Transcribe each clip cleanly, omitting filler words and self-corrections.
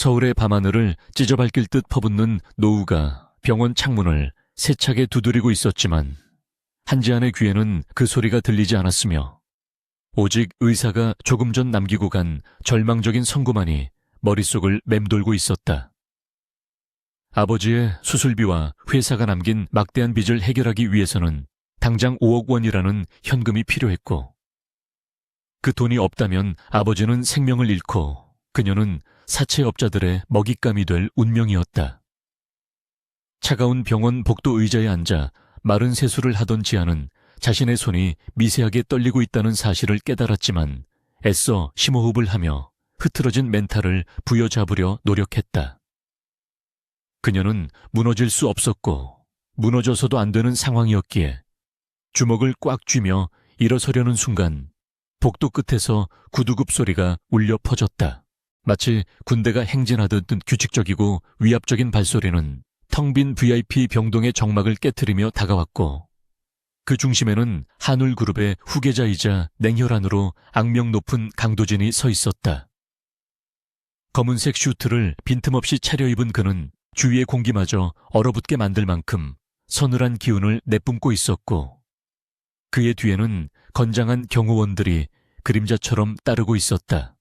서울의 밤하늘을 찢어밟힐 듯 퍼붓는 노우가 병원 창문을 세차게 두드리고 있었지만 한지안의 귀에는 그 소리가 들리지 않았으며 오직 의사가 조금 전 남기고 간 절망적인 선고만이 머릿속을 맴돌고 있었다. 아버지의 수술비와 회사가 남긴 막대한 빚을 해결하기 위해서는 당장 5억 원이라는 현금이 필요했고 그 돈이 없다면 아버지는 생명을 잃고 그녀는 사채업자들의 먹잇감이 될 운명이었다. 차가운 병원 복도 의자에 앉아 마른 세수를 하던 지아는 자신의 손이 미세하게 떨리고 있다는 사실을 깨달았지만 애써 심호흡을 하며 흐트러진 멘탈을 부여잡으려 노력했다. 그녀는 무너질 수 없었고 무너져서도 안 되는 상황이었기에 주먹을 꽉 쥐며 일어서려는 순간 복도 끝에서 구두굽 소리가 울려 퍼졌다. 마치 군대가 행진하듯 규칙적이고 위압적인 발소리는 텅 빈 VIP 병동의 정막을 깨트리며 다가왔고 그 중심에는 한울그룹의 후계자이자 냉혈한으로 악명 높은 강도진이 서 있었다. 검은색 슈트를 빈틈없이 차려입은 그는 주위의 공기마저 얼어붙게 만들 만큼 서늘한 기운을 내뿜고 있었고 그의 뒤에는 건장한 경호원들이 그림자처럼 따르고 있었다.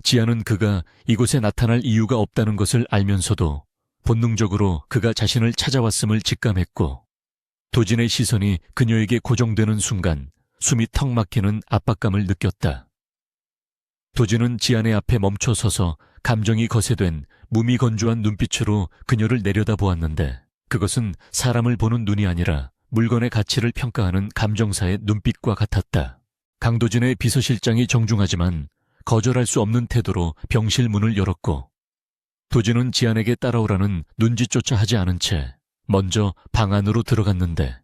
지아는 그가 이곳에 나타날 이유가 없다는 것을 알면서도 본능적으로 그가 자신을 찾아왔음을 직감했고 도진의 시선이 그녀에게 고정되는 순간 숨이 턱 막히는 압박감을 느꼈다. 도진은 지안의 앞에 멈춰 서서 감정이 거세된 무미건조한 눈빛으로 그녀를 내려다보았는데 그것은 사람을 보는 눈이 아니라 물건의 가치를 평가하는 감정사의 눈빛과 같았다. 강도진의 비서실장이 정중하지만 거절할 수 없는 태도로 병실 문을 열었고 도진은 지안에게 따라오라는 눈짓조차 하지 않은 채 먼저 방 안으로 들어갔는데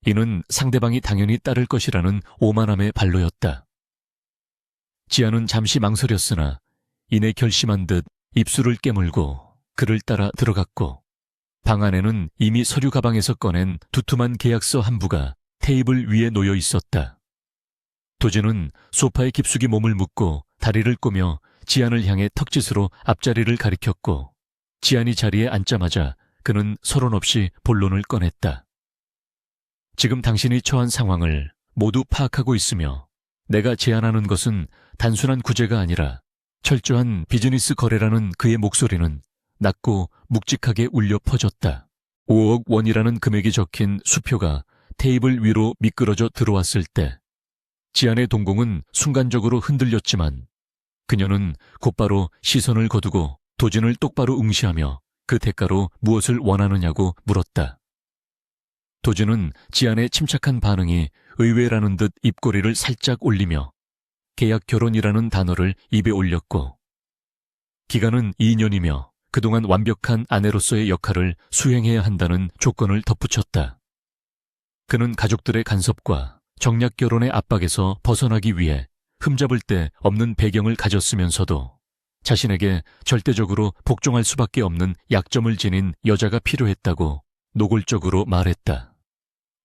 이는 상대방이 당연히 따를 것이라는 오만함의 발로였다. 지안은 잠시 망설였으나 이내 결심한 듯 입술을 깨물고 그를 따라 들어갔고 방 안에는 이미 서류 가방에서 꺼낸 두툼한 계약서 한 부가 테이블 위에 놓여 있었다. 도진은 소파에 깊숙이 몸을 묻고 다리를 꼬며 지안을 향해 턱짓으로 앞자리를 가리켰고 지안이 자리에 앉자마자 그는 서론 없이 본론을 꺼냈다. 지금 당신이 처한 상황을 모두 파악하고 있으며 내가 제안하는 것은 단순한 구제가 아니라 철저한 비즈니스 거래라는 그의 목소리는 낮고 묵직하게 울려 퍼졌다. 5억 원이라는 금액이 적힌 수표가 테이블 위로 미끄러져 들어왔을 때 지안의 동공은 순간적으로 흔들렸지만 그녀는 곧바로 시선을 거두고 도진을 똑바로 응시하며 그 대가로 무엇을 원하느냐고 물었다. 도진은 지안의 침착한 반응이 의외라는 듯 입꼬리를 살짝 올리며 계약 결혼이라는 단어를 입에 올렸고 기간은 2년이며 그동안 완벽한 아내로서의 역할을 수행해야 한다는 조건을 덧붙였다. 그는 가족들의 간섭과 정략 결혼의 압박에서 벗어나기 위해 흠잡을 데 없는 배경을 가졌으면서도 자신에게 절대적으로 복종할 수밖에 없는 약점을 지닌 여자가 필요했다고 노골적으로 말했다.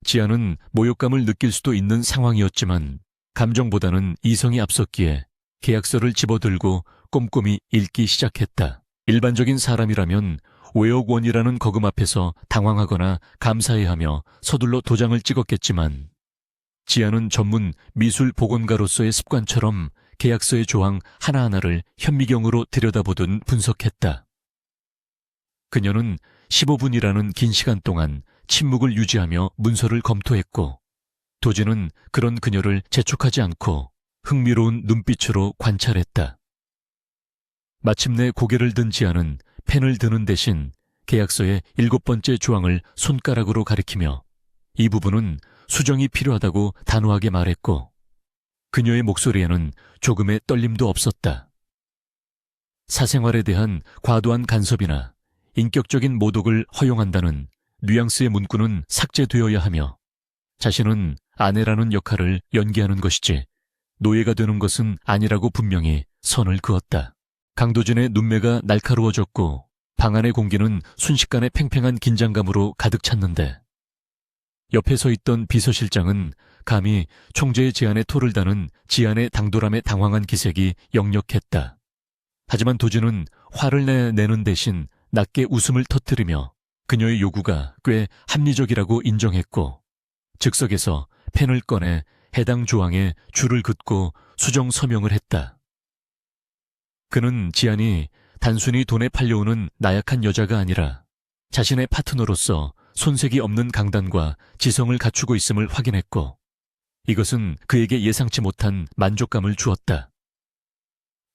지아는 모욕감을 느낄 수도 있는 상황이었지만 감정보다는 이성이 앞섰기에 계약서를 집어들고 꼼꼼히 읽기 시작했다. 일반적인 사람이라면 5억 원이라는 거금 앞에서 당황하거나 감사해야 하며 서둘러 도장을 찍었겠지만 지아는 전문 미술 복원가로서의 습관처럼 계약서의 조항 하나하나를 현미경으로 들여다보듯 분석했다. 그녀는 15분이라는 긴 시간 동안 침묵을 유지하며 문서를 검토했고 도진은 그런 그녀를 재촉하지 않고 흥미로운 눈빛으로 관찰했다. 마침내 고개를 든 지아는 펜을 드는 대신 계약서의 7번째 조항을 손가락으로 가리키며 이 부분은 수정이 필요하다고 단호하게 말했고 그녀의 목소리에는 조금의 떨림도 없었다. 사생활에 대한 과도한 간섭이나 인격적인 모독을 허용한다는 뉘앙스의 문구는 삭제되어야 하며 자신은 아내라는 역할을 연기하는 것이지 노예가 되는 것은 아니라고 분명히 선을 그었다. 강도진의 눈매가 날카로워졌고 방 안의 공기는 순식간에 팽팽한 긴장감으로 가득 찼는데 옆에 서 있던 비서실장은 감히 총재의 제안에 토를 다는 지안의 당돌함에 당황한 기색이 역력했다. 하지만 도진은 화를 내는 대신 낮게 웃음을 터뜨리며 그녀의 요구가 꽤 합리적이라고 인정했고 즉석에서 펜을 꺼내 해당 조항에 줄을 긋고 수정 서명을 했다. 그는 지안이 단순히 돈에 팔려오는 나약한 여자가 아니라 자신의 파트너로서 손색이 없는 강단과 지성을 갖추고 있음을 확인했고 이것은 그에게 예상치 못한 만족감을 주었다.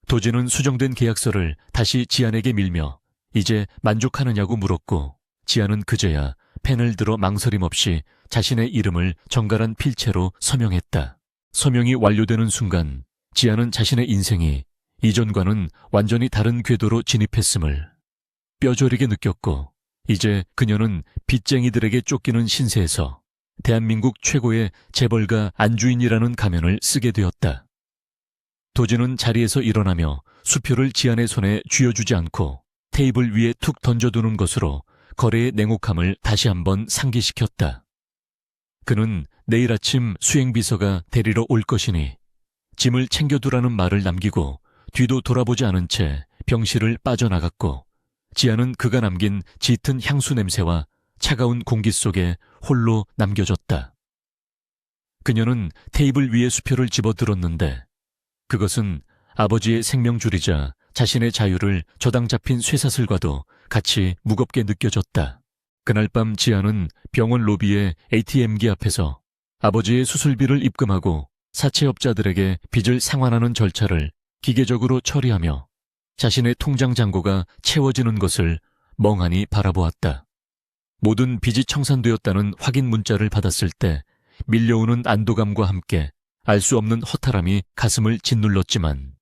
도진은 수정된 계약서를 다시 지안에게 밀며 이제 만족하느냐고 물었고 지안은 그제야 펜을 들어 망설임 없이 자신의 이름을 정갈한 필체로 서명했다. 서명이 완료되는 순간 지안은 자신의 인생이 이전과는 완전히 다른 궤도로 진입했음을 뼈저리게 느꼈고 이제 그녀는 빚쟁이들에게 쫓기는 신세에서 대한민국 최고의 재벌가 안주인이라는 가면을 쓰게 되었다. 도진은 자리에서 일어나며 수표를 지안의 손에 쥐어주지 않고 테이블 위에 툭 던져두는 것으로 거래의 냉혹함을 다시 한번 상기시켰다. 그는 내일 아침 수행비서가 데리러 올 것이니 짐을 챙겨두라는 말을 남기고 뒤도 돌아보지 않은 채 병실을 빠져나갔고 지안은 그가 남긴 짙은 향수 냄새와 차가운 공기 속에 홀로 남겨졌다. 그녀는 테이블 위에 수표를 집어들었는데 그것은 아버지의 생명줄이자 자신의 자유를 저당 잡힌 쇠사슬과도 같이 무겁게 느껴졌다. 그날 밤 지안은 병원 로비의 ATM기 앞에서 아버지의 수술비를 입금하고 사채업자들에게 빚을 상환하는 절차를 기계적으로 처리하며 자신의 통장 잔고가 채워지는 것을 멍하니 바라보았다. 모든 빚이 청산되었다는 확인 문자를 받았을 때 밀려오는 안도감과 함께 알 수 없는 허탈함이 가슴을 짓눌렀지만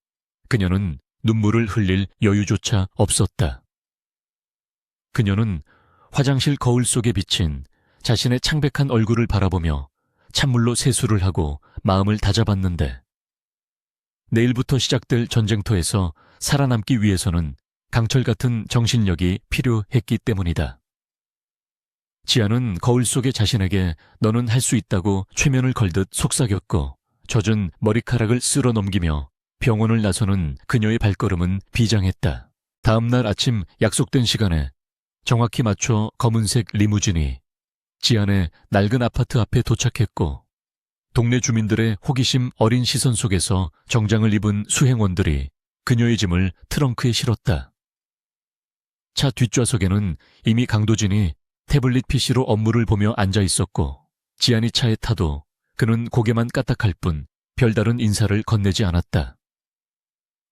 그녀는 눈물을 흘릴 여유조차 없었다. 그녀는 화장실 거울 속에 비친 자신의 창백한 얼굴을 바라보며 찬물로 세수를 하고 마음을 다잡았는데 내일부터 시작될 전쟁터에서 살아남기 위해서는 강철 같은 정신력이 필요했기 때문이다. 지안은 거울 속의 자신에게 너는 할 수 있다고 최면을 걸듯 속삭였고 젖은 머리카락을 쓸어 넘기며 병원을 나서는 그녀의 발걸음은 비장했다. 다음 날 아침 약속된 시간에 정확히 맞춰 검은색 리무진이 지안의 낡은 아파트 앞에 도착했고 동네 주민들의 호기심 어린 시선 속에서 정장을 입은 수행원들이 그녀의 짐을 트렁크에 실었다. 차 뒷좌석에는 이미 강도진이 태블릿 PC로 업무를 보며 앉아 있었고 지안이 차에 타도 그는 고개만 까딱할 뿐 별다른 인사를 건네지 않았다.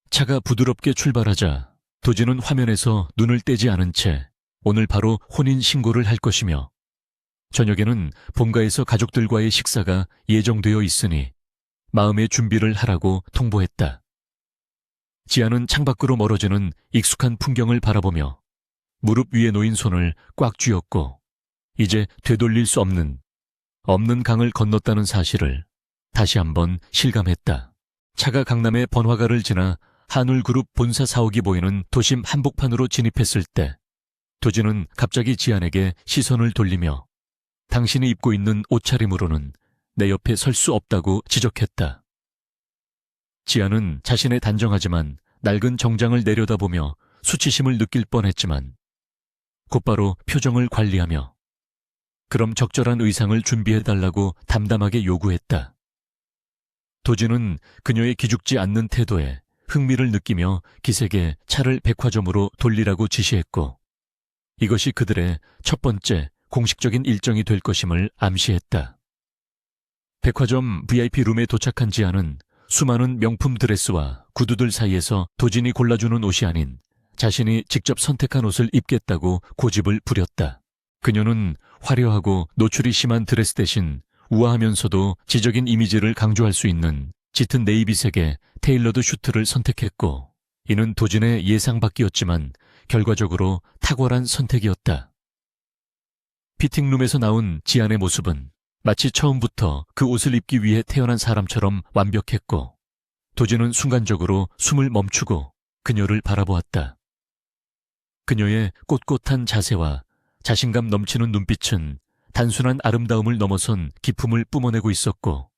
차가 부드럽게 출발하자 도진은 화면에서 눈을 떼지 않은 채 오늘 바로 혼인신고를 할 것이며 저녁에는 본가에서 가족들과의 식사가 예정되어 있으니 마음의 준비를 하라고 통보했다. 지안은 창밖으로 멀어지는 익숙한 풍경을 바라보며 무릎 위에 놓인 손을 꽉 쥐었고 이제 되돌릴 수 없는 강을 건넜다는 사실을 다시 한번 실감했다. 차가 강남의 번화가를 지나 한울그룹 본사 사옥이 보이는 도심 한복판으로 진입했을 때 도진은 갑자기 지안에게 시선을 돌리며 당신이 입고 있는 옷차림으로는 내 옆에 설 수 없다고 지적했다. 지안은 자신의 단정하지만 낡은 정장을 내려다보며 수치심을 느낄 뻔했지만 곧바로 표정을 관리하며 그럼 적절한 의상을 준비해달라고 담담하게 요구했다. 도진은 그녀의 기죽지 않는 태도에 흥미를 느끼며 기색에 차를 백화점으로 돌리라고 지시했고 이것이 그들의 첫 번째 공식적인 일정이 될 것임을 암시했다. 백화점 VIP룸에 도착한 지안은 수많은 명품 드레스와 구두들 사이에서 도진이 골라주는 옷이 아닌 자신이 직접 선택한 옷을 입겠다고 고집을 부렸다. 그녀는 화려하고 노출이 심한 드레스 대신 우아하면서도 지적인 이미지를 강조할 수 있는 짙은 네이비색의 테일러드 슈트를 선택했고 이는 도진의 예상 밖이었지만 결과적으로 탁월한 선택이었다. 피팅룸에서 나온 지안의 모습은 마치 처음부터 그 옷을 입기 위해 태어난 사람처럼 완벽했고 도진은 순간적으로 숨을 멈추고 그녀를 바라보았다. 그녀의 꼿꼿한 자세와 자신감 넘치는 눈빛은 단순한 아름다움을 넘어선 기품을 뿜어내고 있었고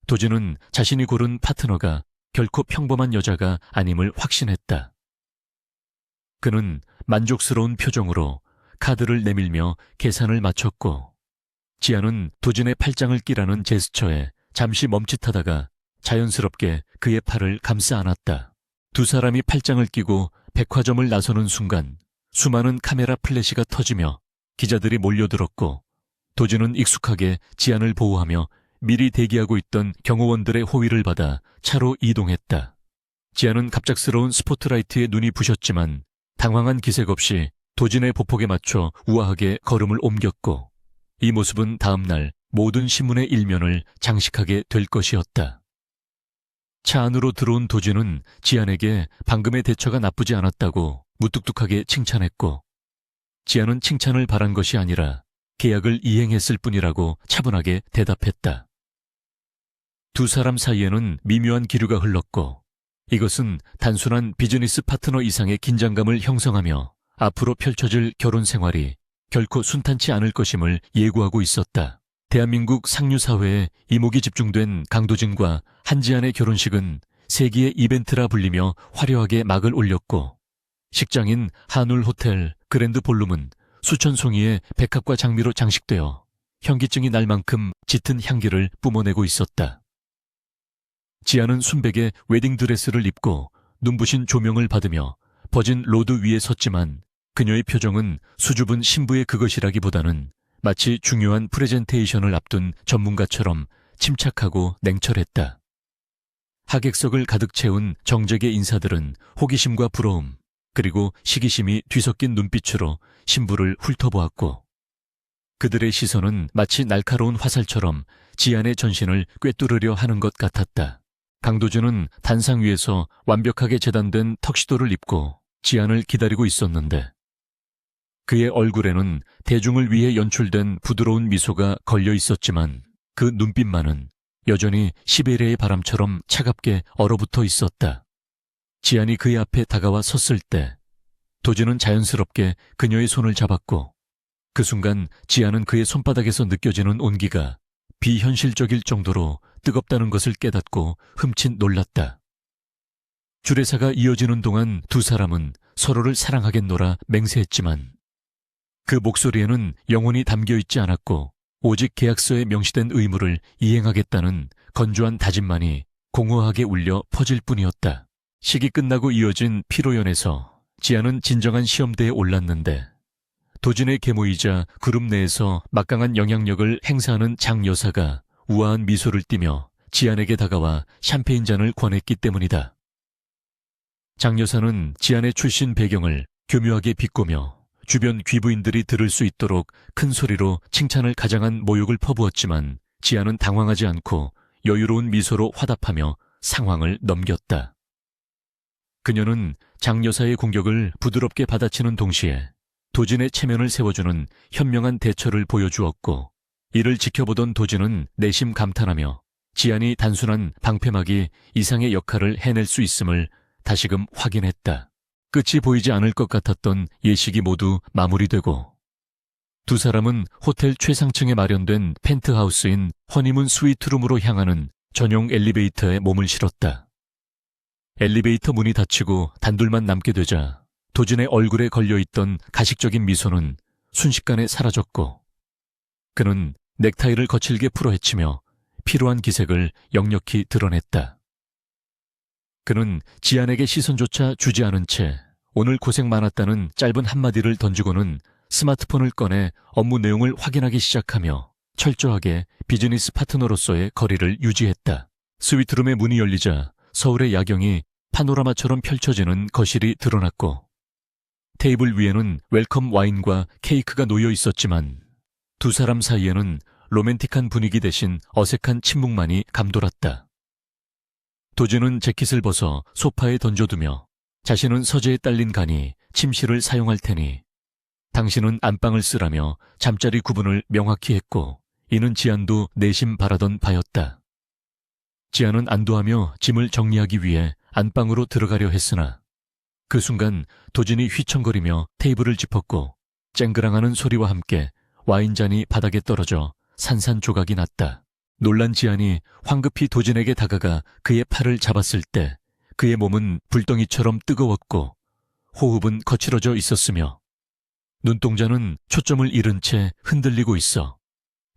도진은 자신이 고른 파트너가 결코 평범한 여자가 아님을 확신했다. 그는 만족스러운 표정으로 카드를 내밀며 계산을 마쳤고, 지아는 도진의 팔짱을 끼라는 제스처에 잠시 멈칫하다가 자연스럽게 그의 팔을 감싸 안았다. 두 사람이 팔짱을 끼고 백화점을 나서는 순간 수많은 카메라 플래시가 터지며 기자들이 몰려들었고, 도진은 익숙하게 지안을 보호하며 미리 대기하고 있던 경호원들의 호위를 받아 차로 이동했다. 지안은 갑작스러운 스포트라이트에 눈이 부셨지만 당황한 기색 없이 도진의 보폭에 맞춰 우아하게 걸음을 옮겼고, 이 모습은 다음 날 모든 신문의 일면을 장식하게 될 것이었다. 차 안으로 들어온 도진은 지안에게 방금의 대처가 나쁘지 않았다고 무뚝뚝하게 칭찬했고, 지안은 칭찬을 바란 것이 아니라 계약을 이행했을 뿐이라고 차분하게 대답했다. 두 사람 사이에는 미묘한 기류가 흘렀고, 이것은 단순한 비즈니스 파트너 이상의 긴장감을 형성하며 앞으로 펼쳐질 결혼 생활이 결코 순탄치 않을 것임을 예고하고 있었다. 대한민국 상류사회에 이목이 집중된 강도진과 한지안의 결혼식은 세기의 이벤트라 불리며 화려하게 막을 올렸고, 식장인 한울 호텔 그랜드 볼룸은 수천 송이의 백합과 장미로 장식되어 현기증이 날 만큼 짙은 향기를 뿜어내고 있었다. 지아는 순백의 웨딩드레스를 입고 눈부신 조명을 받으며 버진 로드 위에 섰지만 그녀의 표정은 수줍은 신부의 그것이라기보다는 마치 중요한 프레젠테이션을 앞둔 전문가처럼 침착하고 냉철했다. 하객석을 가득 채운 정적의 인사들은 호기심과 부러움, 그리고 시기심이 뒤섞인 눈빛으로 신부를 훑어보았고, 그들의 시선은 마치 날카로운 화살처럼 지안의 전신을 꿰뚫으려 하는 것 같았다. 강도준은 단상 위에서 완벽하게 재단된 턱시도를 입고 지안을 기다리고 있었는데, 그의 얼굴에는 대중을 위해 연출된 부드러운 미소가 걸려 있었지만 그 눈빛만은 여전히 시베리아의 바람처럼 차갑게 얼어붙어 있었다. 지안이 그의 앞에 다가와 섰을 때 도진은 자연스럽게 그녀의 손을 잡았고, 그 순간 지안은 그의 손바닥에서 느껴지는 온기가 비현실적일 정도로 뜨겁다는 것을 깨닫고 흠칫 놀랐다. 주례사가 이어지는 동안 두 사람은 서로를 사랑하겠노라 맹세했지만 그 목소리에는 영혼이 담겨있지 않았고 오직 계약서에 명시된 의무를 이행하겠다는 건조한 다짐만이 공허하게 울려 퍼질 뿐이었다. 식이 끝나고 이어진 피로연에서 지아는 진정한 시험대에 올랐는데, 도진의 계모이자 그룹 내에서 막강한 영향력을 행사하는 장 여사가 우아한 미소를 띠며 지안에게 다가와 샴페인 잔을 권했기 때문이다. 장 여사는 지안의 출신 배경을 교묘하게 비꼬며 주변 귀부인들이 들을 수 있도록 큰 소리로 칭찬을 가장한 모욕을 퍼부었지만 지안은 당황하지 않고 여유로운 미소로 화답하며 상황을 넘겼다. 그녀는 장 여사의 공격을 부드럽게 받아치는 동시에 도진의 체면을 세워주는 현명한 대처를 보여주었고, 이를 지켜보던 도진은 내심 감탄하며 지안이 단순한 방패막이 이상의 역할을 해낼 수 있음을 다시금 확인했다. 끝이 보이지 않을 것 같았던 예식이 모두 마무리되고 두 사람은 호텔 최상층에 마련된 펜트하우스인 허니문 스위트룸으로 향하는 전용 엘리베이터에 몸을 실었다. 엘리베이터 문이 닫히고 단둘만 남게 되자 도진의 얼굴에 걸려있던 가식적인 미소는 순식간에 사라졌고, 그는 넥타이를 거칠게 풀어헤치며 피로한 기색을 역력히 드러냈다. 그는 지안에게 시선조차 주지 않은 채 오늘 고생 많았다는 짧은 한마디를 던지고는 스마트폰을 꺼내 업무 내용을 확인하기 시작하며 철저하게 비즈니스 파트너로서의 거리를 유지했다. 스위트룸의 문이 열리자 서울의 야경이 파노라마처럼 펼쳐지는 거실이 드러났고, 테이블 위에는 웰컴 와인과 케이크가 놓여 있었지만 두 사람 사이에는 로맨틱한 분위기 대신 어색한 침묵만이 감돌았다. 도진은 재킷을 벗어 소파에 던져두며 자신은 서재에 딸린 간이 침실을 사용할 테니 당신은 안방을 쓰라며 잠자리 구분을 명확히 했고, 이는 지안도 내심 바라던 바였다. 지안은 안도하며 짐을 정리하기 위해 안방으로 들어가려 했으나 그 순간 도진이 휘청거리며 테이블을 짚었고 쨍그랑하는 소리와 함께 와인잔이 바닥에 떨어져 산산조각이 났다. 놀란 지안이 황급히 도진에게 다가가 그의 팔을 잡았을 때 그의 몸은 불덩이처럼 뜨거웠고 호흡은 거칠어져 있었으며 눈동자는 초점을 잃은 채 흔들리고 있어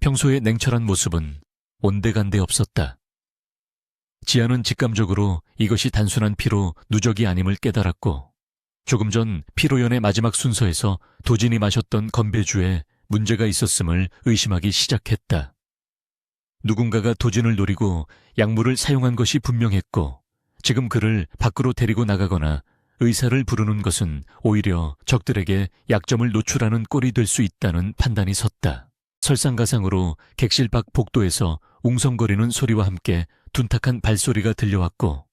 평소의 냉철한 모습은 온데간데 없었다. 지아는 직감적으로 이것이 단순한 피로 누적이 아님을 깨달았고 조금 전 피로연의 마지막 순서에서 도진이 마셨던 건배주에 문제가 있었음을 의심하기 시작했다. 누군가가 도진을 노리고 약물을 사용한 것이 분명했고 지금 그를 밖으로 데리고 나가거나 의사를 부르는 것은 오히려 적들에게 약점을 노출하는 꼴이 될 수 있다는 판단이 섰다. 설상가상으로 객실 밖 복도에서 웅성거리는 소리와 함께 둔탁한 발소리가 들려왔고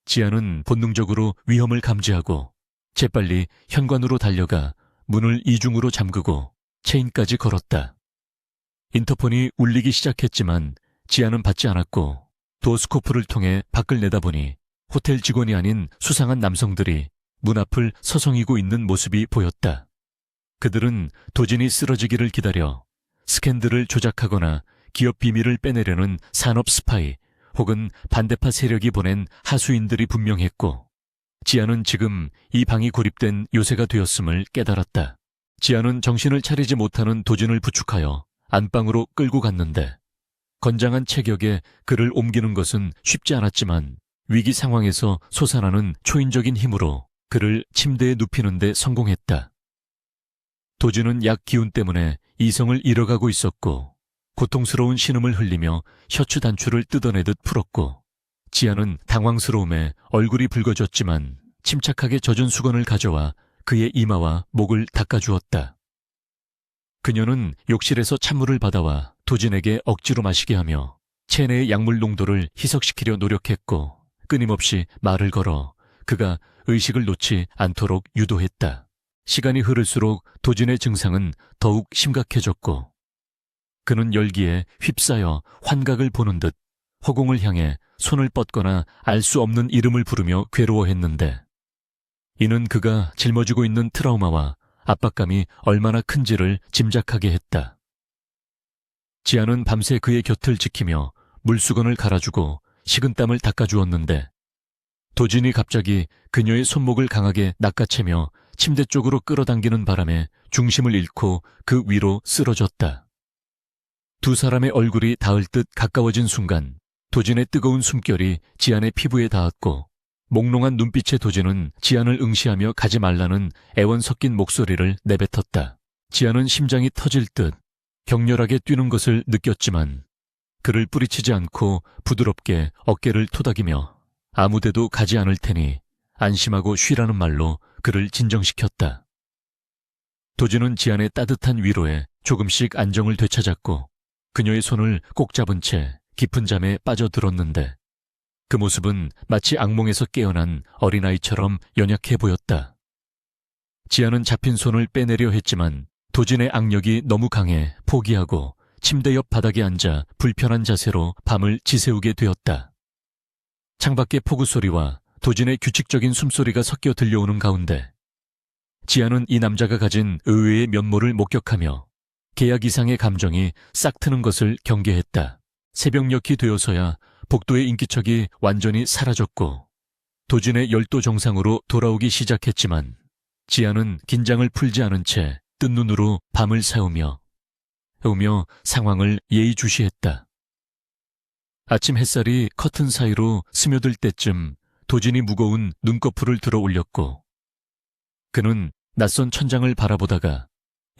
지아는 본능적으로 위험을 감지하고 재빨리 현관으로 달려가 문을 이중으로 잠그고 체인까지 걸었다. 인터폰이 울리기 시작했지만 지아는 받지 않았고 도어스코프를 통해 밖을 내다보니 호텔 직원이 아닌 수상한 남성들이 문 앞을 서성이고 있는 모습이 보였다. 그들은 도진이 쓰러지기를 기다려 스캔들을 조작하거나 기업 비밀을 빼내려는 산업 스파이 혹은 반대파 세력이 보낸 하수인들이 분명했고 지아는 지금 이 방이 고립된 요새가 되었음을 깨달았다. 지아는 정신을 차리지 못하는 도진을 부축하여 안방으로 끌고 갔는데 건장한 체격에 그를 옮기는 것은 쉽지 않았지만 위기 상황에서 솟아나는 초인적인 힘으로 그를 침대에 눕히는 데 성공했다. 도진은 약 기운 때문에 이성을 잃어가고 있었고 고통스러운 신음을 흘리며 셔츠 단추를 뜯어내듯 풀었고 지아는 당황스러움에 얼굴이 붉어졌지만 침착하게 젖은 수건을 가져와 그의 이마와 목을 닦아주었다. 그녀는 욕실에서 찬물을 받아와 도진에게 억지로 마시게 하며 체내의 약물 농도를 희석시키려 노력했고 끊임없이 말을 걸어 그가 의식을 놓지 않도록 유도했다. 시간이 흐를수록 도진의 증상은 더욱 심각해졌고 그는 열기에 휩싸여 환각을 보는 듯 허공을 향해 손을 뻗거나 알 수 없는 이름을 부르며 괴로워했는데 이는 그가 짊어지고 있는 트라우마와 압박감이 얼마나 큰지를 짐작하게 했다. 지아는 밤새 그의 곁을 지키며 물수건을 갈아주고 식은땀을 닦아주었는데 도진이 갑자기 그녀의 손목을 강하게 낚아채며 침대 쪽으로 끌어당기는 바람에 중심을 잃고 그 위로 쓰러졌다. 두 사람의 얼굴이 닿을 듯 가까워진 순간 도진의 뜨거운 숨결이 지안의 피부에 닿았고 몽롱한 눈빛의 도진은 지안을 응시하며 가지 말라는 애원 섞인 목소리를 내뱉었다. 지안은 심장이 터질 듯 격렬하게 뛰는 것을 느꼈지만 그를 뿌리치지 않고 부드럽게 어깨를 토닥이며 아무데도 가지 않을 테니 안심하고 쉬라는 말로 그를 진정시켰다. 도진은 지안의 따뜻한 위로에 조금씩 안정을 되찾았고 그녀의 손을 꼭 잡은 채 깊은 잠에 빠져들었는데 그 모습은 마치 악몽에서 깨어난 어린아이처럼 연약해 보였다. 지아는 잡힌 손을 빼내려 했지만 도진의 악력이 너무 강해 포기하고 침대 옆 바닥에 앉아 불편한 자세로 밤을 지새우게 되었다. 창밖의 폭우 소리와 도진의 규칙적인 숨소리가 섞여 들려오는 가운데 지아는 이 남자가 가진 의외의 면모를 목격하며 계약 이상의 감정이 싹트는 것을 경계했다. 새벽녘이 되어서야 복도의 인기척이 완전히 사라졌고 도진의 열도 정상으로 돌아오기 시작했지만 지아는 긴장을 풀지 않은 채 뜬 눈으로 밤을 새우며 상황을 예의주시했다. 아침 햇살이 커튼 사이로 스며들 때쯤 도진이 무거운 눈꺼풀을 들어 올렸고 그는 낯선 천장을 바라보다가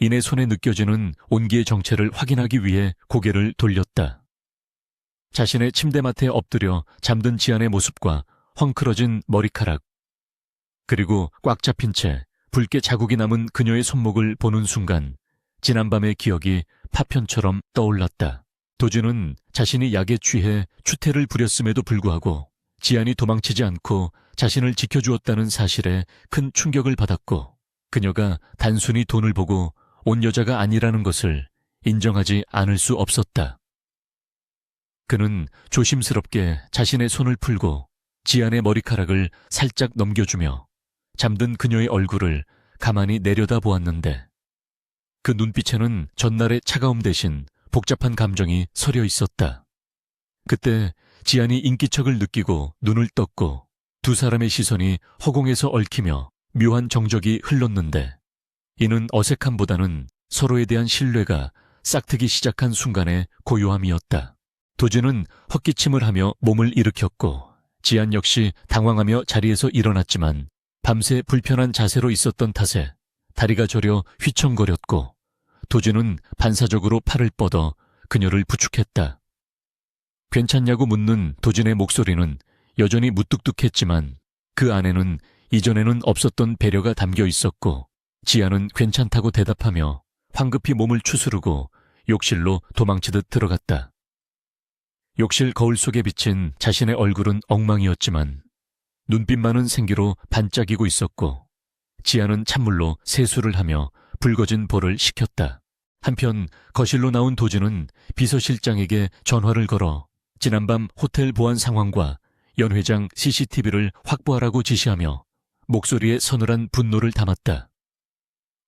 이내 손에 느껴지는 온기의 정체를 확인하기 위해 고개를 돌렸다. 자신의 침대맡에 엎드려 잠든 지안의 모습과 헝클어진 머리카락 그리고 꽉 잡힌 채 붉게 자국이 남은 그녀의 손목을 보는 순간 지난밤의 기억이 파편처럼 떠올랐다. 도진은 자신이 약에 취해 추태를 부렸음에도 불구하고 지안이 도망치지 않고 자신을 지켜주었다는 사실에 큰 충격을 받았고 그녀가 단순히 돈을 보고 온 여자가 아니라는 것을 인정하지 않을 수 없었다. 그는 조심스럽게 자신의 손을 풀고 지안의 머리카락을 살짝 넘겨주며 잠든 그녀의 얼굴을 가만히 내려다보았는데 그 눈빛에는 전날의 차가움 대신 복잡한 감정이 서려 있었다. 그때 지안이 인기척을 느끼고 눈을 떴고 두 사람의 시선이 허공에서 얽히며 묘한 정적이 흘렀는데 이는 어색함보다는 서로에 대한 신뢰가 싹트기 시작한 순간의 고요함이었다. 도준은 헛기침을 하며 몸을 일으켰고 지안 역시 당황하며 자리에서 일어났지만 밤새 불편한 자세로 있었던 탓에 다리가 저려 휘청거렸고 도준은 반사적으로 팔을 뻗어 그녀를 부축했다. 괜찮냐고 묻는 도준의 목소리는 여전히 무뚝뚝했지만 그 안에는 이전에는 없었던 배려가 담겨 있었고 지아는 괜찮다고 대답하며 황급히 몸을 추스르고 욕실로 도망치듯 들어갔다. 욕실 거울 속에 비친 자신의 얼굴은 엉망이었지만 눈빛만은 생기로 반짝이고 있었고 지아는 찬물로 세수를 하며 붉어진 볼을 식혔다. 한편 거실로 나온 도준은 비서실장에게 전화를 걸어 지난밤 호텔 보안 상황과 연 회장 CCTV를 확보하라고 지시하며 목소리에 서늘한 분노를 담았다.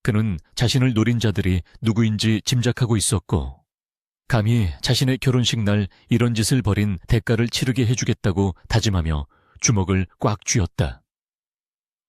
그는 자신을 노린 자들이 누구인지 짐작하고 있었고 감히 자신의 결혼식 날 이런 짓을 벌인 대가를 치르게 해주겠다고 다짐하며 주먹을 꽉 쥐었다.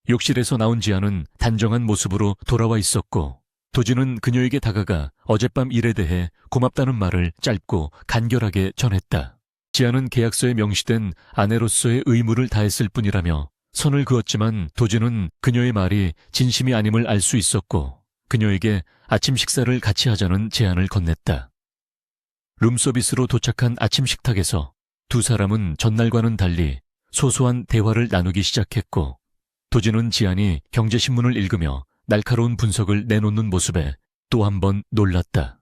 욕실에서 나온 지아는 단정한 모습으로 돌아와 있었고 도진은 그녀에게 다가가 어젯밤 일에 대해 고맙다는 말을 짧고 간결하게 전했다. 지아는 계약서에 명시된 아내로서의 의무를 다했을 뿐이라며 선을 그었지만 도진은 그녀의 말이 진심이 아님을 알 수 있었고 그녀에게 아침 식사를 같이 하자는 제안을 건넸다. 룸서비스로 도착한 아침 식탁에서 두 사람은 전날과는 달리 소소한 대화를 나누기 시작했고 도진은 지안이 경제신문을 읽으며 날카로운 분석을 내놓는 모습에 또 한 번 놀랐다.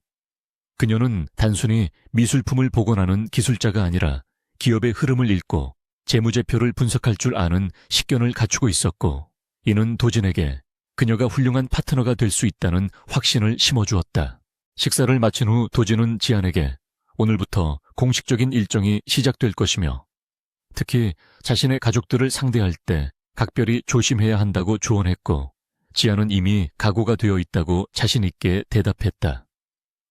그녀는 단순히 미술품을 복원하는 기술자가 아니라 기업의 흐름을 읽고 재무제표를 분석할 줄 아는 식견을 갖추고 있었고 이는 도진에게 그녀가 훌륭한 파트너가 될 수 있다는 확신을 심어주었다. 식사를 마친 후 도진은 지안에게 오늘부터 공식적인 일정이 시작될 것이며 특히 자신의 가족들을 상대할 때 각별히 조심해야 한다고 조언했고 지안은 이미 각오가 되어 있다고 자신 있게 대답했다.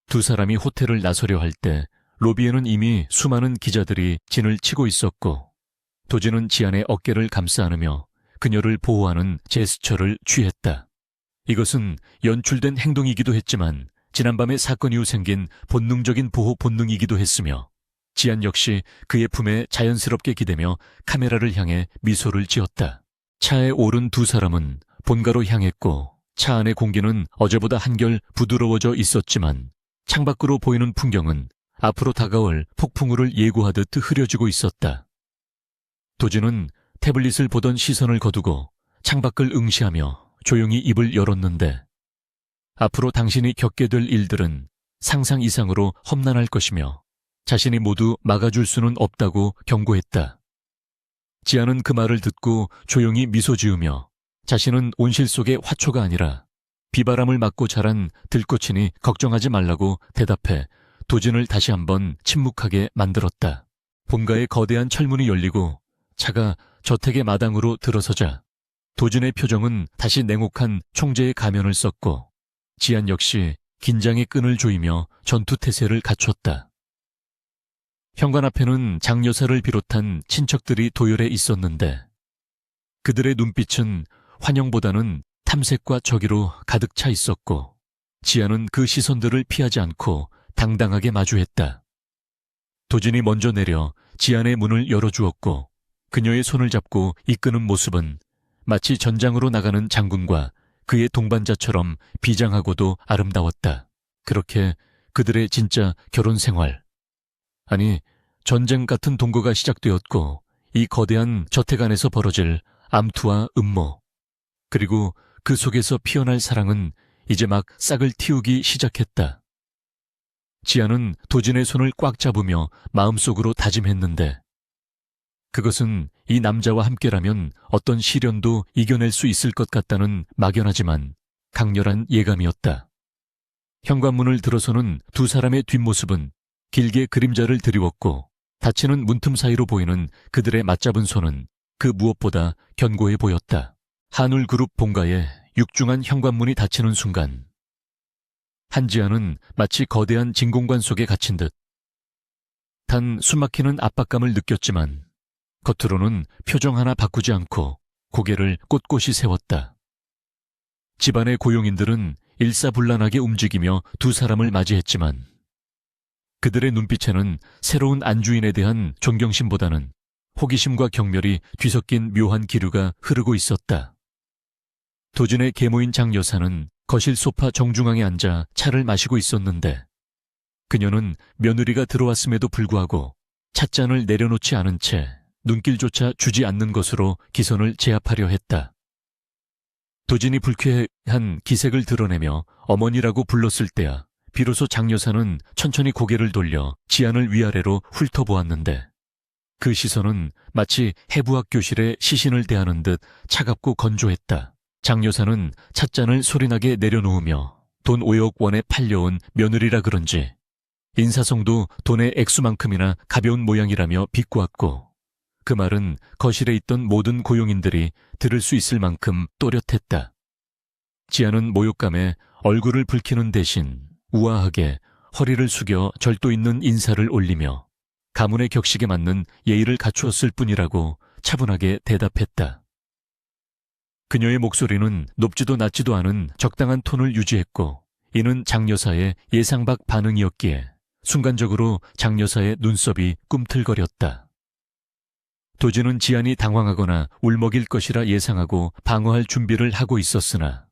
두 사람이 호텔을 나서려 할 때 로비에는 이미 수많은 기자들이 진을 치고 있었고 도진은 지안의 어깨를 감싸 안으며 그녀를 보호하는 제스처를 취했다. 이것은 연출된 행동이기도 했지만 지난밤의 사건 이후 생긴 본능적인 보호 본능이기도 했으며 지안 역시 그의 품에 자연스럽게 기대며 카메라를 향해 미소를 지었다. 차에 오른 두 사람은 본가로 향했고 차 안의 공기는 어제보다 한결 부드러워져 있었지만 창밖으로 보이는 풍경은 앞으로 다가올 폭풍우를 예고하듯 흐려지고 있었다. 도진은 태블릿을 보던 시선을 거두고 창밖을 응시하며 조용히 입을 열었는데 앞으로 당신이 겪게 될 일들은 상상 이상으로 험난할 것이며 자신이 모두 막아줄 수는 없다고 경고했다. 지아는 그 말을 듣고 조용히 미소 지으며 자신은 온실 속의 화초가 아니라 비바람을 맞고 자란 들꽃이니 걱정하지 말라고 대답해 도진을 다시 한번 침묵하게 만들었다. 본가의 거대한 철문이 열리고 차가 저택의 마당으로 들어서자 도진의 표정은 다시 냉혹한 총재의 가면을 썼고 지안 역시 긴장의 끈을 조이며 전투태세를 갖췄다. 현관 앞에는 장 여사를 비롯한 친척들이 도열해 있었는데 그들의 눈빛은 환영보다는 탐색과 저기로 가득 차 있었고 지아는 그 시선들을 피하지 않고 당당하게 마주했다. 도진이 먼저 내려 지안의 문을 열어주었고 그녀의 손을 잡고 이끄는 모습은 마치 전장으로 나가는 장군과 그의 동반자처럼 비장하고도 아름다웠다. 그렇게 그들의 진짜 결혼 생활, 아니 전쟁 같은 동거가 시작되었고 이 거대한 저택 안에서 벌어질 암투와 음모, 그리고 그 속에서 피어날 사랑은 이제 막 싹을 틔우기 시작했다. 지아는 도진의 손을 꽉 잡으며 마음속으로 다짐했는데 그것은 이 남자와 함께라면 어떤 시련도 이겨낼 수 있을 것 같다는 막연하지만 강렬한 예감이었다. 현관문을 들어서는 두 사람의 뒷모습은 길게 그림자를 드리웠고 닫히는 문틈 사이로 보이는 그들의 맞잡은 손은 그 무엇보다 견고해 보였다. 한울그룹 본가에 육중한 현관문이 닫히는 순간 한지아는 마치 거대한 진공관 속에 갇힌 듯 단 숨막히는 압박감을 느꼈지만 겉으로는 표정 하나 바꾸지 않고 고개를 꼿꼿이 세웠다. 집안의 고용인들은 일사불란하게 움직이며 두 사람을 맞이했지만 그들의 눈빛에는 새로운 안주인에 대한 존경심보다는 호기심과 경멸이 뒤섞인 묘한 기류가 흐르고 있었다. 도진의 계모인 장 여사는 거실 소파 정중앙에 앉아 차를 마시고 있었는데 그녀는 며느리가 들어왔음에도 불구하고 찻잔을 내려놓지 않은 채 눈길조차 주지 않는 것으로 기선을 제압하려 했다. 도진이 불쾌한 기색을 드러내며 어머니라고 불렀을 때야 비로소 장 여사는 천천히 고개를 돌려 지안을 위아래로 훑어보았는데 그 시선은 마치 해부학 교실의 시신을 대하는 듯 차갑고 건조했다. 장 여사는 찻잔을 소리나게 내려놓으며 돈 5억 원에 팔려온 며느리라 그런지 인사성도 돈의 액수만큼이나 가벼운 모양이라며 비꼬았고 그 말은 거실에 있던 모든 고용인들이 들을 수 있을 만큼 또렷했다. 지안은 모욕감에 얼굴을 붉히는 대신 우아하게 허리를 숙여 절도 있는 인사를 올리며 가문의 격식에 맞는 예의를 갖추었을 뿐이라고 차분하게 대답했다. 그녀의 목소리는 높지도 낮지도 않은 적당한 톤을 유지했고 이는 장 여사의 예상 밖 반응이었기에 순간적으로 장 여사의 눈썹이 꿈틀거렸다. 도진은 지안이 당황하거나 울먹일 것이라 예상하고 방어할 준비를 하고 있었으나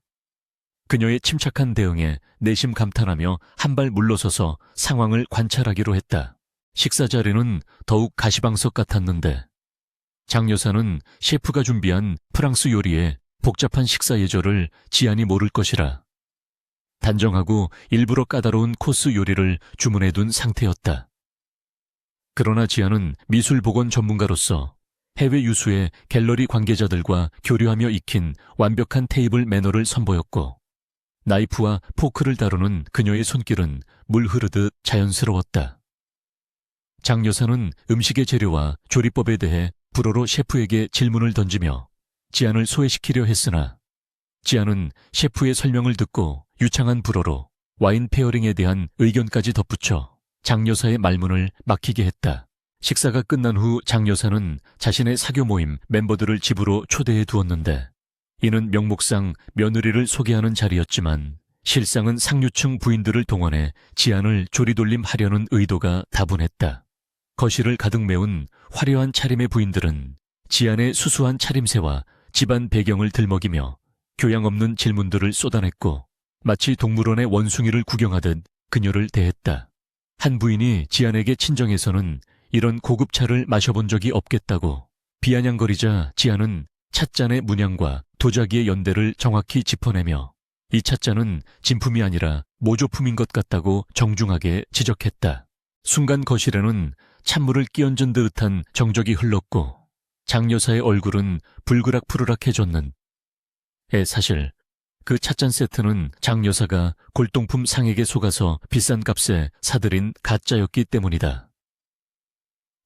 그녀의 침착한 대응에 내심 감탄하며 한 발 물러서서 상황을 관찰하기로 했다. 식사 자리는 더욱 가시방석 같았는데 장 여사는 셰프가 준비한 프랑스 요리에 복잡한 식사 예절을 지안이 모를 것이라 단정하고 일부러 까다로운 코스 요리를 주문해둔 상태였다. 그러나 지안은 미술복원 전문가로서 해외 유수의 갤러리 관계자들과 교류하며 익힌 완벽한 테이블 매너를 선보였고 나이프와 포크를 다루는 그녀의 손길은 물 흐르듯 자연스러웠다. 장 여사는 음식의 재료와 조리법에 대해 불어로 셰프에게 질문을 던지며 지안을 소외시키려 했으나 지안은 셰프의 설명을 듣고 유창한 불어로 와인 페어링에 대한 의견까지 덧붙여 장 여사의 말문을 막히게 했다. 식사가 끝난 후 장 여사는 자신의 사교 모임 멤버들을 집으로 초대해 두었는데 이는 명목상 며느리를 소개하는 자리였지만 실상은 상류층 부인들을 동원해 지안을 조리돌림하려는 의도가 다분했다. 거실을 가득 메운 화려한 차림의 부인들은 지안의 수수한 차림새와 집안 배경을 들먹이며 교양 없는 질문들을 쏟아냈고 마치 동물원의 원숭이를 구경하듯 그녀를 대했다. 한 부인이 지안에게 친정에서는 이런 고급 차를 마셔본 적이 없겠다고 비아냥거리자 지안은 찻잔의 문양과 도자기의 연대를 정확히 짚어내며 이 찻잔은 진품이 아니라 모조품인 것 같다고 정중하게 지적했다. 순간 거실에는 찬물을 끼얹은 듯한 정적이 흘렀고 장 여사의 얼굴은 불그락푸르락해졌는 사실 그 찻잔 세트는 장 여사가 골동품 상에게 속아서 비싼 값에 사들인 가짜였기 때문이다.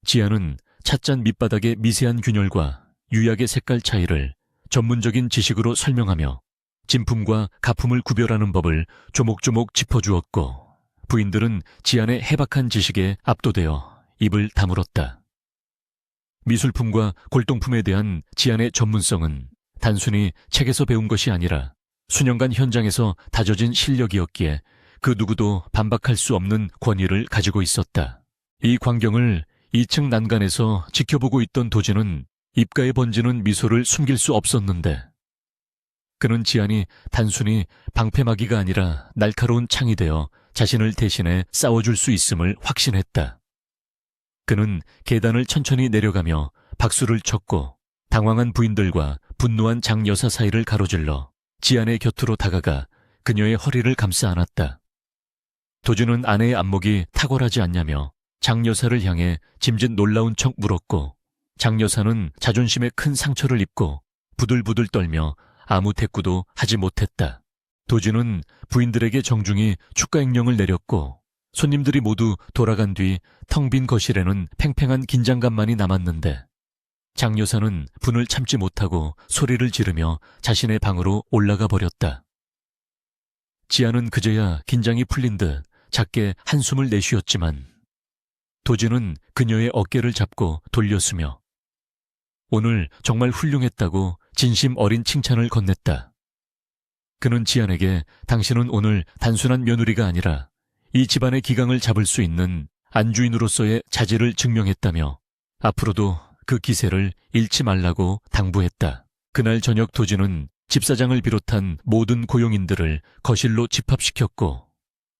지안은 찻잔 밑바닥의 미세한 균열과 유약의 색깔 차이를 전문적인 지식으로 설명하며 진품과 가품을 구별하는 법을 조목조목 짚어주었고 부인들은 지안의 해박한 지식에 압도되어 입을 다물었다. 미술품과 골동품에 대한 지안의 전문성은 단순히 책에서 배운 것이 아니라 수년간 현장에서 다져진 실력이었기에 그 누구도 반박할 수 없는 권위를 가지고 있었다. 이 광경을 2층 난간에서 지켜보고 있던 도진은 입가에 번지는 미소를 숨길 수 없었는데 그는 지안이 단순히 방패막이가 아니라 날카로운 창이 되어 자신을 대신해 싸워줄 수 있음을 확신했다. 그는 계단을 천천히 내려가며 박수를 쳤고 당황한 부인들과 분노한 장 여사 사이를 가로질러 지안의 곁으로 다가가 그녀의 허리를 감싸 안았다. 도준은 아내의 안목이 탁월하지 않냐며 장 여사를 향해 짐짓 놀라운 척 물었고 장 여사는 자존심에 큰 상처를 입고 부들부들 떨며 아무 대꾸도 하지 못했다. 도준은 부인들에게 정중히 축가행령을 내렸고 손님들이 모두 돌아간 뒤 텅 빈 거실에는 팽팽한 긴장감만이 남았는데 장 여사는 분을 참지 못하고 소리를 지르며 자신의 방으로 올라가 버렸다. 지안은 그제야 긴장이 풀린 듯 작게 한숨을 내쉬었지만 도진은 그녀의 어깨를 잡고 돌렸으며 오늘 정말 훌륭했다고 진심 어린 칭찬을 건넸다. 그는 지안에게 당신은 오늘 단순한 며느리가 아니라 이 집안의 기강을 잡을 수 있는 안주인으로서의 자질을 증명했다며 앞으로도 그 기세를 잃지 말라고 당부했다. 그날 저녁 도진은 집사장을 비롯한 모든 고용인들을 거실로 집합시켰고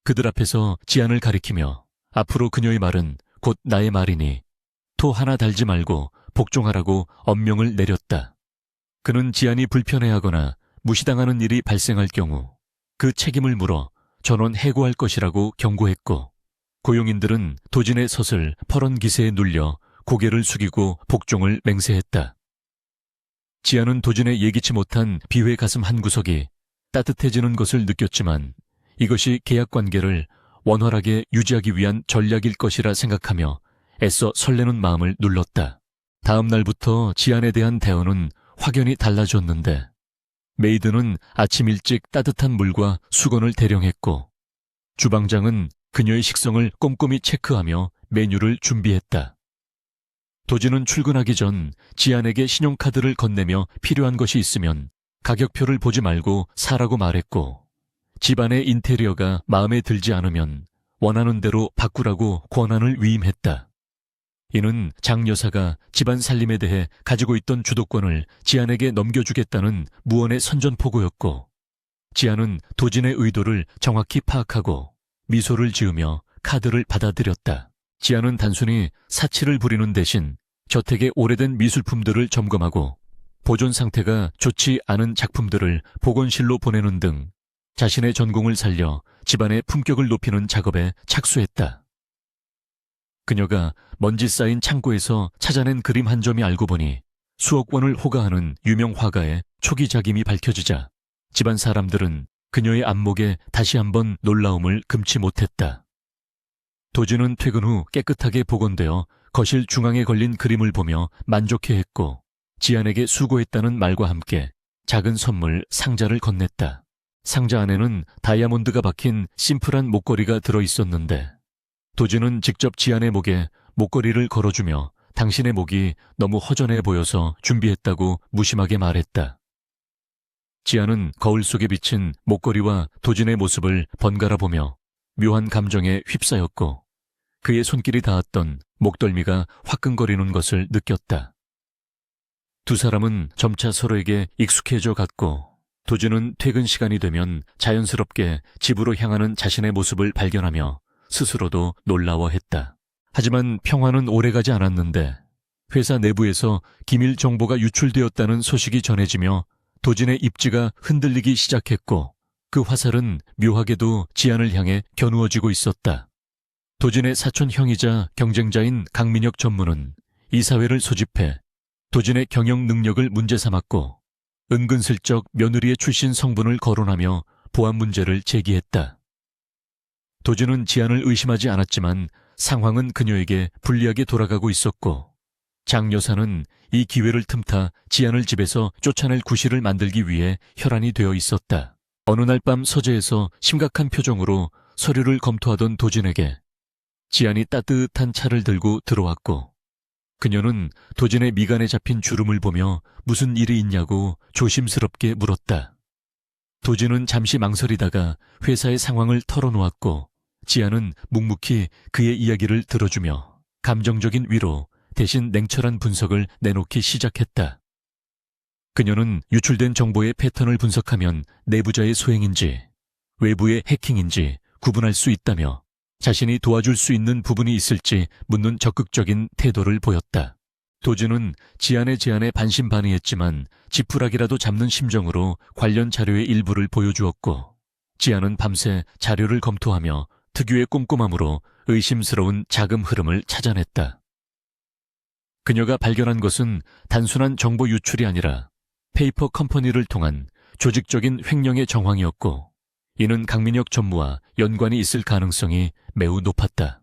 그들 앞에서 지안을 가리키며 앞으로 그녀의 말은 곧 나의 말이니 토 하나 달지 말고 복종하라고 엄명을 내렸다. 그는 지안이 불편해하거나 무시당하는 일이 발생할 경우 그 책임을 물어 전원 해고할 것이라고 경고했고 고용인들은 도진의 서슬 퍼런 기세에 눌려 고개를 숙이고 복종을 맹세했다. 지안은 도진의 예기치 못한 비회 가슴 한구석이 따뜻해지는 것을 느꼈지만 이것이 계약관계를 원활하게 유지하기 위한 전략일 것이라 생각하며 애써 설레는 마음을 눌렀다. 다음 날부터 지안에 대한 대우는 확연히 달라졌는데 메이드는 아침 일찍 따뜻한 물과 수건을 대령했고 주방장은 그녀의 식성을 꼼꼼히 체크하며 메뉴를 준비했다. 도진은 출근하기 전 지안에게 신용카드를 건네며 필요한 것이 있으면 가격표를 보지 말고 사라고 말했고 집안의 인테리어가 마음에 들지 않으면 원하는 대로 바꾸라고 권한을 위임했다. 이는 장 여사가 집안 살림에 대해 가지고 있던 주도권을 지안에게 넘겨주겠다는 무언의 선전포고였고 지안은 도진의 의도를 정확히 파악하고 미소를 지으며 카드를 받아들였다. 지안은 단순히 사치를 부리는 대신 저택의 오래된 미술품들을 점검하고 보존 상태가 좋지 않은 작품들을 복원실로 보내는 등 자신의 전공을 살려 집안의 품격을 높이는 작업에 착수했다. 그녀가 먼지 쌓인 창고에서 찾아낸 그림 한 점이 알고 보니 수억 원을 호가하는 유명 화가의 초기 작임이 밝혀지자 집안 사람들은 그녀의 안목에 다시 한번 놀라움을 금치 못했다. 도진은 퇴근 후 깨끗하게 복원되어 거실 중앙에 걸린 그림을 보며 만족해했고 지안에게 수고했다는 말과 함께 작은 선물 상자를 건넸다. 상자 안에는 다이아몬드가 박힌 심플한 목걸이가 들어있었는데 도진은 직접 지안의 목에 목걸이를 걸어주며 당신의 목이 너무 허전해 보여서 준비했다고 무심하게 말했다. 지안은 거울 속에 비친 목걸이와 도진의 모습을 번갈아 보며 묘한 감정에 휩싸였고 그의 손길이 닿았던 목덜미가 화끈거리는 것을 느꼈다. 두 사람은 점차 서로에게 익숙해져 갔고 도진은 퇴근 시간이 되면 자연스럽게 집으로 향하는 자신의 모습을 발견하며 스스로도 놀라워했다. 하지만 평화는 오래가지 않았는데 회사 내부에서 기밀 정보가 유출되었다는 소식이 전해지며 도진의 입지가 흔들리기 시작했고 그 화살은 묘하게도 지안을 향해 겨누어지고 있었다. 도진의 사촌 형이자 경쟁자인 강민혁 전무는 이사회를 소집해 도진의 경영 능력을 문제 삼았고 은근슬쩍 며느리의 출신 성분을 거론하며 보안 문제를 제기했다. 도진은 지안을 의심하지 않았지만 상황은 그녀에게 불리하게 돌아가고 있었고 장 여사는 이 기회를 틈타 지안을 집에서 쫓아낼 구실을 만들기 위해 혈안이 되어 있었다. 어느 날 밤 서재에서 심각한 표정으로 서류를 검토하던 도진에게 지안이 따뜻한 차를 들고 들어왔고 그녀는 도진의 미간에 잡힌 주름을 보며 무슨 일이 있냐고 조심스럽게 물었다. 도진은 잠시 망설이다가 회사의 상황을 털어놓았고 지안은 묵묵히 그의 이야기를 들어주며 감정적인 위로 대신 냉철한 분석을 내놓기 시작했다. 그녀는 유출된 정보의 패턴을 분석하면 내부자의 소행인지 외부의 해킹인지 구분할 수 있다며 자신이 도와줄 수 있는 부분이 있을지 묻는 적극적인 태도를 보였다. 도진은 지안의 제안에 반신반의했지만 지푸라기라도 잡는 심정으로 관련 자료의 일부를 보여주었고 지안은 밤새 자료를 검토하며 특유의 꼼꼼함으로 의심스러운 자금 흐름을 찾아냈다. 그녀가 발견한 것은 단순한 정보 유출이 아니라 페이퍼 컴퍼니를 통한 조직적인 횡령의 정황이었고 이는 강민혁 전무와 연관이 있을 가능성이 매우 높았다.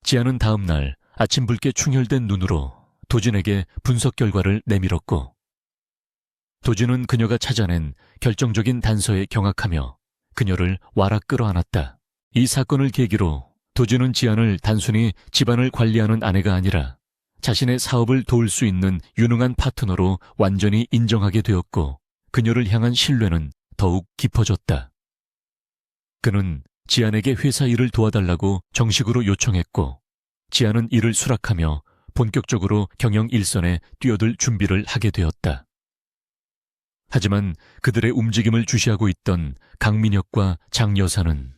지안은 다음 날 아침 붉게 충혈된 눈으로 도진에게 분석 결과를 내밀었고 도진은 그녀가 찾아낸 결정적인 단서에 경악하며 그녀를 와락 끌어안았다. 이 사건을 계기로 도진은 지안을 단순히 집안을 관리하는 아내가 아니라 자신의 사업을 도울 수 있는 유능한 파트너로 완전히 인정하게 되었고 그녀를 향한 신뢰는 더욱 깊어졌다. 그는 지안에게 회사 일을 도와달라고 정식으로 요청했고, 지안은 이를 수락하며 본격적으로 경영 일선에 뛰어들 준비를 하게 되었다. 하지만 그들의 움직임을 주시하고 있던 강민혁과 장 여사는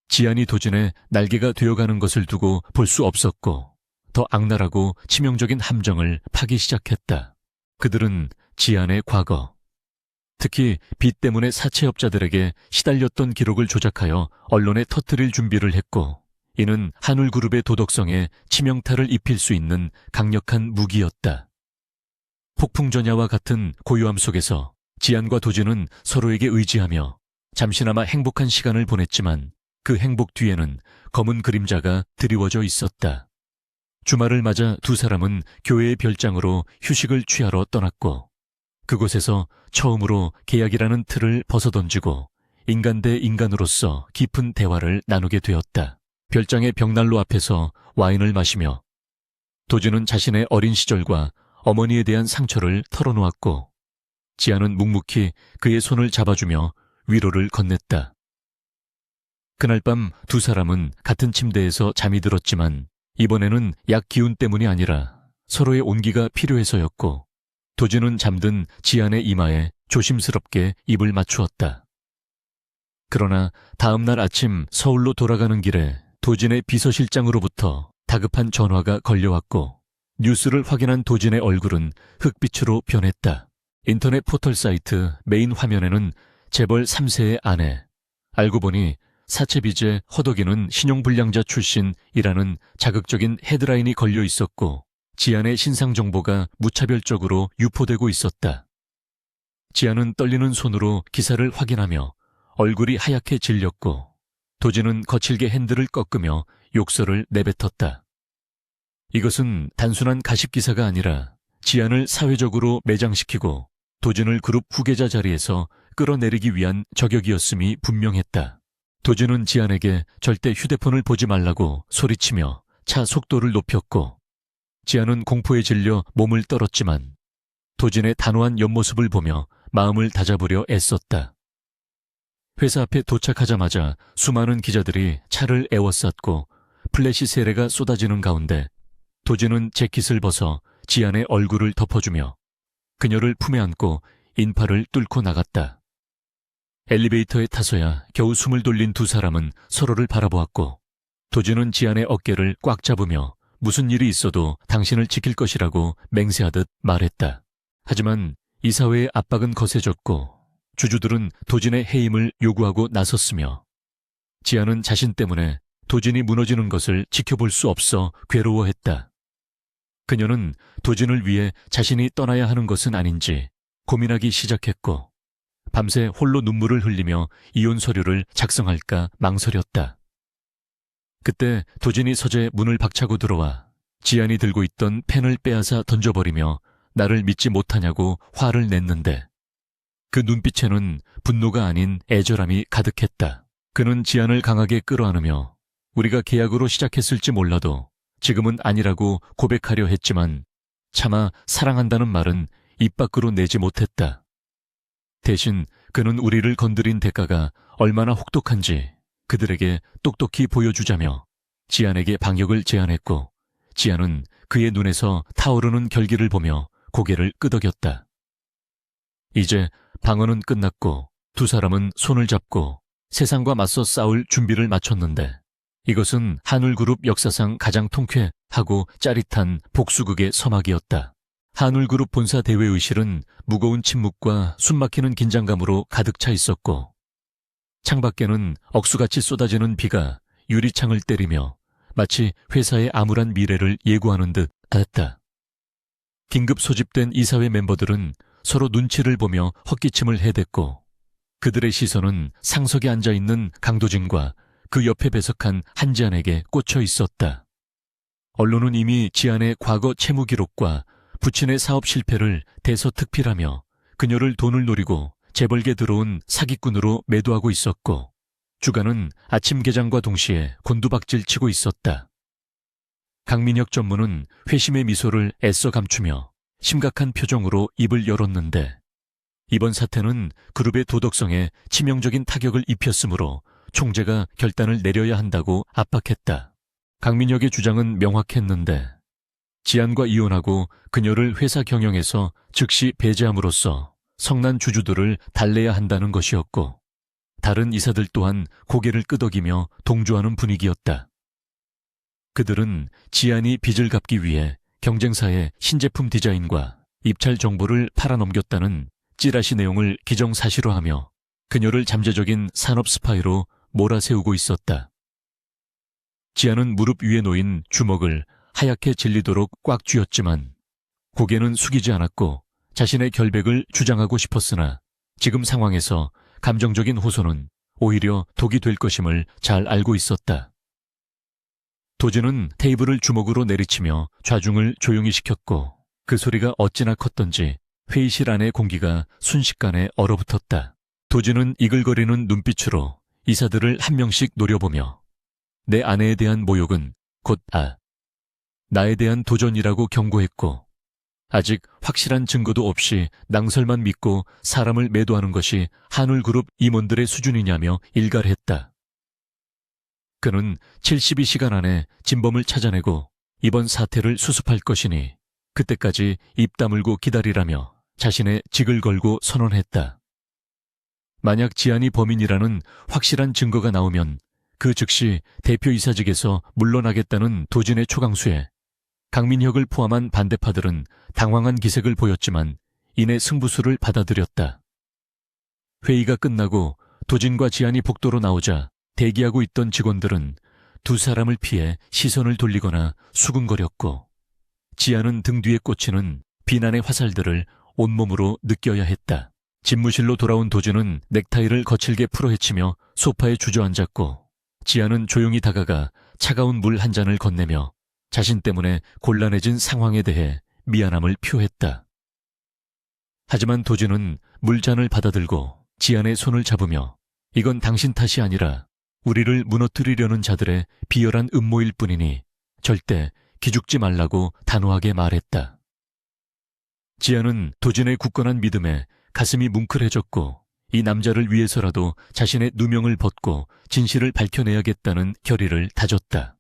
지안이 도진의 날개가 되어가는 것을 두고 볼 수 없었고, 더 악랄하고 치명적인 함정을 파기 시작했다. 그들은 지안의 과거, 특히 빚 때문에 사채업자들에게 시달렸던 기록을 조작하여 언론에 터뜨릴 준비를 했고, 이는 한울그룹의 도덕성에 치명타를 입힐 수 있는 강력한 무기였다. 폭풍전야와 같은 고요함 속에서 지안과 도진은 서로에게 의지하며 잠시나마 행복한 시간을 보냈지만, 그 행복 뒤에는 검은 그림자가 드리워져 있었다. 주말을 맞아 두 사람은 교회의 별장으로 휴식을 취하러 떠났고, 그곳에서 처음으로 계약이라는 틀을 벗어던지고 인간 대 인간으로서 깊은 대화를 나누게 되었다. 별장의 벽난로 앞에서 와인을 마시며 도진은 자신의 어린 시절과 어머니에 대한 상처를 털어놓았고, 지안은 묵묵히 그의 손을 잡아주며 위로를 건넸다. 그날 밤 두 사람은 같은 침대에서 잠이 들었지만, 이번에는 약 기운 때문이 아니라 서로의 온기가 필요해서였고, 도진은 잠든 지안의 이마에 조심스럽게 입을 맞추었다. 그러나 다음 날 아침 서울로 돌아가는 길에 도진의 비서실장으로부터 다급한 전화가 걸려왔고, 뉴스를 확인한 도진의 얼굴은 흑빛으로 변했다. 인터넷 포털 사이트 메인 화면에는 재벌 3세의 아내, 알고 보니 사채빚에 허덕이는 신용불량자 출신이라는 자극적인 헤드라인이 걸려 있었고, 지안의 신상 정보가 무차별적으로 유포되고 있었다. 지안은 떨리는 손으로 기사를 확인하며 얼굴이 하얗게 질렸고, 도진은 거칠게 핸들을 꺾으며 욕설을 내뱉었다. 이것은 단순한 가십 기사가 아니라 지안을 사회적으로 매장시키고 도진을 그룹 후계자 자리에서 끌어내리기 위한 저격이었음이 분명했다. 도진은 지안에게 절대 휴대폰을 보지 말라고 소리치며 차 속도를 높였고, 지안은 공포에 질려 몸을 떨었지만 도진의 단호한 옆모습을 보며 마음을 다잡으려 애썼다. 회사 앞에 도착하자마자 수많은 기자들이 차를 에워쌌고 플래시 세례가 쏟아지는 가운데 도진은 재킷을 벗어 지안의 얼굴을 덮어주며 그녀를 품에 안고 인파를 뚫고 나갔다. 엘리베이터에 타서야 겨우 숨을 돌린 두 사람은 서로를 바라보았고, 도진은 지안의 어깨를 꽉 잡으며 무슨 일이 있어도 당신을 지킬 것이라고 맹세하듯 말했다. 하지만 이사회의 압박은 거세졌고 주주들은 도진의 해임을 요구하고 나섰으며, 지안은 자신 때문에 도진이 무너지는 것을 지켜볼 수 없어 괴로워했다. 그녀는 도진을 위해 자신이 떠나야 하는 것은 아닌지 고민하기 시작했고, 밤새 홀로 눈물을 흘리며 이혼 서류를 작성할까 망설였다. 그때 도진이 서재 문을 박차고 들어와 지안이 들고 있던 펜을 빼앗아 던져버리며 나를 믿지 못하냐고 화를 냈는데, 그 눈빛에는 분노가 아닌 애절함이 가득했다. 그는 지안을 강하게 끌어안으며 우리가 계약으로 시작했을지 몰라도 지금은 아니라고 고백하려 했지만, 차마 사랑한다는 말은 입 밖으로 내지 못했다. 대신 그는 우리를 건드린 대가가 얼마나 혹독한지 그들에게 똑똑히 보여주자며 지안에게 방역을 제안했고, 지안은 그의 눈에서 타오르는 결기를 보며 고개를 끄덕였다. 이제 방언은 끝났고 두 사람은 손을 잡고 세상과 맞서 싸울 준비를 마쳤는데, 이것은 한울그룹 역사상 가장 통쾌하고 짜릿한 복수극의 서막이었다. 한울그룹 본사 대회의실은 무거운 침묵과 숨막히는 긴장감으로 가득 차 있었고, 창밖에는 억수같이 쏟아지는 비가 유리창을 때리며 마치 회사의 암울한 미래를 예고하는 듯 했다. 긴급 소집된 이사회 멤버들은 서로 눈치를 보며 헛기침을 해댔고, 그들의 시선은 상석에 앉아있는 강도진과 그 옆에 배석한 한지안에게 꽂혀 있었다. 언론은 이미 지안의 과거 채무 기록과 부친의 사업 실패를 대서특필하며 그녀를 돈을 노리고 재벌게 들어온 사기꾼으로 매도하고 있었고, 주간은 아침 개장과 동시에 곤두박질치고 있었다. 강민혁 전무는 회심의 미소를 애써 감추며 심각한 표정으로 입을 열었는데, 이번 사태는 그룹의 도덕성에 치명적인 타격을 입혔으므로 총재가 결단을 내려야 한다고 압박했다. 강민혁의 주장은 명확했는데 지안과 이혼하고 그녀를 회사 경영에서 즉시 배제함으로써 성난 주주들을 달래야 한다는 것이었고, 다른 이사들 또한 고개를 끄덕이며 동조하는 분위기였다. 그들은 지안이 빚을 갚기 위해 경쟁사의 신제품 디자인과 입찰 정보를 팔아넘겼다는 찌라시 내용을 기정사실화하며 그녀를 잠재적인 산업 스파이로 몰아세우고 있었다. 지안은 무릎 위에 놓인 주먹을 하얗게 질리도록 꽉 쥐었지만 고개는 숙이지 않았고 자신의 결백을 주장하고 싶었으나 지금 상황에서 감정적인 호소는 오히려 독이 될 것임을 잘 알고 있었다. 도진은 테이블을 주먹으로 내리치며 좌중을 조용히 시켰고 그 소리가 어찌나 컸던지 회의실 안의 공기가 순식간에 얼어붙었다. 도진은 이글거리는 눈빛으로 이사들을 한 명씩 노려보며 내 아내에 대한 모욕은 곧 나에 대한 도전이라고 경고했고, 아직 확실한 증거도 없이 낭설만 믿고 사람을 매도하는 것이 한울그룹 임원들의 수준이냐며 일갈했다. 그는 72시간 안에 진범을 찾아내고 이번 사태를 수습할 것이니 그때까지 입 다물고 기다리라며 자신의 직을 걸고 선언했다. 만약 지안이 범인이라는 확실한 증거가 나오면 그 즉시 대표이사직에서 물러나겠다는 도진의 초강수에 강민혁을 포함한 반대파들은 당황한 기색을 보였지만 이내 승부수를 받아들였다. 회의가 끝나고 도진과 지안이 복도로 나오자 대기하고 있던 직원들은 두 사람을 피해 시선을 돌리거나 수근거렸고, 지안은 등 뒤에 꽂히는 비난의 화살들을 온몸으로 느껴야 했다. 집무실로 돌아온 도진은 넥타이를 거칠게 풀어헤치며 소파에 주저앉았고, 지안은 조용히 다가가 차가운 물 한 잔을 건네며 자신 때문에 곤란해진 상황에 대해 미안함을 표했다. 하지만 도진은 물잔을 받아들고 지안의 손을 잡으며 이건 당신 탓이 아니라 우리를 무너뜨리려는 자들의 비열한 음모일 뿐이니 절대 기죽지 말라고 단호하게 말했다. 지안은 도진의 굳건한 믿음에 가슴이 뭉클해졌고 이 남자를 위해서라도 자신의 누명을 벗고 진실을 밝혀내야겠다는 결의를 다졌다.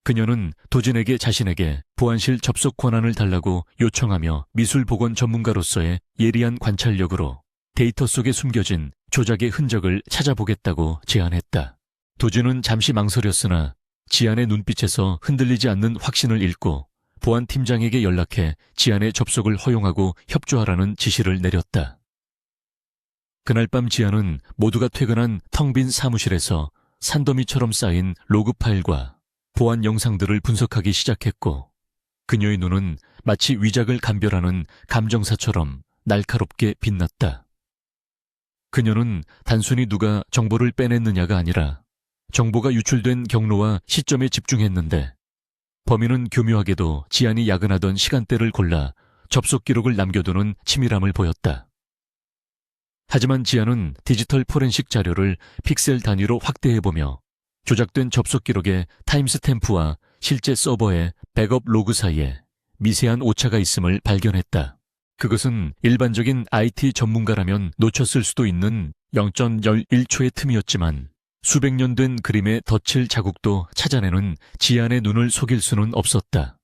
그녀는 도진에게 자신에게 보안실 접속 권한을 달라고 요청하며 미술보건 전문가로서의 예리한 관찰력으로 데이터 속에 숨겨진 조작의 흔적을 찾아보겠다고 제안했다. 도진은 잠시 망설였으나 지안의 눈빛에서 흔들리지 않는 확신을 읽고 보안팀장에게 연락해 지안의 접속을 허용하고 협조하라는 지시를 내렸다. 그날 밤 지안은 모두가 퇴근한 텅 빈 사무실에서 산더미처럼 쌓인 로그 파일과 보안 영상들을 분석하기 시작했고, 그녀의 눈은 마치 위작을 감별하는 감정사처럼 날카롭게 빛났다. 그녀는 단순히 누가 정보를 빼냈느냐가 아니라 정보가 유출된 경로와 시점에 집중했는데, 범인은 교묘하게도 지안이 야근하던 시간대를 골라 접속 기록을 남겨두는 치밀함을 보였다. 하지만 지안은 디지털 포렌식 자료를 픽셀 단위로 확대해보며 조작된 접속 기록의 타임스탬프와 실제 서버의 백업 로그 사이에 미세한 오차가 있음을 발견했다. 그것은 일반적인 IT 전문가라면 놓쳤을 수도 있는 0.01초의 틈이었지만 수백 년 된 그림의 덧칠 자국도 찾아내는 지안의 눈을 속일 수는 없었다.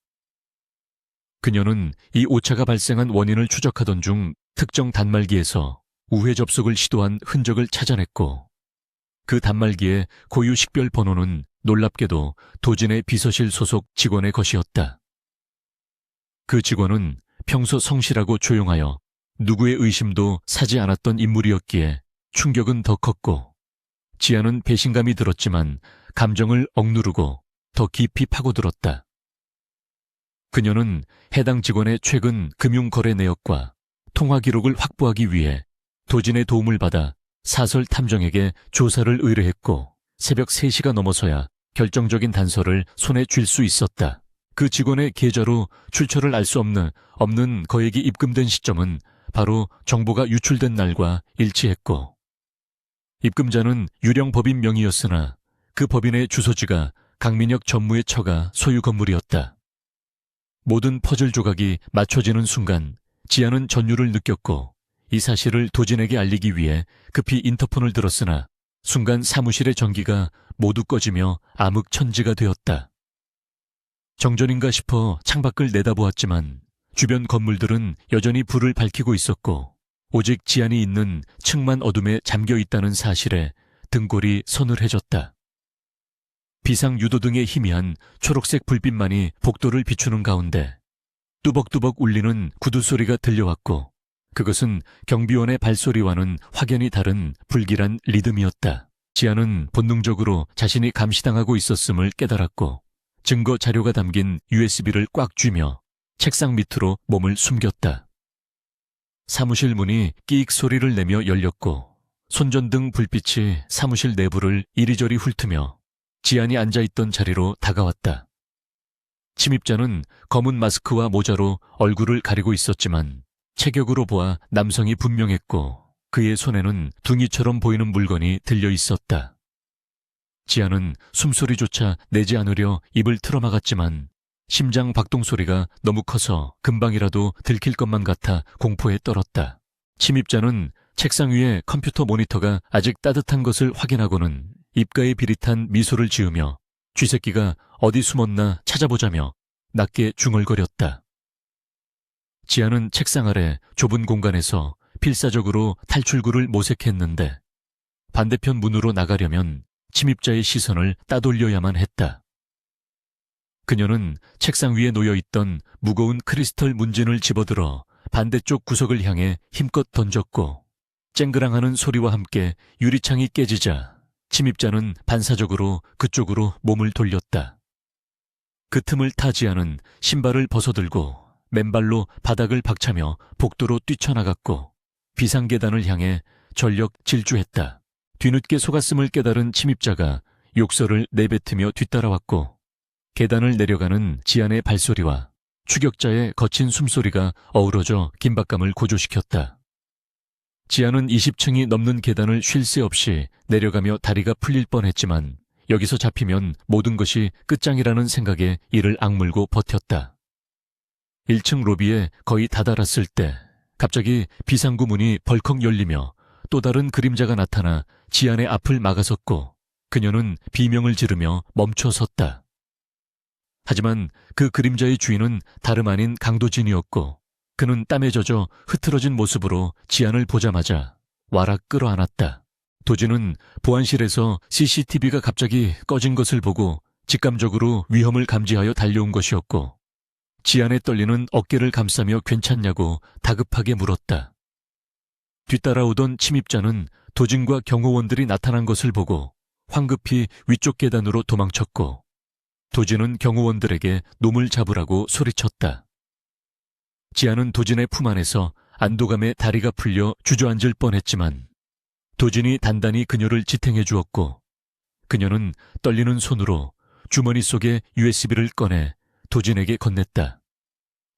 그녀는 이 오차가 발생한 원인을 추적하던 중 특정 단말기에서 우회 접속을 시도한 흔적을 찾아냈고, 그 단말기의 고유 식별 번호는 놀랍게도 도진의 비서실 소속 직원의 것이었다. 그 직원은 평소 성실하고 조용하여 누구의 의심도 사지 않았던 인물이었기에 충격은 더 컸고, 지안은 배신감이 들었지만 감정을 억누르고 더 깊이 파고들었다. 그녀는 해당 직원의 최근 금융거래 내역과 통화 기록을 확보하기 위해 도진의 도움을 받아 사설 탐정에게 조사를 의뢰했고, 새벽 3시가 넘어서야 결정적인 단서를 손에 쥘 수 있었다. 그 직원의 계좌로 출처를 알 수 없는 거액이 입금된 시점은 바로 정보가 유출된 날과 일치했고, 입금자는 유령 법인 명의였으나 그 법인의 주소지가 강민혁 전무의 처가 소유 건물이었다. 모든 퍼즐 조각이 맞춰지는 순간 지안은 전율을 느꼈고 이 사실을 도진에게 알리기 위해 급히 인터폰을 들었으나 순간 사무실의 전기가 모두 꺼지며 암흑천지가 되었다. 정전인가 싶어 창밖을 내다보았지만 주변 건물들은 여전히 불을 밝히고 있었고 오직 지안이 있는 층만 어둠에 잠겨 있다는 사실에 등골이 서늘해졌다. 비상유도등의 희미한 초록색 불빛만이 복도를 비추는 가운데 뚜벅뚜벅 울리는 구두 소리가 들려왔고 그것은 경비원의 발소리와는 확연히 다른 불길한 리듬이었다. 지안은 본능적으로 자신이 감시당하고 있었음을 깨달았고 증거 자료가 담긴 USB를 꽉 쥐며 책상 밑으로 몸을 숨겼다. 사무실 문이 끼익 소리를 내며 열렸고 손전등 불빛이 사무실 내부를 이리저리 훑으며 지안이 앉아있던 자리로 다가왔다. 침입자는 검은 마스크와 모자로 얼굴을 가리고 있었지만 체격으로 보아 남성이 분명했고 그의 손에는 둥이처럼 보이는 물건이 들려 있었다. 지안은 숨소리조차 내지 않으려 입을 틀어막았지만 심장 박동 소리가 너무 커서 금방이라도 들킬 것만 같아 공포에 떨었다. 침입자는 책상 위에 컴퓨터 모니터가 아직 따뜻한 것을 확인하고는 입가에 비릿한 미소를 지으며 쥐새끼가 어디 숨었나 찾아보자며 낮게 중얼거렸다. 지안은 책상 아래 좁은 공간에서 필사적으로 탈출구를 모색했는데 반대편 문으로 나가려면 침입자의 시선을 따돌려야만 했다. 그녀는 책상 위에 놓여있던 무거운 크리스털 문진을 집어들어 반대쪽 구석을 향해 힘껏 던졌고 쨍그랑하는 소리와 함께 유리창이 깨지자 침입자는 반사적으로 그쪽으로 몸을 돌렸다. 그 틈을 타 지안은 신발을 벗어들고 맨발로 바닥을 박차며 복도로 뛰쳐나갔고 비상계단을 향해 전력 질주했다. 뒤늦게 속았음을 깨달은 침입자가 욕설을 내뱉으며 뒤따라왔고 계단을 내려가는 지안의 발소리와 추격자의 거친 숨소리가 어우러져 긴박감을 고조시켰다. 지안은 20층이 넘는 계단을 쉴 새 없이 내려가며 다리가 풀릴 뻔했지만 여기서 잡히면 모든 것이 끝장이라는 생각에 이를 악물고 버텼다. 1층 로비에 거의 다다랐을 때 갑자기 비상구 문이 벌컥 열리며 또 다른 그림자가 나타나 지안의 앞을 막아섰고 그녀는 비명을 지르며 멈춰 섰다. 하지만 그 그림자의 주인은 다름 아닌 강도진이었고 그는 땀에 젖어 흐트러진 모습으로 지안을 보자마자 와락 끌어안았다. 도진은 보안실에서 CCTV가 갑자기 꺼진 것을 보고 직감적으로 위험을 감지하여 달려온 것이었고 지안의 떨리는 어깨를 감싸며 괜찮냐고 다급하게 물었다. 뒤따라오던 침입자는 도진과 경호원들이 나타난 것을 보고 황급히 위쪽 계단으로 도망쳤고 도진은 경호원들에게 놈을 잡으라고 소리쳤다. 지안은 도진의 품 안에서 안도감에 다리가 풀려 주저앉을 뻔했지만 도진이 단단히 그녀를 지탱해 주었고 그녀는 떨리는 손으로 주머니 속에 USB를 꺼내 도진에게 건넸다.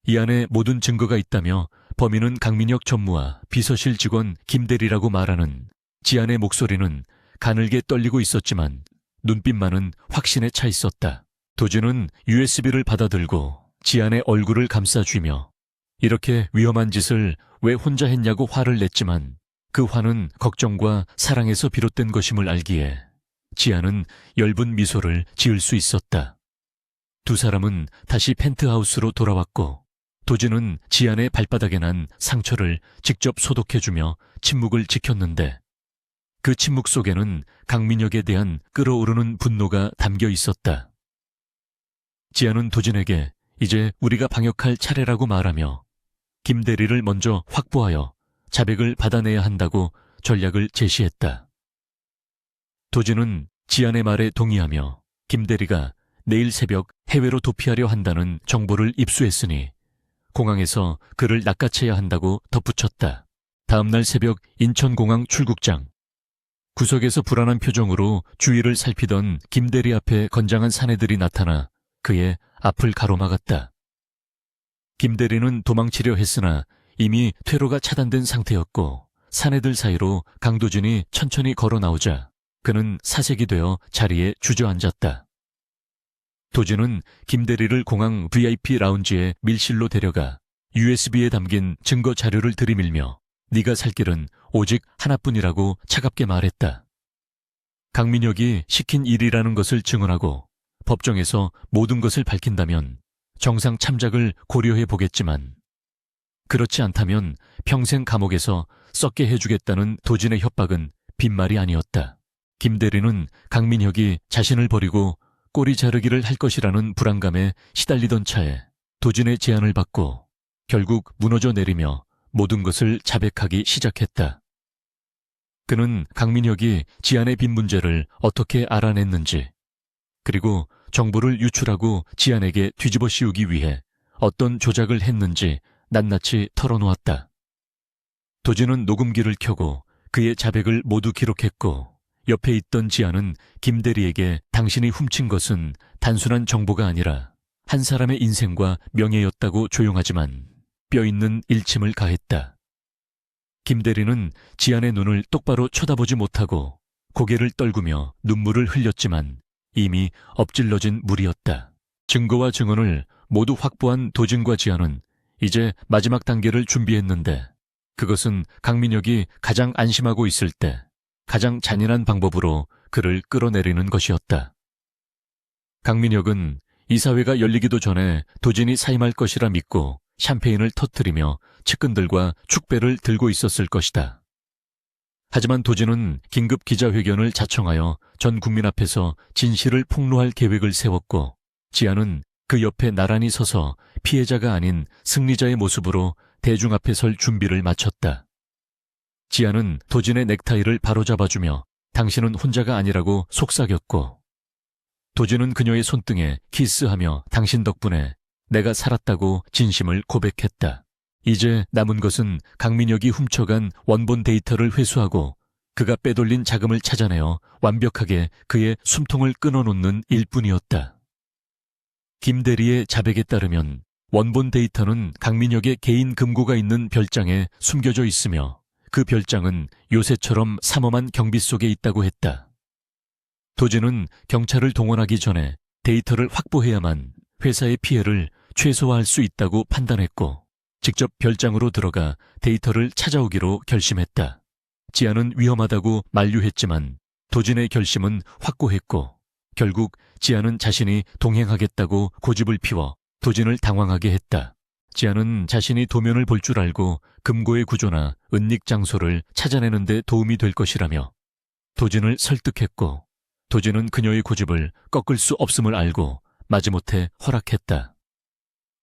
이 안에 모든 증거가 있다며 범인은 강민혁 전무와 비서실 직원 김대리라고 말하는 지안의 목소리는 가늘게 떨리고 있었지만 눈빛만은 확신에 차 있었다. 도진은 USB를 받아들고 지안의 얼굴을 감싸쥐며 이렇게 위험한 짓을 왜 혼자 했냐고 화를 냈지만 그 화는 걱정과 사랑에서 비롯된 것임을 알기에 지안은 엷은 미소를 지을 수 있었다. 두 사람은 다시 펜트하우스로 돌아왔고 도진은 지안의 발바닥에 난 상처를 직접 소독해주며 침묵을 지켰는데 그 침묵 속에는 강민혁에 대한 끓어오르는 분노가 담겨 있었다. 지안은 도진에게 이제 우리가 방역할 차례라고 말하며 김대리를 먼저 확보하여 자백을 받아내야 한다고 전략을 제시했다. 도진은 지안의 말에 동의하며 김대리가 내일 새벽 해외로 도피하려 한다는 정보를 입수했으니 공항에서 그를 낚아채야 한다고 덧붙였다. 다음날 새벽 인천공항 출국장. 구석에서 불안한 표정으로 주위를 살피던 김대리 앞에 건장한 사내들이 나타나 그의 앞을 가로막았다. 김대리는 도망치려 했으나 이미 퇴로가 차단된 상태였고 사내들 사이로 강도진이 천천히 걸어 나오자 그는 사색이 되어 자리에 주저앉았다. 도진은 김대리를 공항 VIP 라운지에 밀실로 데려가 USB에 담긴 증거 자료를 들이밀며 네가 살 길은 오직 하나뿐이라고 차갑게 말했다. 강민혁이 시킨 일이라는 것을 증언하고 법정에서 모든 것을 밝힌다면 정상 참작을 고려해 보겠지만 그렇지 않다면 평생 감옥에서 썩게 해주겠다는 도진의 협박은 빈말이 아니었다. 김대리는 강민혁이 자신을 버리고 꼬리 자르기를 할 것이라는 불안감에 시달리던 차에 도진의 제안을 받고 결국 무너져 내리며 모든 것을 자백하기 시작했다. 그는 강민혁이 지안의 빈 문제를 어떻게 알아냈는지, 그리고 정보를 유출하고 지안에게 뒤집어 씌우기 위해 어떤 조작을 했는지 낱낱이 털어놓았다. 도진은 녹음기를 켜고 그의 자백을 모두 기록했고 옆에 있던 지안은 김대리에게 당신이 훔친 것은 단순한 정보가 아니라 한 사람의 인생과 명예였다고 조용하지만 뼈있는 일침을 가했다. 김대리는 지안의 눈을 똑바로 쳐다보지 못하고 고개를 떨구며 눈물을 흘렸지만 이미 엎질러진 물이었다. 증거와 증언을 모두 확보한 도진과 지안은 이제 마지막 단계를 준비했는데 그것은 강민혁이 가장 안심하고 있을 때 가장 잔인한 방법으로 그를 끌어내리는 것이었다. 강민혁은 이사회가 열리기도 전에 도진이 사임할 것이라 믿고 샴페인을 터뜨리며 측근들과 축배를 들고 있었을 것이다. 하지만 도진은 긴급 기자회견을 자청하여 전 국민 앞에서 진실을 폭로할 계획을 세웠고 지안은 그 옆에 나란히 서서 피해자가 아닌 승리자의 모습으로 대중 앞에 설 준비를 마쳤다. 지안은 도진의 넥타이를 바로잡아주며 당신은 혼자가 아니라고 속삭였고 도진은 그녀의 손등에 키스하며 당신 덕분에 내가 살았다고 진심을 고백했다. 이제 남은 것은 강민혁이 훔쳐간 원본 데이터를 회수하고 그가 빼돌린 자금을 찾아내어 완벽하게 그의 숨통을 끊어놓는 일뿐이었다. 김대리의 자백에 따르면 원본 데이터는 강민혁의 개인 금고가 있는 별장에 숨겨져 있으며 그 별장은 요새처럼 삼엄한 경비 속에 있다고 했다. 도진은 경찰을 동원하기 전에 데이터를 확보해야만 회사의 피해를 최소화할 수 있다고 판단했고 직접 별장으로 들어가 데이터를 찾아오기로 결심했다. 지안은 위험하다고 만류했지만 도진의 결심은 확고했고 결국 지안은 자신이 동행하겠다고 고집을 피워 도진을 당황하게 했다. 지안은 자신이 도면을 볼 줄 알고 금고의 구조나 은닉 장소를 찾아내는 데 도움이 될 것이라며 도진을 설득했고 도진은 그녀의 고집을 꺾을 수 없음을 알고 마지못해 허락했다.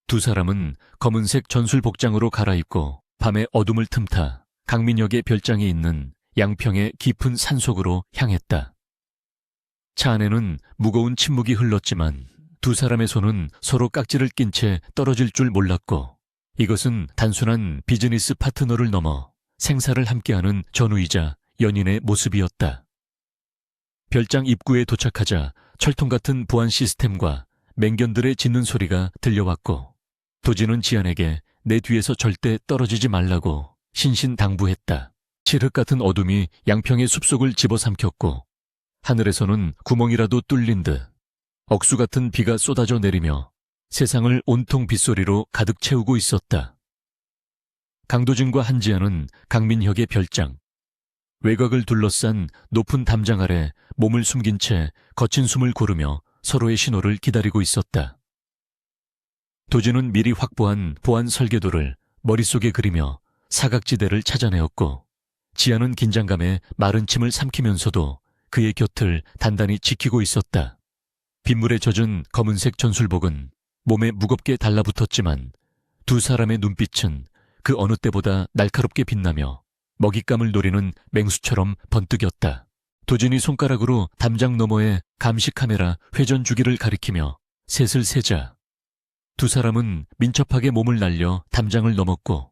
두 사람은 검은색 전술 복장으로 갈아입고 밤의 어둠을 틈타 강민혁의 별장에 있는 양평의 깊은 산속으로 향했다. 차 안에는 무거운 침묵이 흘렀지만 두 사람의 손은 서로 깍지를 낀 채 떨어질 줄 몰랐고 이것은 단순한 비즈니스 파트너를 넘어 생사를 함께하는 전우이자 연인의 모습이었다. 별장 입구에 도착하자 철통 같은 보안 시스템과 맹견들의 짖는 소리가 들려왔고 도진은 지안에게 내 뒤에서 절대 떨어지지 말라고 신신당부했다. 칠흑 같은 어둠이 양평의 숲속을 집어삼켰고 하늘에서는 구멍이라도 뚫린 듯 억수 같은 비가 쏟아져 내리며 세상을 온통 빗소리로 가득 채우고 있었다. 강도진과 한지아는 강민혁의 별장, 외곽을 둘러싼 높은 담장 아래 몸을 숨긴 채 거친 숨을 고르며 서로의 신호를 기다리고 있었다. 도진은 미리 확보한 보안 설계도를 머릿속에 그리며 사각지대를 찾아내었고 지아는 긴장감에 마른 침을 삼키면서도 그의 곁을 단단히 지키고 있었다. 빗물에 젖은 검은색 전술복은 몸에 무겁게 달라붙었지만 두 사람의 눈빛은 그 어느 때보다 날카롭게 빛나며 먹잇감을 노리는 맹수처럼 번뜩였다. 도진이 손가락으로 담장 너머에 감시 카메라 회전 주기를 가리키며 셋을 세자 두 사람은 민첩하게 몸을 날려 담장을 넘었고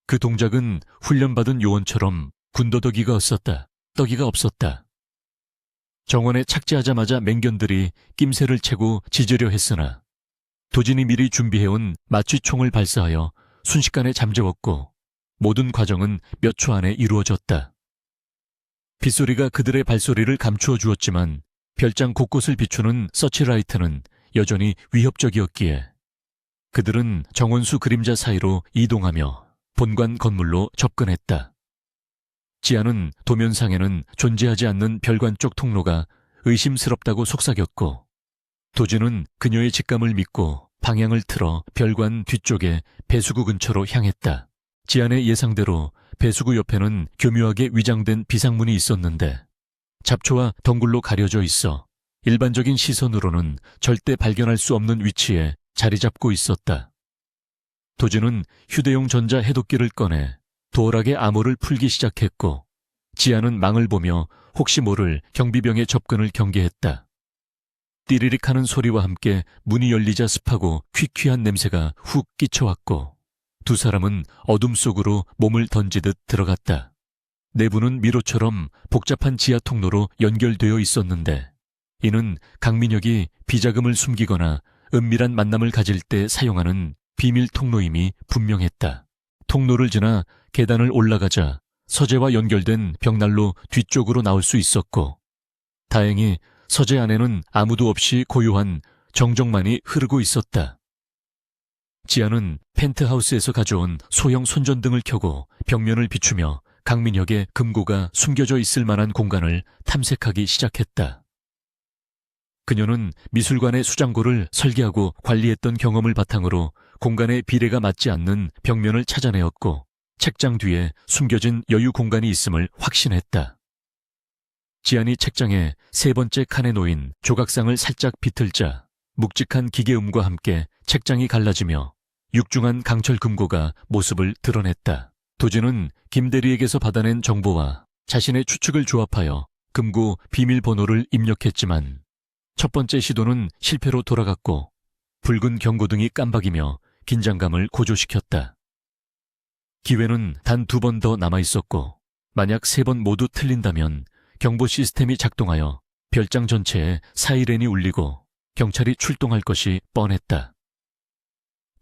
그 동작은 훈련받은 요원처럼 군더더기가 없었다. 정원에 착지하자마자 맹견들이 낌새를 채고 짖으려 했으나 도진이 미리 준비해온 마취총을 발사하여 순식간에 잠재웠고 모든 과정은 몇 초 안에 이루어졌다. 빗소리가 그들의 발소리를 감추어 주었지만 별장 곳곳을 비추는 서치라이트는 여전히 위협적이었기에 그들은 정원수 그림자 사이로 이동하며 본관 건물로 접근했다. 지아는 도면상에는 존재하지 않는 별관 쪽 통로가 의심스럽다고 속삭였고, 도준은 그녀의 직감을 믿고 방향을 틀어 별관 뒤쪽에 배수구 근처로 향했다. 지안의 예상대로 배수구 옆에는 교묘하게 위장된 비상문이 있었는데 잡초와 덩굴로 가려져 있어 일반적인 시선으로는 절대 발견할 수 없는 위치에 자리 잡고 있었다. 도준은 휴대용 전자 해독기를 꺼내 도어락의 암호를 풀기 시작했고, 지아는 망을 보며 혹시 모를 경비병의 접근을 경계했다. 띠리릭 하는 소리와 함께 문이 열리자 습하고 퀴퀴한 냄새가 훅 끼쳐왔고, 두 사람은 어둠 속으로 몸을 던지듯 들어갔다. 내부는 미로처럼 복잡한 지하 통로로 연결되어 있었는데, 이는 강민혁이 비자금을 숨기거나 은밀한 만남을 가질 때 사용하는 비밀 통로임이 분명했다. 통로를 지나 계단을 올라가자 서재와 연결된 벽난로 뒤쪽으로 나올 수 있었고, 다행히 서재 안에는 아무도 없이 고요한 정적만이 흐르고 있었다. 지아는 펜트하우스에서 가져온 소형 손전등을 켜고 벽면을 비추며 강민혁의 금고가 숨겨져 있을 만한 공간을 탐색하기 시작했다. 그녀는 미술관의 수장고를 설계하고 관리했던 경험을 바탕으로 공간의 비례가 맞지 않는 벽면을 찾아내었고, 책장 뒤에 숨겨진 여유 공간이 있음을 확신했다. 지안이 책장의 세 번째 칸에 놓인 조각상을 살짝 비틀자 묵직한 기계음과 함께 책장이 갈라지며 육중한 강철 금고가 모습을 드러냈다. 도준은 김 대리에게서 받아낸 정보와 자신의 추측을 조합하여 금고 비밀번호를 입력했지만 첫 번째 시도는 실패로 돌아갔고, 붉은 경고등이 깜박이며 긴장감을 고조시켰다. 기회는 단 2번 더 남아있었고, 만약 3번 모두 틀린다면 경보 시스템이 작동하여 별장 전체에 사이렌이 울리고 경찰이 출동할 것이 뻔했다.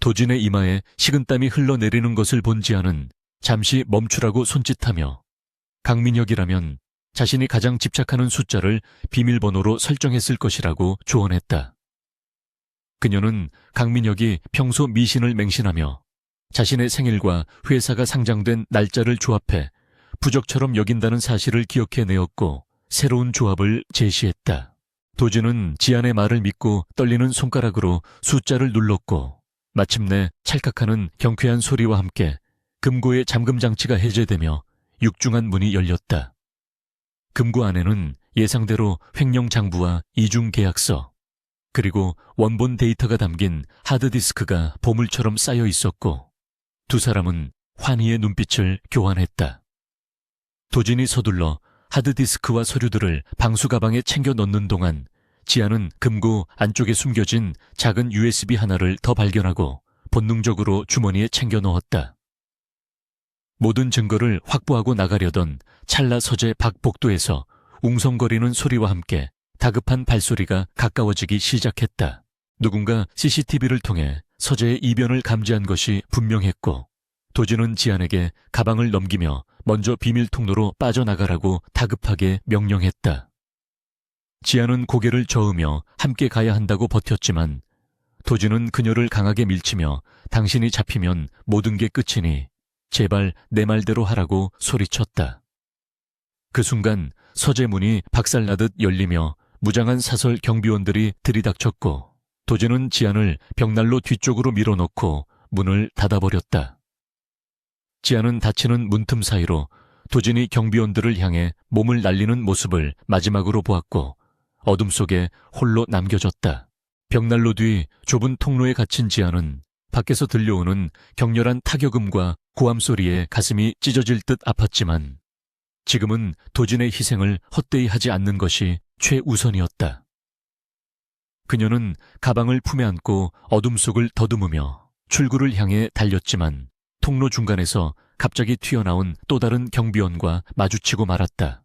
도진의 이마에 식은땀이 흘러내리는 것을 본 지아는 잠시 멈추라고 손짓하며 강민혁이라면 자신이 가장 집착하는 숫자를 비밀번호로 설정했을 것이라고 조언했다. 그녀는 강민혁이 평소 미신을 맹신하며 자신의 생일과 회사가 상장된 날짜를 조합해 부적처럼 여긴다는 사실을 기억해내었고, 새로운 조합을 제시했다. 도준은 지안의 말을 믿고 떨리는 손가락으로 숫자를 눌렀고, 마침내 찰칵하는 경쾌한 소리와 함께 금고의 잠금 장치가 해제되며 육중한 문이 열렸다. 금고 안에는 예상대로 횡령 장부와 이중 계약서, 그리고 원본 데이터가 담긴 하드디스크가 보물처럼 쌓여 있었고, 두 사람은 환희의 눈빛을 교환했다. 도진이 서둘러 하드디스크와 서류들을 방수 가방에 챙겨 넣는 동안 지아는 금고 안쪽에 숨겨진 작은 USB 하나를 더 발견하고 본능적으로 주머니에 챙겨 넣었다. 모든 증거를 확보하고 나가려던 찰나 서재 밖 복도에서 웅성거리는 소리와 함께 다급한 발소리가 가까워지기 시작했다. 누군가 CCTV를 통해 서재의 이변을 감지한 것이 분명했고, 도진은 지안에게 가방을 넘기며 먼저 비밀 통로로 빠져나가라고 다급하게 명령했다. 지안은 고개를 저으며 함께 가야 한다고 버텼지만 도진은 그녀를 강하게 밀치며 당신이 잡히면 모든 게 끝이니 제발 내 말대로 하라고 소리쳤다. 그 순간 서재 문이 박살나듯 열리며 무장한 사설 경비원들이 들이닥쳤고, 도진은 지안을 벽난로 뒤쪽으로 밀어넣고 문을 닫아버렸다. 지안은 닫히는 문틈 사이로 도진이 경비원들을 향해 몸을 날리는 모습을 마지막으로 보았고, 어둠 속에 홀로 남겨졌다. 벽난로 뒤 좁은 통로에 갇힌 지안은 밖에서 들려오는 격렬한 타격음과 고함 소리에 가슴이 찢어질 듯 아팠지만 지금은 도진의 희생을 헛되이 하지 않는 것이 최우선이었다. 그녀는 가방을 품에 안고 어둠 속을 더듬으며 출구를 향해 달렸지만 통로 중간에서 갑자기 튀어나온 또 다른 경비원과 마주치고 말았다.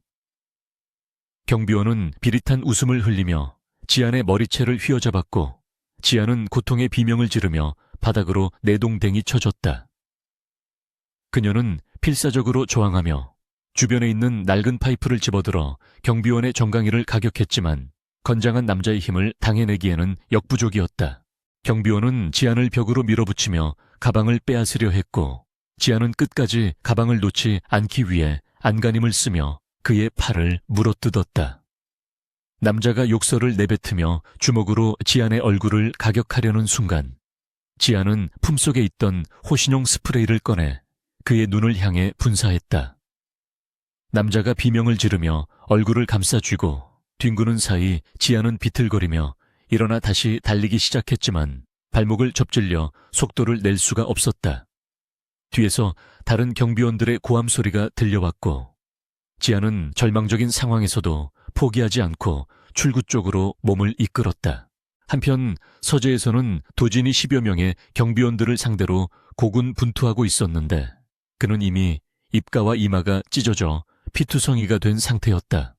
경비원은 비릿한 웃음을 흘리며 지안의 머리채를 휘어잡았고, 지안은 고통의 비명을 지르며 바닥으로 내동댕이 쳐졌다. 그녀는 필사적으로 저항하며 주변에 있는 낡은 파이프를 집어들어 경비원의 정강이를 가격했지만 건장한 남자의 힘을 당해내기에는 역부족이었다. 경비원은 지안을 벽으로 밀어붙이며 가방을 빼앗으려 했고, 지아는 끝까지 가방을 놓지 않기 위해 안간힘을 쓰며 그의 팔을 물어뜯었다. 남자가 욕설을 내뱉으며 주먹으로 지안의 얼굴을 가격하려는 순간 지안은 품속에 있던 호신용 스프레이를 꺼내 그의 눈을 향해 분사했다. 남자가 비명을 지르며 얼굴을 감싸쥐고 뒹구는 사이 지안은 비틀거리며 일어나 다시 달리기 시작했지만 발목을 접질려 속도를 낼 수가 없었다. 뒤에서 다른 경비원들의 고함 소리가 들려왔고 지안은 절망적인 상황에서도 포기하지 않고 출구 쪽으로 몸을 이끌었다. 한편 서재에서는 도진이 10여 명의 경비원들을 상대로 고군분투하고 있었는데 그는 이미 입가와 이마가 찢어져 피투성이가 된 상태였다.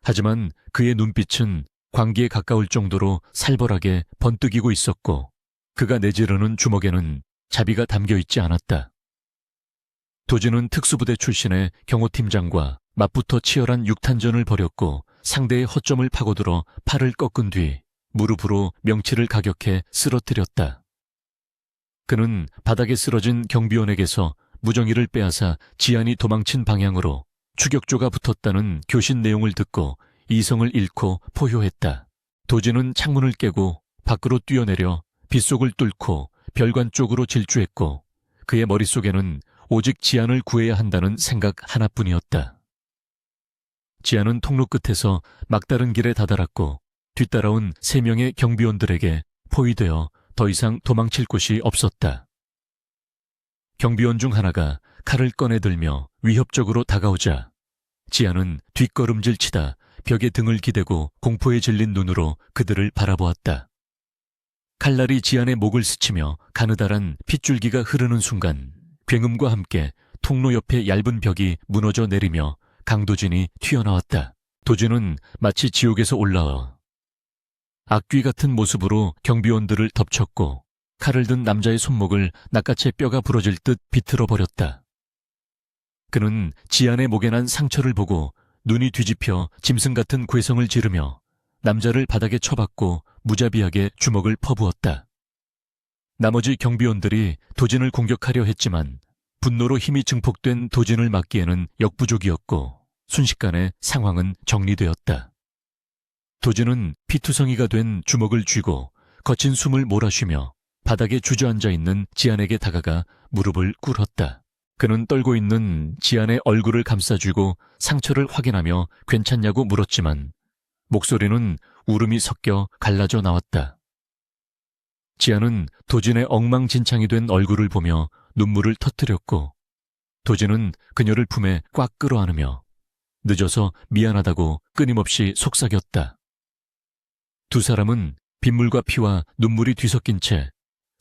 하지만 그의 눈빛은 광기에 가까울 정도로 살벌하게 번뜩이고 있었고 그가 내지르는 주먹에는 자비가 담겨있지 않았다. 도진은 특수부대 출신의 경호팀장과 맞붙어 치열한 육탄전을 벌였고 상대의 허점을 파고들어 팔을 꺾은 뒤 무릎으로 명치를 가격해 쓰러뜨렸다. 그는 바닥에 쓰러진 경비원에게서 무정의를 빼앗아 지안이 도망친 방향으로 추격조가 붙었다는 교신 내용을 듣고 이성을 잃고 포효했다. 도진은 창문을 깨고 밖으로 뛰어내려 빗속을 뚫고 별관 쪽으로 질주했고 그의 머릿속에는 오직 지안을 구해야 한다는 생각 하나뿐이었다. 지안은 통로 끝에서 막다른 길에 다다랐고 뒤따라온 3명의 경비원들에게 포위되어 더 이상 도망칠 곳이 없었다. 경비원 중 하나가 칼을 꺼내들며 위협적으로 다가오자 지안은 뒷걸음질치다 벽에 등을 기대고 공포에 질린 눈으로 그들을 바라보았다. 칼날이 지안의 목을 스치며 가느다란 핏줄기가 흐르는 순간 굉음과 함께 통로 옆의 얇은 벽이 무너져 내리며 강도진이 튀어나왔다. 도진은 마치 지옥에서 올라와 악귀 같은 모습으로 경비원들을 덮쳤고 칼을 든 남자의 손목을 낚아채 뼈가 부러질 듯 비틀어 버렸다. 그는 지안의 목에 난 상처를 보고 눈이 뒤집혀 짐승 같은 괴성을 지르며 남자를 바닥에 쳐박고 무자비하게 주먹을 퍼부었다. 나머지 경비원들이 도진을 공격하려 했지만 분노로 힘이 증폭된 도진을 막기에는 역부족이었고 순식간에 상황은 정리되었다. 도진은 피투성이가 된 주먹을 쥐고 거친 숨을 몰아쉬며 바닥에 주저앉아 있는 지안에게 다가가 무릎을 꿇었다. 그는 떨고 있는 지안의 얼굴을 감싸쥐고 상처를 확인하며 괜찮냐고 물었지만 목소리는 울음이 섞여 갈라져 나왔다. 지안은 도진의 엉망진창이 된 얼굴을 보며 눈물을 터뜨렸고 도진은 그녀를 품에 꽉 끌어안으며 늦어서 미안하다고 끊임없이 속삭였다. 두 사람은 빗물과 피와 눈물이 뒤섞인 채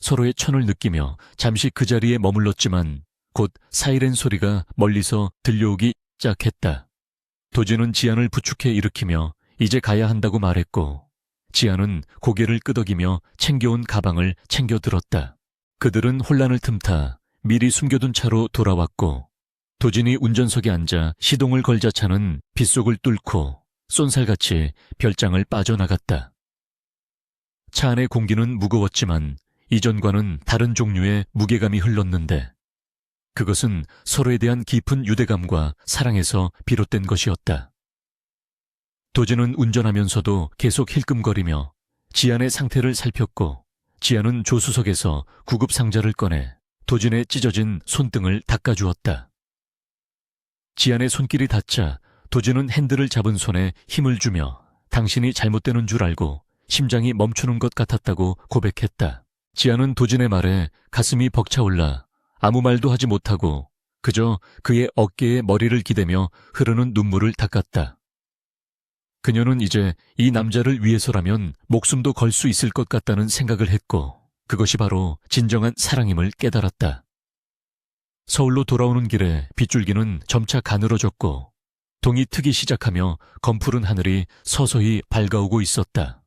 서로의 천을 느끼며 잠시 그 자리에 머물렀지만 곧 사이렌 소리가 멀리서 들려오기 시작했다. 도진은 지안을 부축해 일으키며 이제 가야 한다고 말했고 지안은 고개를 끄덕이며 챙겨온 가방을 챙겨 들었다. 그들은 혼란을 틈타 미리 숨겨둔 차로 돌아왔고 도진이 운전석에 앉아 시동을 걸자 차는 빗속을 뚫고 쏜살같이 별장을 빠져나갔다. 차 안의 공기는 무거웠지만 이전과는 다른 종류의 무게감이 흘렀는데 그것은 서로에 대한 깊은 유대감과 사랑에서 비롯된 것이었다. 도진은 운전하면서도 계속 힐끔거리며 지안의 상태를 살폈고 지안은 조수석에서 구급 상자를 꺼내 도진의 찢어진 손등을 닦아주었다. 지안의 손길이 닿자 도진은 핸들을 잡은 손에 힘을 주며 당신이 잘못되는 줄 알고 심장이 멈추는 것 같았다고 고백했다. 지안은 도진의 말에 가슴이 벅차올라 아무 말도 하지 못하고 그저 그의 어깨에 머리를 기대며 흐르는 눈물을 닦았다. 그녀는 이제 이 남자를 위해서라면 목숨도 걸 수 있을 것 같다는 생각을 했고 그것이 바로 진정한 사랑임을 깨달았다. 서울로 돌아오는 길에 빗줄기는 점차 가늘어졌고 동이 트기 시작하며 검푸른 하늘이 서서히 밝아오고 있었다.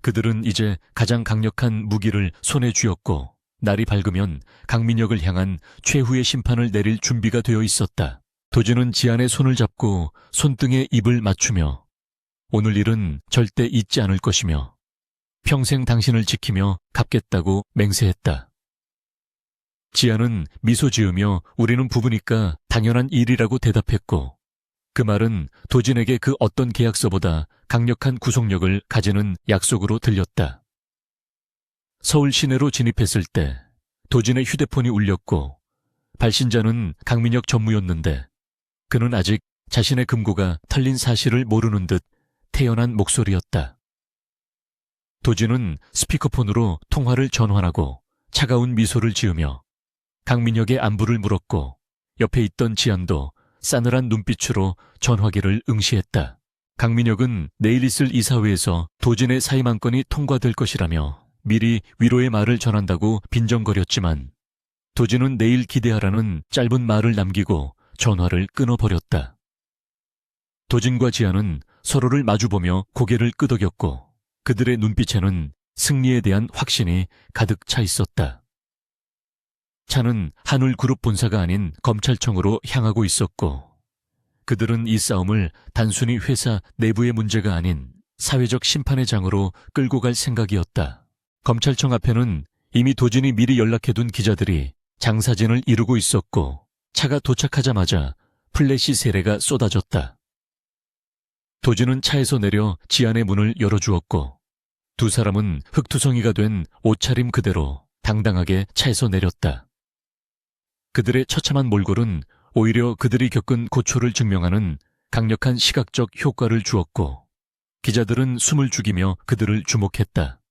그들은 이제 가장 강력한 무기를 손에 쥐었고 날이 밝으면 강민혁을 향한 최후의 심판을 내릴 준비가 되어 있었다. 도진은 지안의 손을 잡고 손등에 입을 맞추며 오늘 일은 절대 잊지 않을 것이며 평생 당신을 지키며 갚겠다고 맹세했다. 지아는 미소 지으며 우리는 부부니까 당연한 일이라고 대답했고, 그 말은 도진에게 그 어떤 계약서보다 강력한 구속력을 가지는 약속으로 들렸다. 서울 시내로 진입했을 때 도진의 휴대폰이 울렸고, 발신자는 강민혁 전무였는데 그는 아직 자신의 금고가 털린 사실을 모르는 듯 태연한 목소리였다. 도진은 스피커폰으로 통화를 전환하고 차가운 미소를 지으며 강민혁의 안부를 물었고, 옆에 있던 지안도 싸늘한 눈빛으로 전화기를 응시했다. 강민혁은 내일 있을 이사회에서 도진의 사임 안건이 통과될 것이라며 미리 위로의 말을 전한다고 빈정거렸지만, 도진은 내일 기대하라는 짧은 말을 남기고 전화를 끊어버렸다. 도진과 지아는 서로를 마주보며 고개를 끄덕였고, 그들의 눈빛에는 승리에 대한 확신이 가득 차 있었다. 차는 한울그룹 본사가 아닌 검찰청으로 향하고 있었고, 그들은 이 싸움을 단순히 회사 내부의 문제가 아닌 사회적 심판의 장으로 끌고 갈 생각이었다. 검찰청 앞에는 이미 도진이 미리 연락해둔 기자들이 장사진을 이루고 있었고, 차가 도착하자마자 플래시 세례가 쏟아졌다. 도진은 차에서 내려 지안의 문을 열어주었고, 두 사람은 흑투성이가 된 옷차림 그대로 당당하게 차에서 내렸다. 그들의 처참한 몰골은 오히려 그들이 겪은 고초를 증명하는 강력한 시각적 효과를 주었고, 기자들은 숨을 죽이며 그들을 주목했다.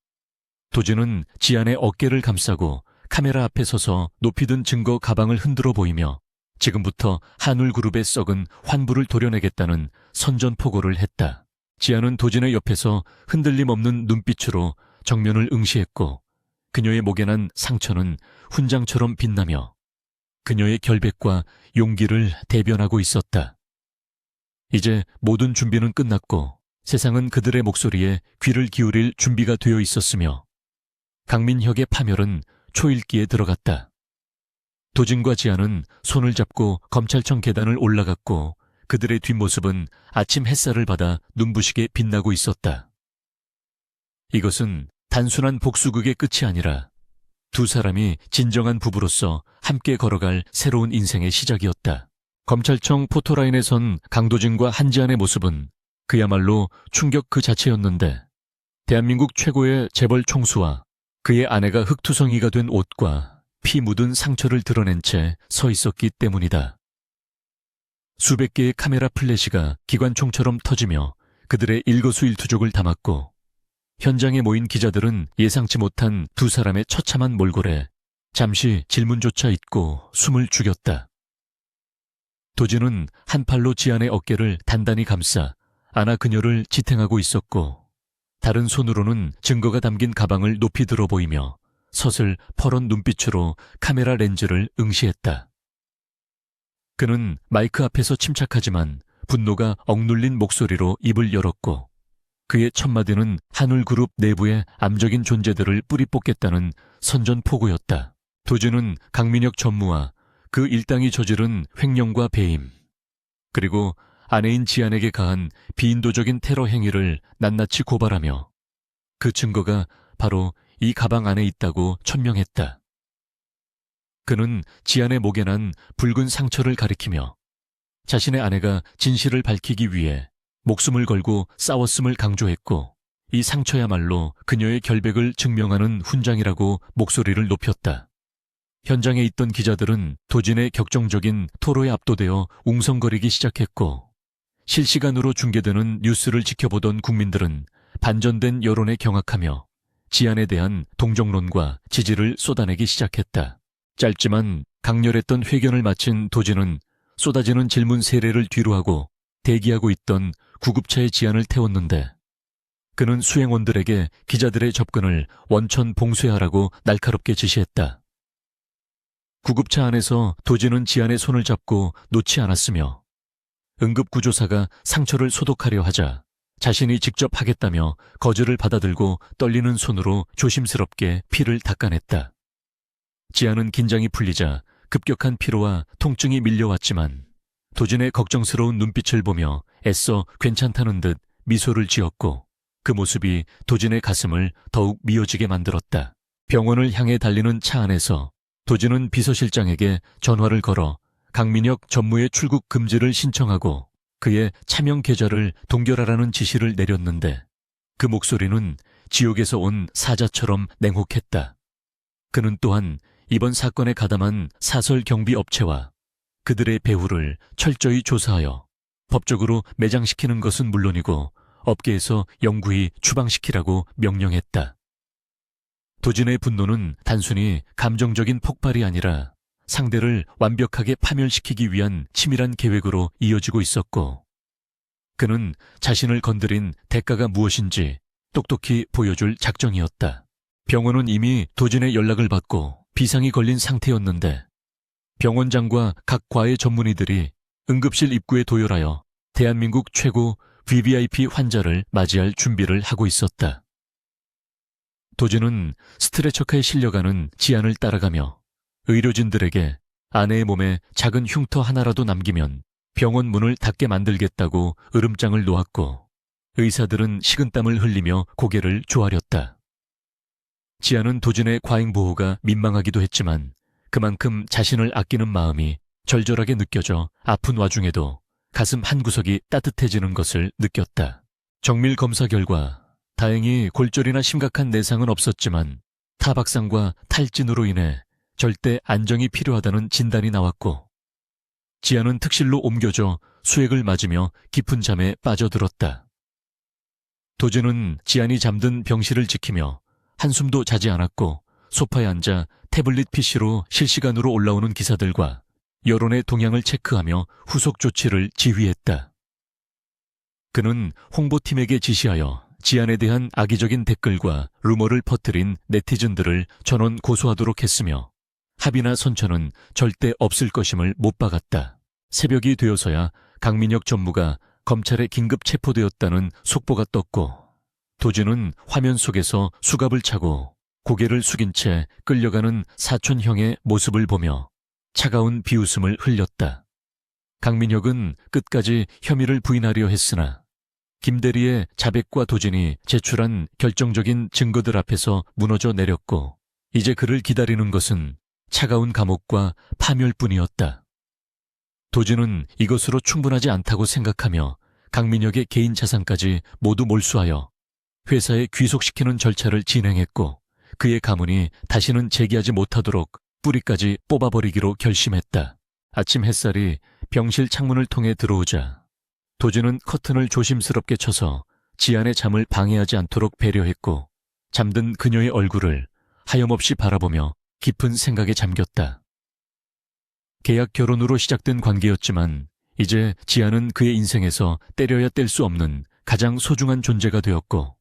도진은 지안의 어깨를 감싸고 카메라 앞에 서서 높이 든 증거 가방을 흔들어 보이며 지금부터 한울그룹의 썩은 환부를 도려내겠다는 선전포고를 했다. 지안은 도진의 옆에서 흔들림 없는 눈빛으로 정면을 응시했고, 그녀의 목에 난 상처는 훈장처럼 빛나며 그녀의 결백과 용기를 대변하고 있었다. 이제 모든 준비는 끝났고 세상은 그들의 목소리에 귀를 기울일 준비가 되어 있었으며, 강민혁의 파멸은 초읽기에 들어갔다. 도진과 지아는 손을 잡고 검찰청 계단을 올라갔고, 그들의 뒷모습은 아침 햇살을 받아 눈부시게 빛나고 있었다. 이것은 단순한 복수극의 끝이 아니라 두 사람이 진정한 부부로서 함께 걸어갈 새로운 인생의 시작이었다. 검찰청 포토라인에 선 강도진과 한지안의 모습은 그야말로 충격 그 자체였는데, 대한민국 최고의 재벌 총수와 그의 아내가 흑투성이가 된 옷과 피 묻은 상처를 드러낸 채 서 있었기 때문이다. 수백 개의 카메라 플래시가 기관총처럼 터지며 그들의 일거수일투족을 담았고, 현장에 모인 기자들은 예상치 못한 두 사람의 처참한 몰골에 잠시 질문조차 잊고 숨을 죽였다. 도진은 한 팔로 지안의 어깨를 단단히 감싸 안아 그녀를 지탱하고 있었고, 다른 손으로는 증거가 담긴 가방을 높이 들어 보이며 서슬 퍼런 눈빛으로 카메라 렌즈를 응시했다. 그는 마이크 앞에서 침착하지만 분노가 억눌린 목소리로 입을 열었고, 그의 첫마디는 한울그룹 내부의 암적인 존재들을 뿌리 뽑겠다는 선전포고였다. 도진은 강민혁 전무와 그 일당이 저지른 횡령과 배임, 그리고 아내인 지안에게 가한 비인도적인 테러 행위를 낱낱이 고발하며 그 증거가 바로 이 가방 안에 있다고 천명했다. 그는 지안의 목에 난 붉은 상처를 가리키며 자신의 아내가 진실을 밝히기 위해 목숨을 걸고 싸웠음을 강조했고, 이 상처야말로 그녀의 결백을 증명하는 훈장이라고 목소리를 높였다. 현장에 있던 기자들은 도진의 격정적인 토로에 압도되어 웅성거리기 시작했고, 실시간으로 중계되는 뉴스를 지켜보던 국민들은 반전된 여론에 경악하며 지안에 대한 동정론과 지지를 쏟아내기 시작했다. 짧지만 강렬했던 회견을 마친 도진은 쏟아지는 질문 세례를 뒤로하고 대기하고 있던 구급차에 지안을 태웠는데, 그는 수행원들에게 기자들의 접근을 원천 봉쇄하라고 날카롭게 지시했다. 구급차 안에서 도진은 지안의 손을 잡고 놓지 않았으며, 응급구조사가 상처를 소독하려 하자 자신이 직접 하겠다며 거즈를 받아들고 떨리는 손으로 조심스럽게 피를 닦아냈다. 지안은 긴장이 풀리자 급격한 피로와 통증이 밀려왔지만 도진의 걱정스러운 눈빛을 보며 애써 괜찮다는 듯 미소를 지었고, 그 모습이 도진의 가슴을 더욱 미어지게 만들었다. 병원을 향해 달리는 차 안에서 도진은 비서실장에게 전화를 걸어 강민혁 전무의 출국 금지를 신청하고 그의 차명 계좌를 동결하라는 지시를 내렸는데 그 목소리는 지옥에서 온 사자처럼 냉혹했다. 그는 또한 이번 사건에 가담한 사설 경비 업체와 그들의 배후를 철저히 조사하여 법적으로 매장시키는 것은 물론이고 업계에서 영구히 추방시키라고 명령했다. 도진의 분노는 단순히 감정적인 폭발이 아니라 상대를 완벽하게 파멸시키기 위한 치밀한 계획으로 이어지고 있었고 그는 자신을 건드린 대가가 무엇인지 똑똑히 보여줄 작정이었다. 병원은 이미 도진의 연락을 받고 비상이 걸린 상태였는데 병원장과 각 과의 전문의들이 응급실 입구에 도열하여 대한민국 최고 VVIP 환자를 맞이할 준비를 하고 있었다. 도진은 스트레처카에 실려가는 지안을 따라가며 의료진들에게 아내의 몸에 작은 흉터 하나라도 남기면 병원 문을 닫게 만들겠다고 으름장을 놓았고 의사들은 식은땀을 흘리며 고개를 조아렸다. 지안은 도진의 과잉 보호가 민망하기도 했지만 그만큼 자신을 아끼는 마음이 절절하게 느껴져 아픈 와중에도 가슴 한구석이 따뜻해지는 것을 느꼈다. 정밀 검사 결과 다행히 골절이나 심각한 내상은 없었지만 타박상과 탈진으로 인해 절대 안정이 필요하다는 진단이 나왔고 지안은 특실로 옮겨져 수액을 맞으며 깊은 잠에 빠져들었다. 도진은 지안이 잠든 병실을 지키며 한숨도 자지 않았고 소파에 앉아 태블릿 PC로 실시간으로 올라오는 기사들과 여론의 동향을 체크하며 후속 조치를 지휘했다. 그는 홍보팀에게 지시하여 지안에 대한 악의적인 댓글과 루머를 퍼뜨린 네티즌들을 전원 고소하도록 했으며 합의나 선처는 절대 없을 것임을 못 박았다. 새벽이 되어서야 강민혁 전무가 검찰에 긴급 체포되었다는 속보가 떴고 도진은 화면 속에서 수갑을 차고 고개를 숙인 채 끌려가는 사촌형의 모습을 보며 차가운 비웃음을 흘렸다. 강민혁은 끝까지 혐의를 부인하려 했으나 김대리의 자백과 도진이 제출한 결정적인 증거들 앞에서 무너져 내렸고 이제 그를 기다리는 것은 차가운 감옥과 파멸뿐이었다. 도진은 이것으로 충분하지 않다고 생각하며 강민혁의 개인 자산까지 모두 몰수하여 회사에 귀속시키는 절차를 진행했고 그의 가문이 다시는 재기하지 못하도록 뿌리까지 뽑아버리기로 결심했다. 아침 햇살이 병실 창문을 통해 들어오자 도진은 커튼을 조심스럽게 쳐서 지안의 잠을 방해하지 않도록 배려했고 잠든 그녀의 얼굴을 하염없이 바라보며 깊은 생각에 잠겼다. 계약 결혼으로 시작된 관계였지만 이제 지안은 그의 인생에서 때려야 뗄 수 없는 가장 소중한 존재가 되었고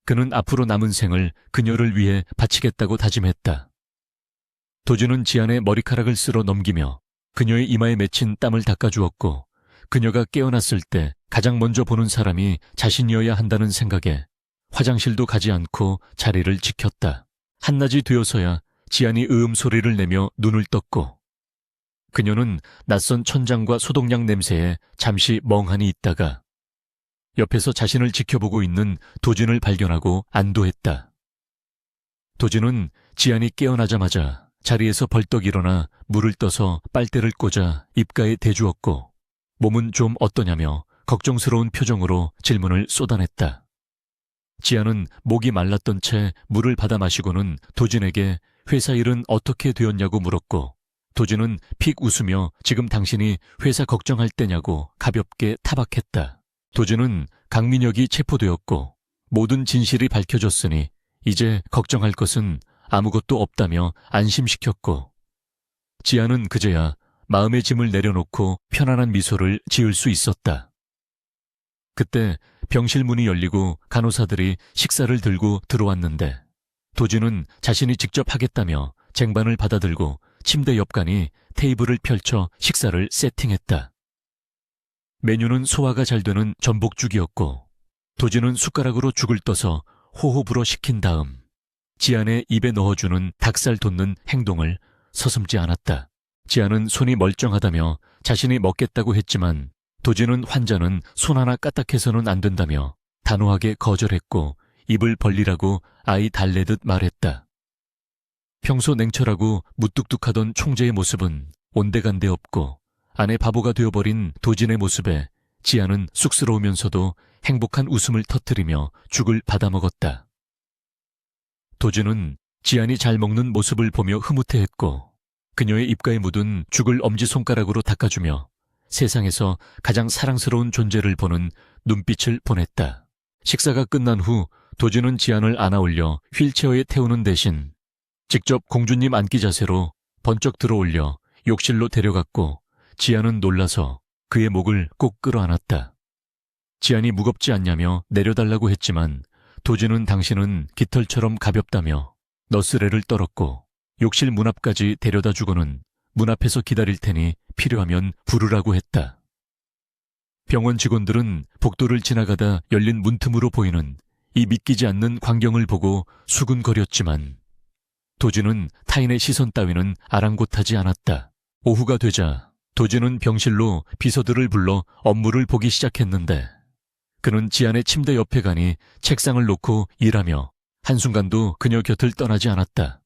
그는 앞으로 남은 생을 그녀를 위해 바치겠다고 다짐했다. 도진은 지안의 머리카락을 쓸어 넘기며 그녀의 이마에 맺힌 땀을 닦아주었고 그녀가 깨어났을 때 가장 먼저 보는 사람이 자신이어야 한다는 생각에 화장실도 가지 않고 자리를 지켰다. 한낮이 되어서야 지안이 으음 소리를 내며 눈을 떴고 그녀는 낯선 천장과 소독약 냄새에 잠시 멍하니 있다가 옆에서 자신을 지켜보고 있는 도진을 발견하고 안도했다. 도진은 지안이 깨어나자마자 자리에서 벌떡 일어나 물을 떠서 빨대를 꽂아 입가에 대주었고 몸은 좀 어떠냐며 걱정스러운 표정으로 질문을 쏟아냈다. 지안은 목이 말랐던 채 물을 받아 마시고는 도진에게 회사 일은 어떻게 되었냐고 물었고 도진은 픽 웃으며 지금 당신이 회사 걱정할 때냐고 가볍게 타박했다. 도진은 강민혁이 체포되었고 모든 진실이 밝혀졌으니 이제 걱정할 것은 아무것도 없다며 안심시켰고 지안은 그제야 마음의 짐을 내려놓고 편안한 미소를 지을 수 있었다. 그때 병실 문이 열리고 간호사들이 식사를 들고 들어왔는데 도진은 자신이 직접 하겠다며 쟁반을 받아들고 침대 옆간이 테이블을 펼쳐 식사를 세팅했다. 메뉴는 소화가 잘 되는 전복죽이었고 도진은 숟가락으로 죽을 떠서 호호 불어 식힌 다음 지안의 입에 넣어주는 닭살 돋는 행동을 서슴지 않았다. 지안은 손이 멀쩡하다며 자신이 먹겠다고 했지만 도진은 환자는 손 하나 까딱해서는 안 된다며 단호하게 거절했고 입을 벌리라고 아이 달래듯 말했다. 평소 냉철하고 무뚝뚝하던 총재의 모습은 온데간데 없고 아내 바보가 되어버린 도진의 모습에 지아는 쑥스러우면서도 행복한 웃음을 터뜨리며 죽을 받아먹었다. 도진은 지안이 잘 먹는 모습을 보며 흐뭇해했고 그녀의 입가에 묻은 죽을 엄지손가락으로 닦아주며 세상에서 가장 사랑스러운 존재를 보는 눈빛을 보냈다. 식사가 끝난 후 도진은 지안을 안아올려 휠체어에 태우는 대신 직접 공주님 앉기 자세로 번쩍 들어올려 욕실로 데려갔고 지안은 놀라서 그의 목을 꼭 끌어안았다. 지안이 무겁지 않냐며 내려달라고 했지만 도진은 당신은 깃털처럼 가볍다며 너스레를 떨었고 욕실 문 앞까지 데려다 주고는 문 앞에서 기다릴 테니 필요하면 부르라고 했다. 병원 직원들은 복도를 지나가다 열린 문틈으로 보이는 이 믿기지 않는 광경을 보고 수군거렸지만 도진은 타인의 시선 따위는 아랑곳하지 않았다. 오후가 되자 도진은 병실로 비서들을 불러 업무를 보기 시작했는데 그는 지안의 침대 옆에 가니 책상을 놓고 일하며 한순간도 그녀 곁을 떠나지 않았다.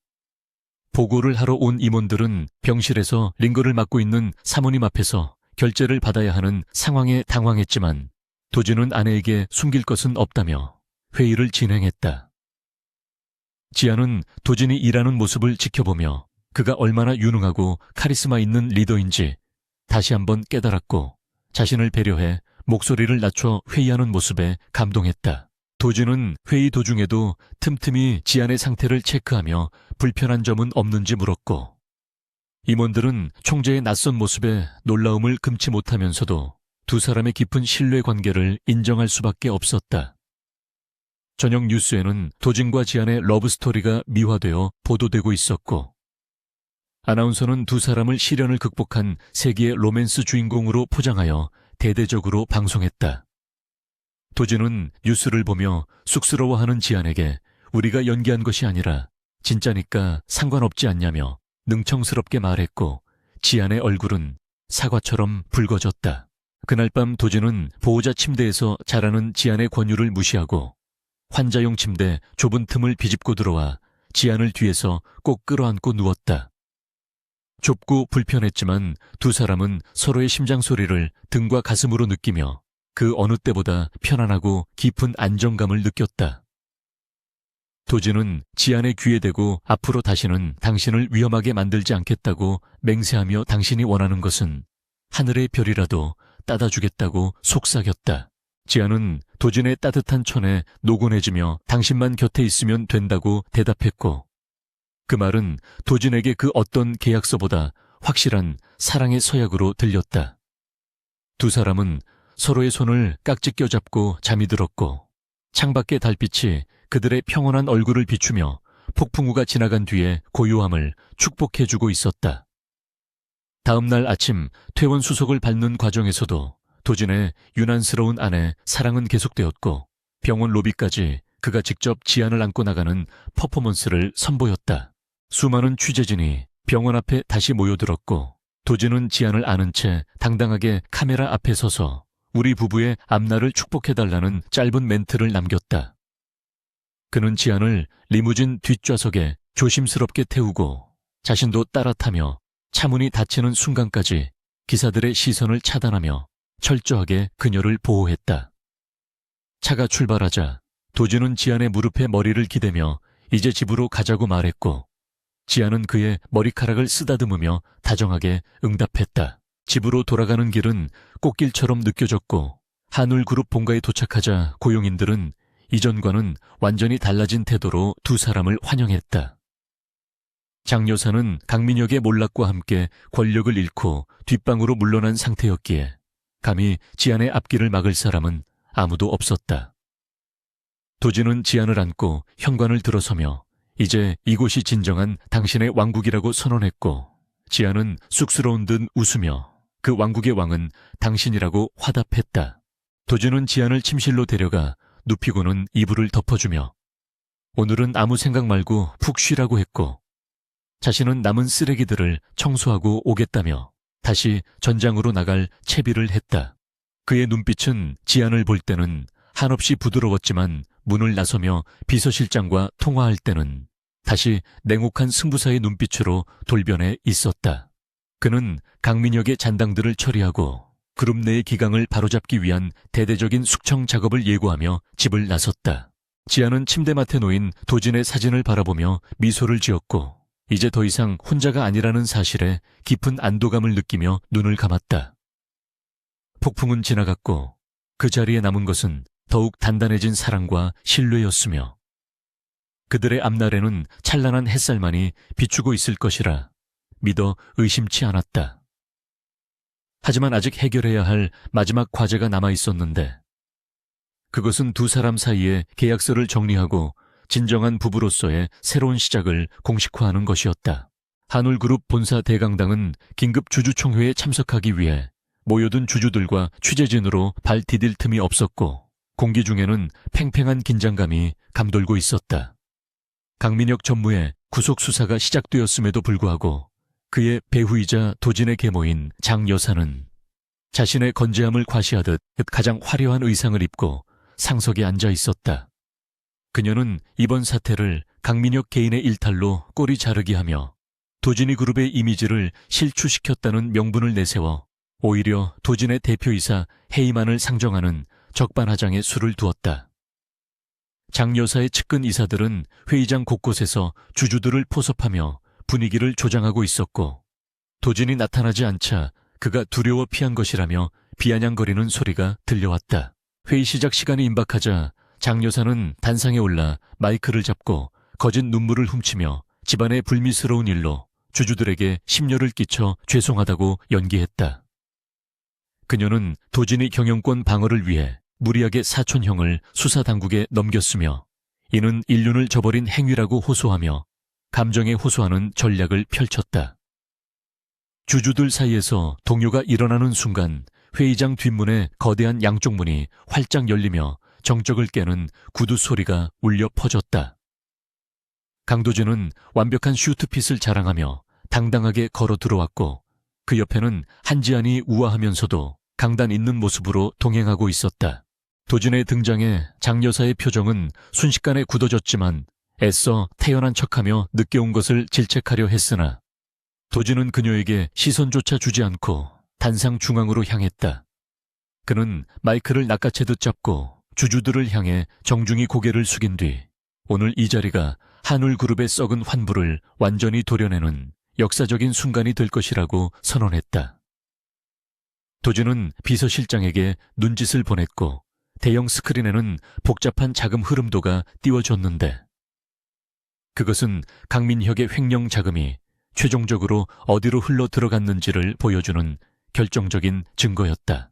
보고를 하러 온 임원들은 병실에서 링거를 맡고 있는 사모님 앞에서 결제를 받아야 하는 상황에 당황했지만 도진은 아내에게 숨길 것은 없다며 회의를 진행했다. 지아는 도진이 일하는 모습을 지켜보며 그가 얼마나 유능하고 카리스마 있는 리더인지 다시 한번 깨달았고 자신을 배려해 목소리를 낮춰 회의하는 모습에 감동했다. 도진은 회의 도중에도 틈틈이 지안의 상태를 체크하며 불편한 점은 없는지 물었고 임원들은 총재의 낯선 모습에 놀라움을 금치 못하면서도 두 사람의 깊은 신뢰 관계를 인정할 수밖에 없었다. 저녁 뉴스에는 도진과 지안의 러브스토리가 미화되어 보도되고 있었고 아나운서는 두 사람을 시련을 극복한 세기의 로맨스 주인공으로 포장하여 대대적으로 방송했다. 도진은 뉴스를 보며 쑥스러워하는 지안에게 우리가 연기한 것이 아니라 진짜니까 상관없지 않냐며 능청스럽게 말했고 지안의 얼굴은 사과처럼 붉어졌다. 그날 밤 도진은 보호자 침대에서 자라는 지안의 권유를 무시하고 환자용 침대 좁은 틈을 비집고 들어와 지안을 뒤에서 꼭 끌어안고 누웠다. 좁고 불편했지만 두 사람은 서로의 심장 소리를 등과 가슴으로 느끼며 그 어느 때보다 편안하고 깊은 안정감을 느꼈다. 도진은 지안의 귀에 대고 앞으로 다시는 당신을 위험하게 만들지 않겠다고 맹세하며 당신이 원하는 것은 하늘의 별이라도 따다 주겠다고 속삭였다. 지안은 도진의 따뜻한 손에 노곤해지며 당신만 곁에 있으면 된다고 대답했고 그 말은 도진에게 그 어떤 계약서보다 확실한 사랑의 서약으로 들렸다. 두 사람은 서로의 손을 깍지 껴잡고 잠이 들었고 창밖의 달빛이 그들의 평온한 얼굴을 비추며 폭풍우가 지나간 뒤에 고요함을 축복해주고 있었다. 다음 날 아침 퇴원 수속을 밟는 과정에서도 도진의 유난스러운 아내 사랑은 계속되었고 병원 로비까지 그가 직접 지안을 안고 나가는 퍼포먼스를 선보였다. 수많은 취재진이 병원 앞에 다시 모여들었고 도진은 지안을 안은 채 당당하게 카메라 앞에 서서 우리 부부의 앞날을 축복해달라는 짧은 멘트를 남겼다. 그는 지안을 리무진 뒷좌석에 조심스럽게 태우고 자신도 따라 타며 차문이 닫히는 순간까지 기사들의 시선을 차단하며 철저하게 그녀를 보호했다. 차가 출발하자 도진은 지안의 무릎에 머리를 기대며 이제 집으로 가자고 말했고 지안은 그의 머리카락을 쓰다듬으며 다정하게 응답했다. 집으로 돌아가는 길은 꽃길처럼 느껴졌고 한울그룹 본가에 도착하자 고용인들은 이전과는 완전히 달라진 태도로 두 사람을 환영했다. 장 여사는 강민혁의 몰락과 함께 권력을 잃고 뒷방으로 물러난 상태였기에 감히 지안의 앞길을 막을 사람은 아무도 없었다. 도진은 지안을 안고 현관을 들어서며 이제 이곳이 진정한 당신의 왕국이라고 선언했고 지안은 쑥스러운 듯 웃으며 그 왕국의 왕은 당신이라고 화답했다. 도진은 지안을 침실로 데려가 눕히고는 이불을 덮어주며 오늘은 아무 생각 말고 푹 쉬라고 했고 자신은 남은 쓰레기들을 청소하고 오겠다며 다시 전장으로 나갈 채비를 했다. 그의 눈빛은 지안을 볼 때는 한없이 부드러웠지만 문을 나서며 비서실장과 통화할 때는 다시 냉혹한 승부사의 눈빛으로 돌변해 있었다. 그는 강민혁의 잔당들을 처리하고 그룹 내의 기강을 바로잡기 위한 대대적인 숙청 작업을 예고하며 집을 나섰다. 지아는 침대맡에 놓인 도진의 사진을 바라보며 미소를 지었고 이제 더 이상 혼자가 아니라는 사실에 깊은 안도감을 느끼며 눈을 감았다. 폭풍은 지나갔고 그 자리에 남은 것은 더욱 단단해진 사랑과 신뢰였으며 그들의 앞날에는 찬란한 햇살만이 비추고 있을 것이라 믿어 의심치 않았다. 하지만 아직 해결해야 할 마지막 과제가 남아 있었는데 그것은 두 사람 사이에 계약서를 정리하고 진정한 부부로서의 새로운 시작을 공식화하는 것이었다. 한울그룹 본사 대강당은 긴급 주주총회에 참석하기 위해 모여든 주주들과 취재진으로 발 디딜 틈이 없었고 공기 중에는 팽팽한 긴장감이 감돌고 있었다. 강민혁 전무의 구속수사가 시작되었음에도 불구하고 그의 배후이자 도진의 계모인 장 여사는 자신의 건재함을 과시하듯 가장 화려한 의상을 입고 상석에 앉아 있었다. 그녀는 이번 사태를 강민혁 개인의 일탈로 꼬리 자르기 하며 도진이 그룹의 이미지를 실추시켰다는 명분을 내세워 오히려 도진의 대표이사 해이만을 상정하는 적반하장의 수를 두었다. 장 여사의 측근 이사들은 회의장 곳곳에서 주주들을 포섭하며 분위기를 조장하고 있었고 도진이 나타나지 않자 그가 두려워 피한 것이라며 비아냥거리는 소리가 들려왔다. 회의 시작 시간이 임박하자 장 여사는 단상에 올라 마이크를 잡고 거짓 눈물을 훔치며 집안의 불미스러운 일로 주주들에게 심려를 끼쳐 죄송하다고 연기했다. 그녀는 도진이 경영권 방어를 위해 무리하게 사촌형을 수사당국에 넘겼으며 이는 인륜을 저버린 행위라고 호소하며 감정에 호소하는 전략을 펼쳤다. 주주들 사이에서 동요가 일어나는 순간 회의장 뒷문에 거대한 양쪽 문이 활짝 열리며 정적을 깨는 구두 소리가 울려 퍼졌다. 강도진은 완벽한 슈트핏을 자랑하며 당당하게 걸어 들어왔고 그 옆에는 한지안이 우아하면서도 강단 있는 모습으로 동행하고 있었다. 도진의 등장에 장 여사의 표정은 순식간에 굳어졌지만 애써 태연한 척하며 늦게 온 것을 질책하려 했으나 도진은 그녀에게 시선조차 주지 않고 단상 중앙으로 향했다. 그는 마이크를 낚아채듯 잡고 주주들을 향해 정중히 고개를 숙인 뒤 오늘 이 자리가 한울그룹의 썩은 환부를 완전히 도려내는 역사적인 순간이 될 것이라고 선언했다. 도진은 비서실장에게 눈짓을 보냈고 대형 스크린에는 복잡한 자금 흐름도가 띄워졌는데 그것은 강민혁의 횡령 자금이 최종적으로 어디로 흘러 들어갔는지를 보여주는 결정적인 증거였다.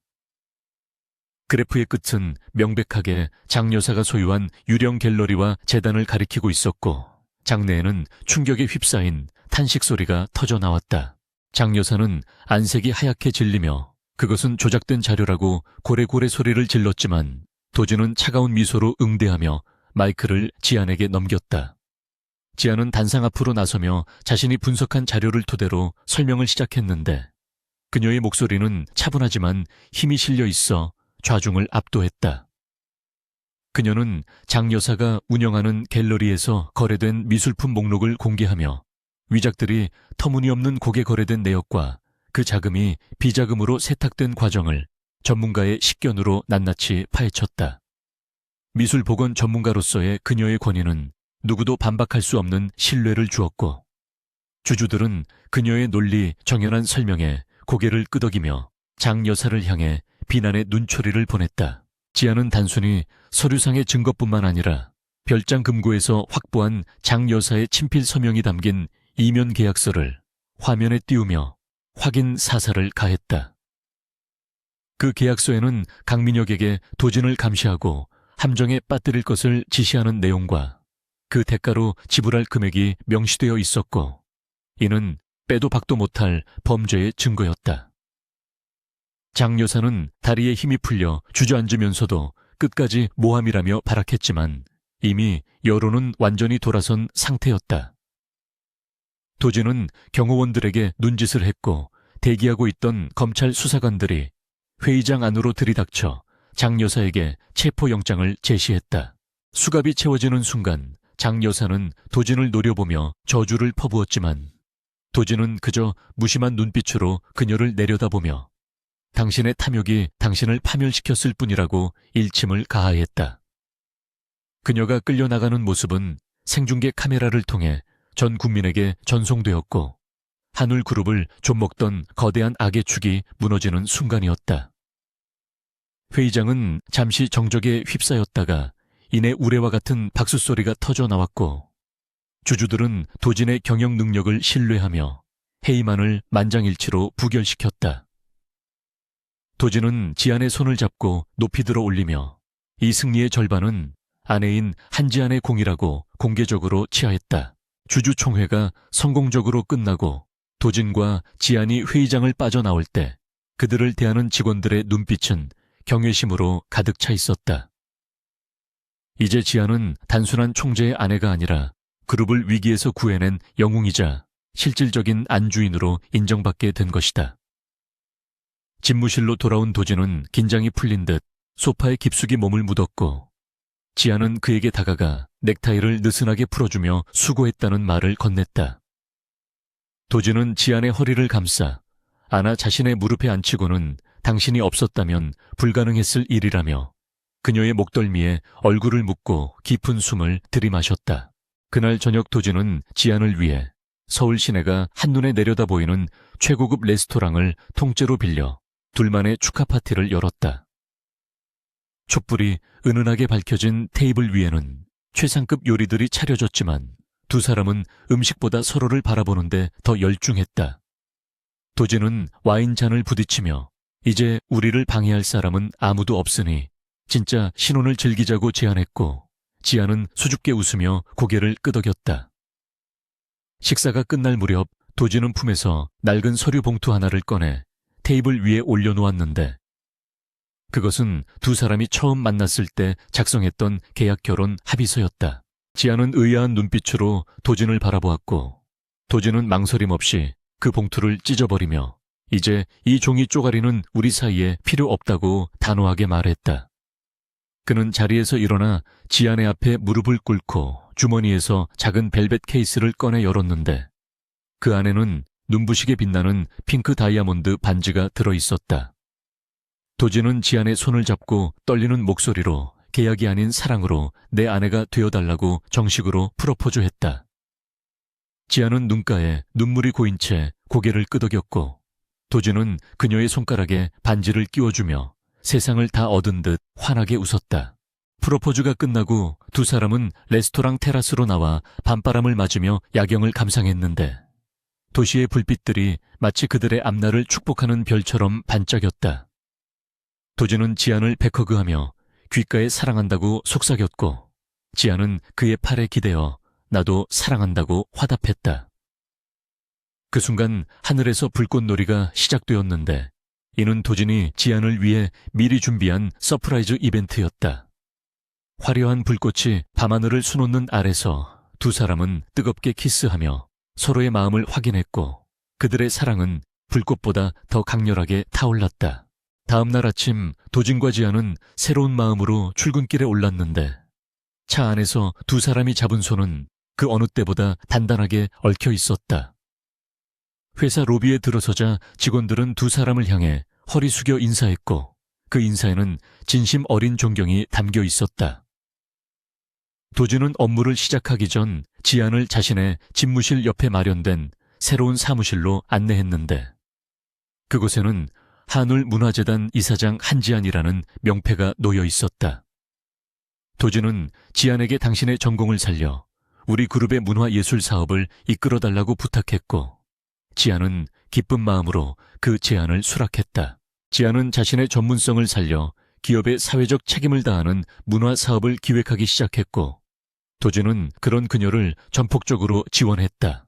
그래프의 끝은 명백하게 장 여사가 소유한 유령 갤러리와 재단을 가리키고 있었고 장내에는 충격에 휩싸인 탄식 소리가 터져 나왔다. 장 여사는 안색이 하얗게 질리며 그것은 조작된 자료라고 고래고래 소리를 질렀지만 도진은 차가운 미소로 응대하며 마이크를 지안에게 넘겼다. 지안은 단상 앞으로 나서며 자신이 분석한 자료를 토대로 설명을 시작했는데 그녀의 목소리는 차분하지만 힘이 실려 있어 좌중을 압도했다. 그녀는 장 여사가 운영하는 갤러리에서 거래된 미술품 목록을 공개하며 위작들이 터무니없는 고개 거래된 내역과 그 자금이 비자금으로 세탁된 과정을 전문가의 식견으로 낱낱이 파헤쳤다. 미술보건 전문가로서의 그녀의 권위는 누구도 반박할 수 없는 신뢰를 주었고 주주들은 그녀의 논리 정연한 설명에 고개를 끄덕이며 장 여사를 향해 비난의 눈초리를 보냈다. 지안은 단순히 서류상의 증거뿐만 아니라 별장 금고에서 확보한 장 여사의 친필 서명이 담긴 이면 계약서를 화면에 띄우며 확인 사살을 가했다. 그 계약서에는 강민혁에게 도진을 감시하고 함정에 빠뜨릴 것을 지시하는 내용과 그 대가로 지불할 금액이 명시되어 있었고 이는 빼도 박도 못할 범죄의 증거였다. 장 여사는 다리에 힘이 풀려 주저앉으면서도 끝까지 모함이라며 발악했지만 이미 여론은 완전히 돌아선 상태였다. 도진은 경호원들에게 눈짓을 했고 대기하고 있던 검찰 수사관들이 회의장 안으로 들이닥쳐 장 여사에게 체포영장을 제시했다. 수갑이 채워지는 순간 장 여사는 도진을 노려보며 저주를 퍼부었지만 도진은 그저 무심한 눈빛으로 그녀를 내려다보며 당신의 탐욕이 당신을 파멸시켰을 뿐이라고 일침을 가하했다. 그녀가 끌려나가는 모습은 생중계 카메라를 통해 전 국민에게 전송되었고 한울그룹을 좀먹던 거대한 악의 축이 무너지는 순간이었다. 회의장은 잠시 정적에 휩싸였다가 이내 우레와 같은 박수소리가 터져 나왔고 주주들은 도진의 경영 능력을 신뢰하며 회의만을 만장일치로 부결시켰다. 도진은 지안의 손을 잡고 높이 들어 올리며 이 승리의 절반은 아내인 한지안의 공이라고 공개적으로 치하했다. 주주총회가 성공적으로 끝나고 도진과 지안이 회의장을 빠져나올 때 그들을 대하는 직원들의 눈빛은 경외심으로 가득 차 있었다. 이제 지안은 단순한 총재의 아내가 아니라 그룹을 위기에서 구해낸 영웅이자 실질적인 안주인으로 인정받게 된 것이다. 집무실로 돌아온 도진은 긴장이 풀린 듯 소파에 깊숙이 몸을 묻었고 지안은 그에게 다가가 넥타이를 느슨하게 풀어주며 수고했다는 말을 건넸다. 도진은 지안의 허리를 감싸 안아 자신의 무릎에 앉히고는 당신이 없었다면 불가능했을 일이라며 그녀의 목덜미에 얼굴을 묻고 깊은 숨을 들이마셨다. 그날 저녁 도진은 지안을 위해 서울 시내가 한눈에 내려다 보이는 최고급 레스토랑을 통째로 빌려 둘만의 축하 파티를 열었다. 촛불이 은은하게 밝혀진 테이블 위에는 최상급 요리들이 차려졌지만 두 사람은 음식보다 서로를 바라보는데 더 열중했다. 도진은 와인잔을 부딪히며 이제 우리를 방해할 사람은 아무도 없으니 진짜 신혼을 즐기자고 제안했고 지안은 수줍게 웃으며 고개를 끄덕였다. 식사가 끝날 무렵 도진은 품에서 낡은 서류 봉투 하나를 꺼내 테이블 위에 올려놓았는데 그것은 두 사람이 처음 만났을 때 작성했던 계약결혼 합의서였다. 지안은 의아한 눈빛으로 도진을 바라보았고 도진은 망설임 없이 그 봉투를 찢어버리며 이제 이 종이 쪼가리는 우리 사이에 필요 없다고 단호하게 말했다. 그는 자리에서 일어나 지안의 앞에 무릎을 꿇고 주머니에서 작은 벨벳 케이스를 꺼내 열었는데 그 안에는 눈부시게 빛나는 핑크 다이아몬드 반지가 들어있었다. 도진은 지안의 손을 잡고 떨리는 목소리로 계약이 아닌 사랑으로 내 아내가 되어달라고 정식으로 프로포즈했다. 지안은 눈가에 눈물이 고인 채 고개를 끄덕였고 도진은 그녀의 손가락에 반지를 끼워주며 세상을 다 얻은 듯 환하게 웃었다. 프로포즈가 끝나고 두 사람은 레스토랑 테라스로 나와 밤바람을 맞으며 야경을 감상했는데 도시의 불빛들이 마치 그들의 앞날을 축복하는 별처럼 반짝였다. 도진은 지안을 백허그하며 귓가에 사랑한다고 속삭였고 지안은 그의 팔에 기대어 나도 사랑한다고 화답했다. 그 순간 하늘에서 불꽃놀이가 시작되었는데 이는 도진이 지안을 위해 미리 준비한 서프라이즈 이벤트였다. 화려한 불꽃이 밤하늘을 수놓는 아래서 두 사람은 뜨겁게 키스하며 서로의 마음을 확인했고 그들의 사랑은 불꽃보다 더 강렬하게 타올랐다. 다음 날 아침 도진과 지안은 새로운 마음으로 출근길에 올랐는데 차 안에서 두 사람이 잡은 손은 그 어느 때보다 단단하게 얽혀 있었다. 회사 로비에 들어서자 직원들은 두 사람을 향해 허리 숙여 인사했고 그 인사에는 진심 어린 존경이 담겨 있었다. 도진은 업무를 시작하기 전 지안을 자신의 집무실 옆에 마련된 새로운 사무실로 안내했는데 그곳에는 한울문화재단 이사장 한지안이라는 명패가 놓여 있었다. 도진은 지안에게 당신의 전공을 살려 우리 그룹의 문화예술 사업을 이끌어달라고 부탁했고 지안은 기쁜 마음으로 그 제안을 수락했다. 지안은 자신의 전문성을 살려 기업의 사회적 책임을 다하는 문화 사업을 기획하기 시작했고 도진은 그런 그녀를 전폭적으로 지원했다.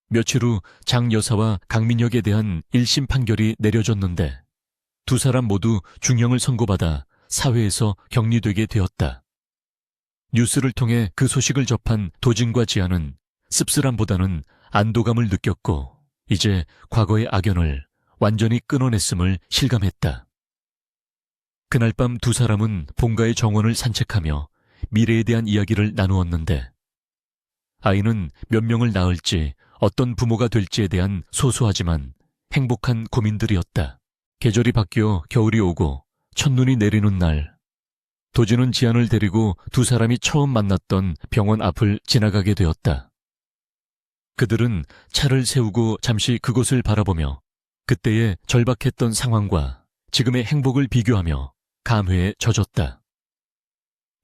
며칠 후 장 여사와 강민혁에 대한 1심 판결이 내려졌는데 두 사람 모두 중형을 선고받아 사회에서 격리되게 되었다. 뉴스를 통해 그 소식을 접한 도진과 지안은 씁쓸함보다는 안도감을 느꼈고 이제 과거의 악연을 완전히 끊어냈음을 실감했다. 그날 밤 두 사람은 본가의 정원을 산책하며 미래에 대한 이야기를 나누었는데 아이는 몇 명을 낳을지 어떤 부모가 될지에 대한 소소하지만 행복한 고민들이었다. 계절이 바뀌어 겨울이 오고 첫눈이 내리는 날, 도진은 지안을 데리고 두 사람이 처음 만났던 병원 앞을 지나가게 되었다. 그들은 차를 세우고 잠시 그곳을 바라보며 그때의 절박했던 상황과 지금의 행복을 비교하며 감회에 젖었다.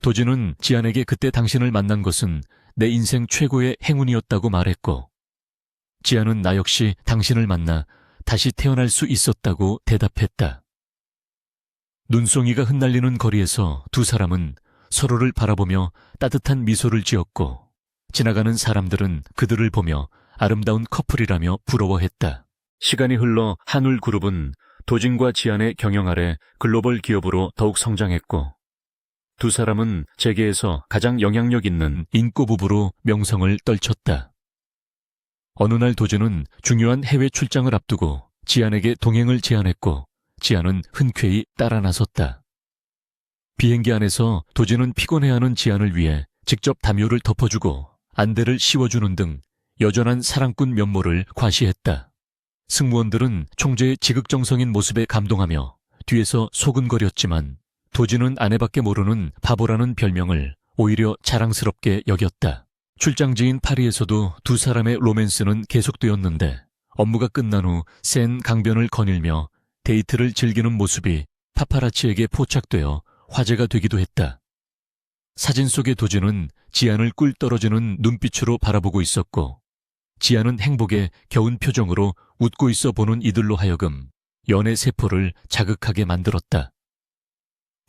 도진은 지안에게 그때 당신을 만난 것은 내 인생 최고의 행운이었다고 말했고, 지안은 나 역시 당신을 만나 다시 태어날 수 있었다고 대답했다. 눈송이가 흩날리는 거리에서 두 사람은 서로를 바라보며 따뜻한 미소를 지었고, 지나가는 사람들은 그들을 보며 아름다운 커플이라며 부러워했다. 시간이 흘러 한울그룹은 도진과 지안의 경영 아래 글로벌 기업으로 더욱 성장했고, 두 사람은 재계에서 가장 영향력 있는 인꼬 부부로 명성을 떨쳤다. 어느 날 도진은 중요한 해외 출장을 앞두고 지안에게 동행을 제안했고, 지안은 흔쾌히 따라 나섰다. 비행기 안에서 도진은 피곤해하는 지안을 위해 직접 담요를 덮어주고 안대를 씌워주는 등 여전한 사랑꾼 면모를 과시했다. 승무원들은 총재의 지극정성인 모습에 감동하며 뒤에서 소근거렸지만 도진은 아내밖에 모르는 바보라는 별명을 오히려 자랑스럽게 여겼다. 출장지인 파리에서도 두 사람의 로맨스는 계속되었는데 업무가 끝난 후 센 강변을 거닐며 데이트를 즐기는 모습이 파파라치에게 포착되어 화제가 되기도 했다. 사진 속의 도진은 지안을 꿀 떨어지는 눈빛으로 바라보고 있었고, 지안은 행복에 겨운 표정으로 웃고 있어 보는 이들로 하여금 연애 세포를 자극하게 만들었다.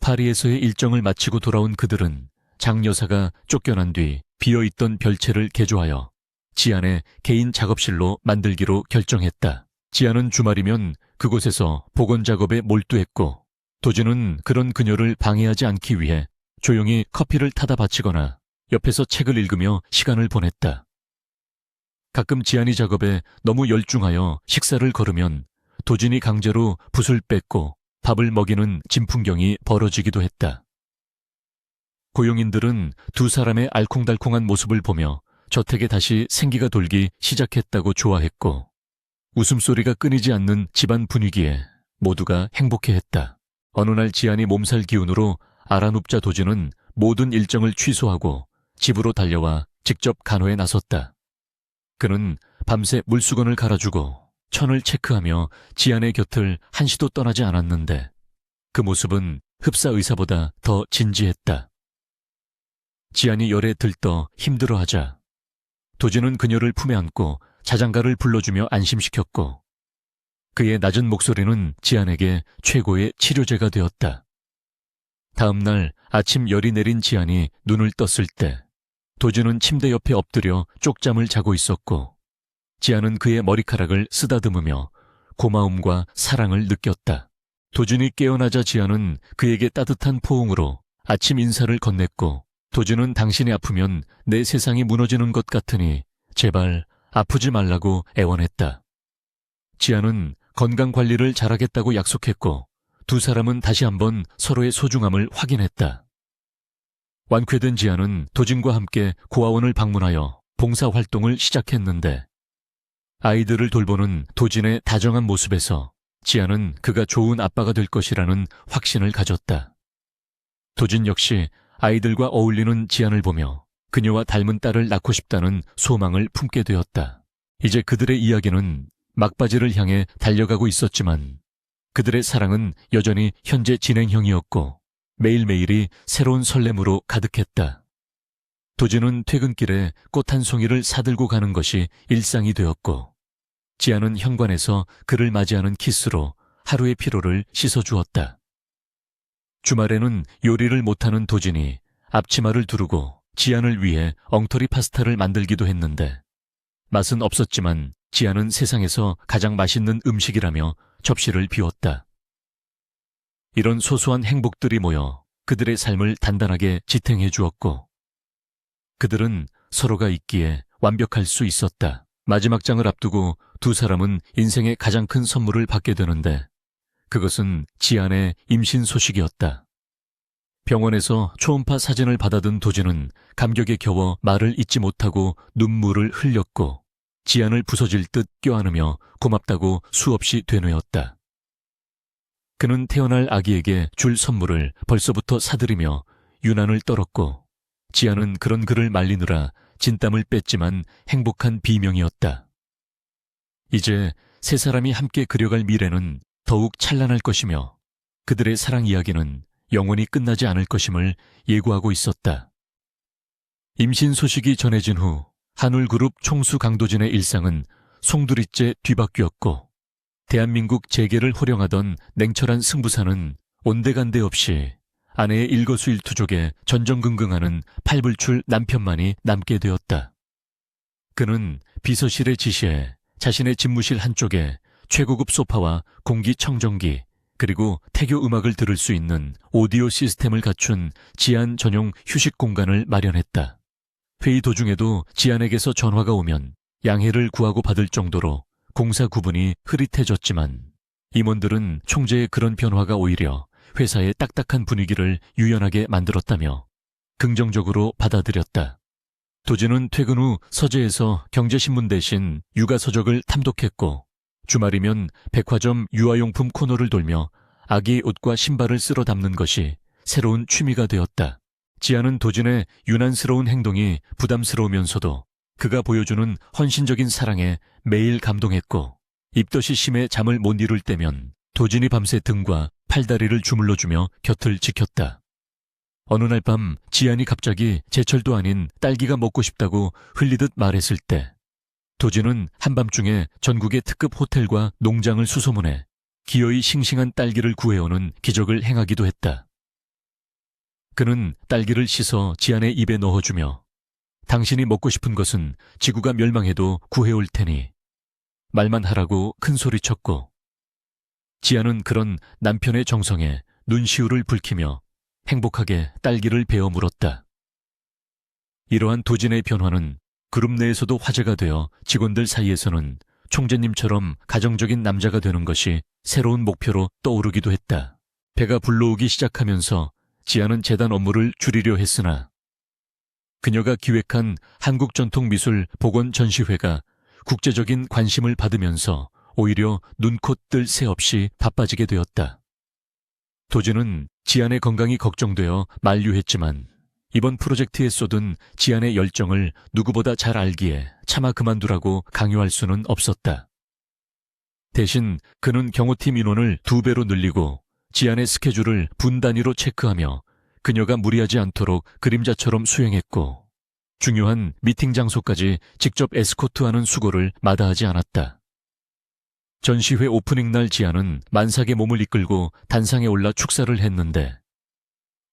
파리에서의 일정을 마치고 돌아온 그들은 장 여사가 쫓겨난 뒤 비어있던 별채를 개조하여 지안의 개인 작업실로 만들기로 결정했다. 지안은 주말이면 그곳에서 복원 작업에 몰두했고, 도진은 그런 그녀를 방해하지 않기 위해 조용히 커피를 타다 바치거나 옆에서 책을 읽으며 시간을 보냈다. 가끔 지안이 작업에 너무 열중하여 식사를 거르면 도진이 강제로 붓을 뺏고 밥을 먹이는 진풍경이 벌어지기도 했다. 고용인들은 두 사람의 알콩달콩한 모습을 보며 저택에 다시 생기가 돌기 시작했다고 좋아했고, 웃음소리가 끊이지 않는 집안 분위기에 모두가 행복해했다. 어느 날 지안이 몸살 기운으로 알아눕자 도진은 모든 일정을 취소하고 집으로 달려와 직접 간호에 나섰다. 그는 밤새 물수건을 갈아주고 천을 체크하며 지안의 곁을 한시도 떠나지 않았는데 그 모습은 흡사 의사보다 더 진지했다. 지안이 열에 들떠 힘들어하자 도진은 그녀를 품에 안고 자장가를 불러주며 안심시켰고, 그의 낮은 목소리는 지안에게 최고의 치료제가 되었다. 다음 날 아침 열이 내린 지안이 눈을 떴을 때 도진은 침대 옆에 엎드려 쪽잠을 자고 있었고, 지안은 그의 머리카락을 쓰다듬으며 고마움과 사랑을 느꼈다. 도진이 깨어나자 지안은 그에게 따뜻한 포옹으로 아침 인사를 건넸고, 도진은 당신이 아프면 내 세상이 무너지는 것 같으니 제발 아프지 말라고 애원했다. 지안은 건강관리를 잘하겠다고 약속했고, 두 사람은 다시 한번 서로의 소중함을 확인했다. 완쾌된 지안은 도진과 함께 고아원을 방문하여 봉사활동을 시작했는데, 아이들을 돌보는 도진의 다정한 모습에서 지안은 그가 좋은 아빠가 될 것이라는 확신을 가졌다. 도진 역시 아이들과 어울리는 지안을 보며 그녀와 닮은 딸을 낳고 싶다는 소망을 품게 되었다. 이제 그들의 이야기는 막바지를 향해 달려가고 있었지만 그들의 사랑은 여전히 현재 진행형이었고 매일매일이 새로운 설렘으로 가득했다. 도진은 퇴근길에 꽃 한 송이를 사들고 가는 것이 일상이 되었고, 지안은 현관에서 그를 맞이하는 키스로 하루의 피로를 씻어주었다. 주말에는 요리를 못하는 도진이 앞치마를 두르고 지안을 위해 엉터리 파스타를 만들기도 했는데, 맛은 없었지만 지안은 세상에서 가장 맛있는 음식이라며 접시를 비웠다. 이런 소소한 행복들이 모여 그들의 삶을 단단하게 지탱해 주었고, 그들은 서로가 있기에 완벽할 수 있었다. 마지막 장을 앞두고 두 사람은 인생의 가장 큰 선물을 받게 되는데, 그것은 지안의 임신 소식이었다. 병원에서 초음파 사진을 받아든 도진은 감격에 겨워 말을 잇지 못하고 눈물을 흘렸고 지안을 부서질 듯 껴안으며 고맙다고 수없이 되뇌었다. 그는 태어날 아기에게 줄 선물을 벌써부터 사들이며 유난을 떨었고 지안은 그런 그를 말리느라 진땀을 뺐지만 행복한 비명이었다. 이제 세 사람이 함께 그려갈 미래는 더욱 찬란할 것이며 그들의 사랑 이야기는 영원히 끝나지 않을 것임을 예고하고 있었다. 임신 소식이 전해진 후 한울그룹 총수 강도진의 일상은 송두리째 뒤바뀌었고 대한민국 재계를 호령하던 냉철한 승부사는 온데간데 없이 아내의 일거수일투족에 전전긍긍하는 팔불출 남편만이 남게 되었다. 그는 비서실의 지시에 자신의 집무실 한쪽에 최고급 소파와 공기청정기 그리고 태교 음악을 들을 수 있는 오디오 시스템을 갖춘 지안 전용 휴식 공간을 마련했다. 회의 도중에도 지안에게서 전화가 오면 양해를 구하고 받을 정도로 공사 구분이 흐릿해졌지만 임원들은 총재의 그런 변화가 오히려 회사의 딱딱한 분위기를 유연하게 만들었다며 긍정적으로 받아들였다. 도진은 퇴근 후 서재에서 경제신문 대신 육아서적을 탐독했고 주말이면 백화점 유아용품 코너를 돌며 아기 옷과 신발을 쓸어 담는 것이 새로운 취미가 되었다. 지안은 도진의 유난스러운 행동이 부담스러우면서도 그가 보여주는 헌신적인 사랑에 매일 감동했고 입덧이 심해 잠을 못 이룰 때면 도진이 밤새 등과 팔다리를 주물러주며 곁을 지켰다. 어느 날 밤 지안이 갑자기 제철도 아닌 딸기가 먹고 싶다고 흘리듯 말했을 때 도진은 한밤중에 전국의 특급 호텔과 농장을 수소문해 기어이 싱싱한 딸기를 구해오는 기적을 행하기도 했다. 그는 딸기를 씻어 지안의 입에 넣어주며 당신이 먹고 싶은 것은 지구가 멸망해도 구해올 테니 말만 하라고 큰소리쳤고 지안은 그런 남편의 정성에 눈시울을 붉히며 행복하게 딸기를 베어 물었다. 이러한 도진의 변화는 그룹 내에서도 화제가 되어 직원들 사이에서는 총재님처럼 가정적인 남자가 되는 것이 새로운 목표로 떠오르기도 했다. 배가 불러오기 시작하면서 지안은 재단 업무를 줄이려 했으나 그녀가 기획한 한국전통미술 복원전시회가 국제적인 관심을 받으면서 오히려 눈코 뜰 새 없이 바빠지게 되었다. 도진은 지안의 건강이 걱정되어 만류했지만 이번 프로젝트에 쏟은 지안의 열정을 누구보다 잘 알기에 차마 그만두라고 강요할 수는 없었다. 대신 그는 경호팀 인원을 2배로 늘리고 지안의 스케줄을 분 단위로 체크하며 그녀가 무리하지 않도록 그림자처럼 수행했고 중요한 미팅 장소까지 직접 에스코트하는 수고를 마다하지 않았다. 전시회 오프닝 날 지안은 만삭의 몸을 이끌고 단상에 올라 축사를 했는데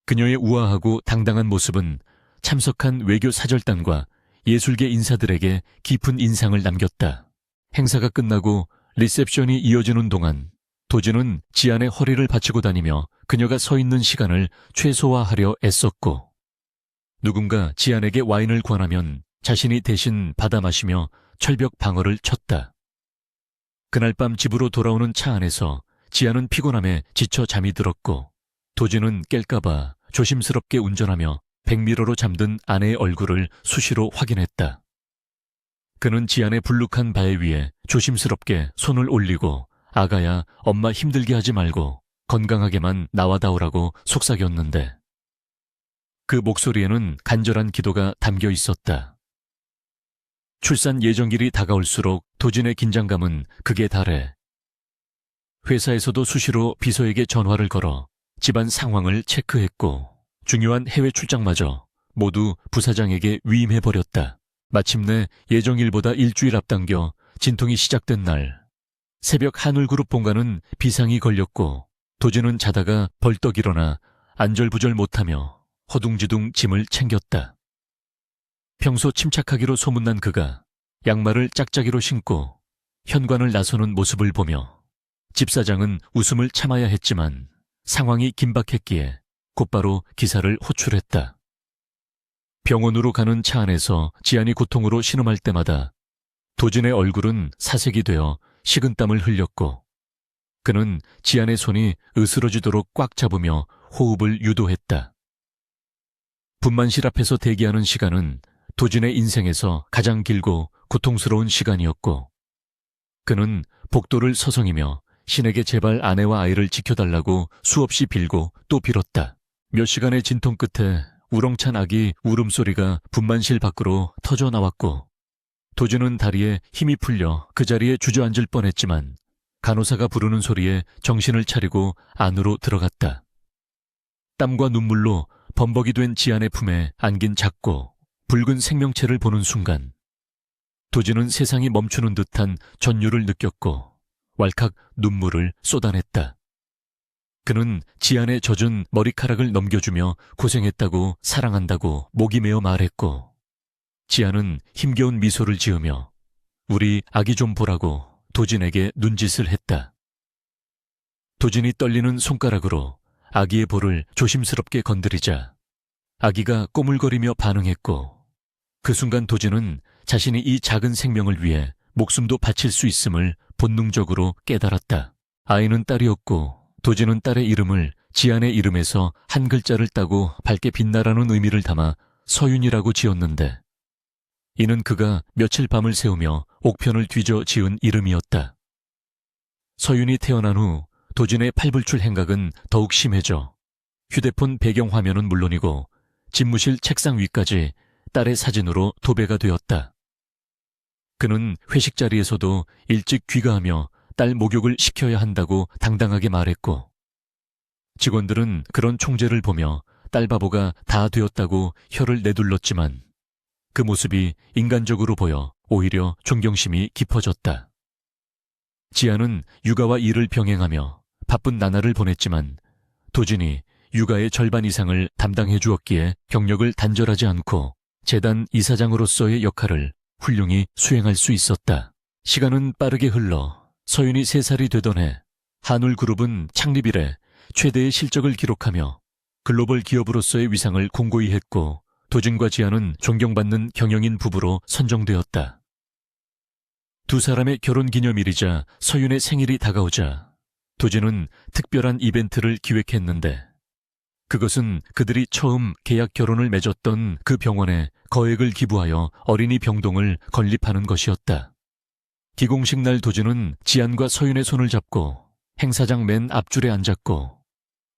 그녀의 우아하고 당당한 모습은 참석한 외교 사절단과 예술계 인사들에게 깊은 인상을 남겼다. 행사가 끝나고 리셉션이 이어지는 동안 도진은 지안의 허리를 받치고 다니며 그녀가 서 있는 시간을 최소화하려 애썼고 누군가 지안에게 와인을 권하면 자신이 대신 받아 마시며 철벽 방어를 쳤다. 그날 밤 집으로 돌아오는 차 안에서 지안은 피곤함에 지쳐 잠이 들었고 도진은 깰까봐 조심스럽게 운전하며 백미러로 잠든 아내의 얼굴을 수시로 확인했다. 그는 지안의 불룩한 바에 위에 조심스럽게 손을 올리고 아가야 엄마 힘들게 하지 말고 건강하게만 나와다오라고 속삭였는데 그 목소리에는 간절한 기도가 담겨 있었다. 출산 예정일이 다가올수록 도진의 긴장감은 극에 달해 회사에서도 수시로 비서에게 전화를 걸어 집안 상황을 체크했고 중요한 해외 출장마저 모두 부사장에게 위임해버렸다. 마침내 예정일보다 일주일 앞당겨 진통이 시작된 날 새벽 한울그룹 본가는 비상이 걸렸고 도진은 자다가 벌떡 일어나 안절부절 못하며 허둥지둥 짐을 챙겼다. 평소 침착하기로 소문난 그가 양말을 짝짝이로 신고 현관을 나서는 모습을 보며 집사장은 웃음을 참아야 했지만 상황이 긴박했기에 곧바로 기사를 호출했다. 병원으로 가는 차 안에서 지안이 고통으로 신음할 때마다 도진의 얼굴은 사색이 되어 식은땀을 흘렸고 그는 지안의 손이 으스러지도록 꽉 잡으며 호흡을 유도했다. 분만실 앞에서 대기하는 시간은 도진의 인생에서 가장 길고 고통스러운 시간이었고, 그는 복도를 서성이며 신에게 제발 아내와 아이를 지켜달라고 수없이 빌고 또 빌었다. 몇 시간의 진통 끝에 우렁찬 아기 울음소리가 분만실 밖으로 터져 나왔고, 도진은 다리에 힘이 풀려 그 자리에 주저앉을 뻔했지만 간호사가 부르는 소리에 정신을 차리고 안으로 들어갔다. 땀과 눈물로 범벅이 된 지안의 품에 안긴 작고 붉은 생명체를 보는 순간 도진은 세상이 멈추는 듯한 전율을 느꼈고 왈칵 눈물을 쏟아냈다. 그는 지안의 젖은 머리카락을 넘겨주며 고생했다고 사랑한다고 목이 메어 말했고, 지안은 힘겨운 미소를 지으며 우리 아기 좀 보라고 도진에게 눈짓을 했다. 도진이 떨리는 손가락으로 아기의 볼을 조심스럽게 건드리자 아기가 꼬물거리며 반응했고, 그 순간 도진은 자신이 이 작은 생명을 위해 목숨도 바칠 수 있음을 본능적으로 깨달았다. 아이는 딸이었고 도진은 딸의 이름을 지안의 이름에서 한 글자를 따고 밝게 빛나라는 의미를 담아 서윤이라고 지었는데, 이는 그가 며칠 밤을 새우며 옥편을 뒤져 지은 이름이었다. 서윤이 태어난 후 도진의 팔불출 행각은 더욱 심해져 휴대폰 배경화면은 물론이고 집무실 책상 위까지 딸의 사진으로 도배가 되었다. 그는 회식 자리에서도 일찍 귀가하며 딸 목욕을 시켜야 한다고 당당하게 말했고, 직원들은 그런 총재를 보며 딸 바보가 다 되었다고 혀를 내둘렀지만 그 모습이 인간적으로 보여 오히려 존경심이 깊어졌다. 지안은 육아와 일을 병행하며 바쁜 나날을 보냈지만 도진이 육아의 절반 이상을 담당해 주었기에 경력을 단절하지 않고 재단 이사장으로서의 역할을 훌륭히 수행할 수 있었다. 시간은 빠르게 흘러 서윤이 3살이 되던 해 한울그룹은 창립 이래 최대의 실적을 기록하며 글로벌 기업으로서의 위상을 공고히 했고, 도진과 지안은 존경받는 경영인 부부로 선정되었다. 두 사람의 결혼기념일이자 서윤의 생일이 다가오자 도진은 특별한 이벤트를 기획했는데, 그것은 그들이 처음 계약 결혼을 맺었던 그 병원에 거액을 기부하여 어린이 병동을 건립하는 것이었다. 기공식 날 도진은 지안과 서윤의 손을 잡고 행사장 맨 앞줄에 앉았고,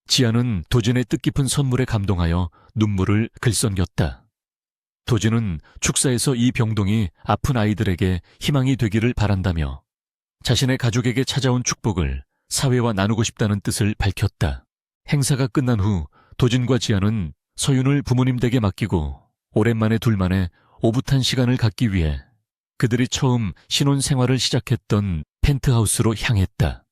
지안은 도진의 뜻깊은 선물에 감동하여 눈물을 글썽겼다. 도진은 축사에서 이 병동이 아픈 아이들에게 희망이 되기를 바란다며 자신의 가족에게 찾아온 축복을 사회와 나누고 싶다는 뜻을 밝혔다. 행사가 끝난 후 도진과 지안은 서윤을 부모님 댁에 맡기고 오랜만에 둘만의 오붓한 시간을 갖기 위해 그들이 처음 신혼생활을 시작했던 펜트하우스로 향했다.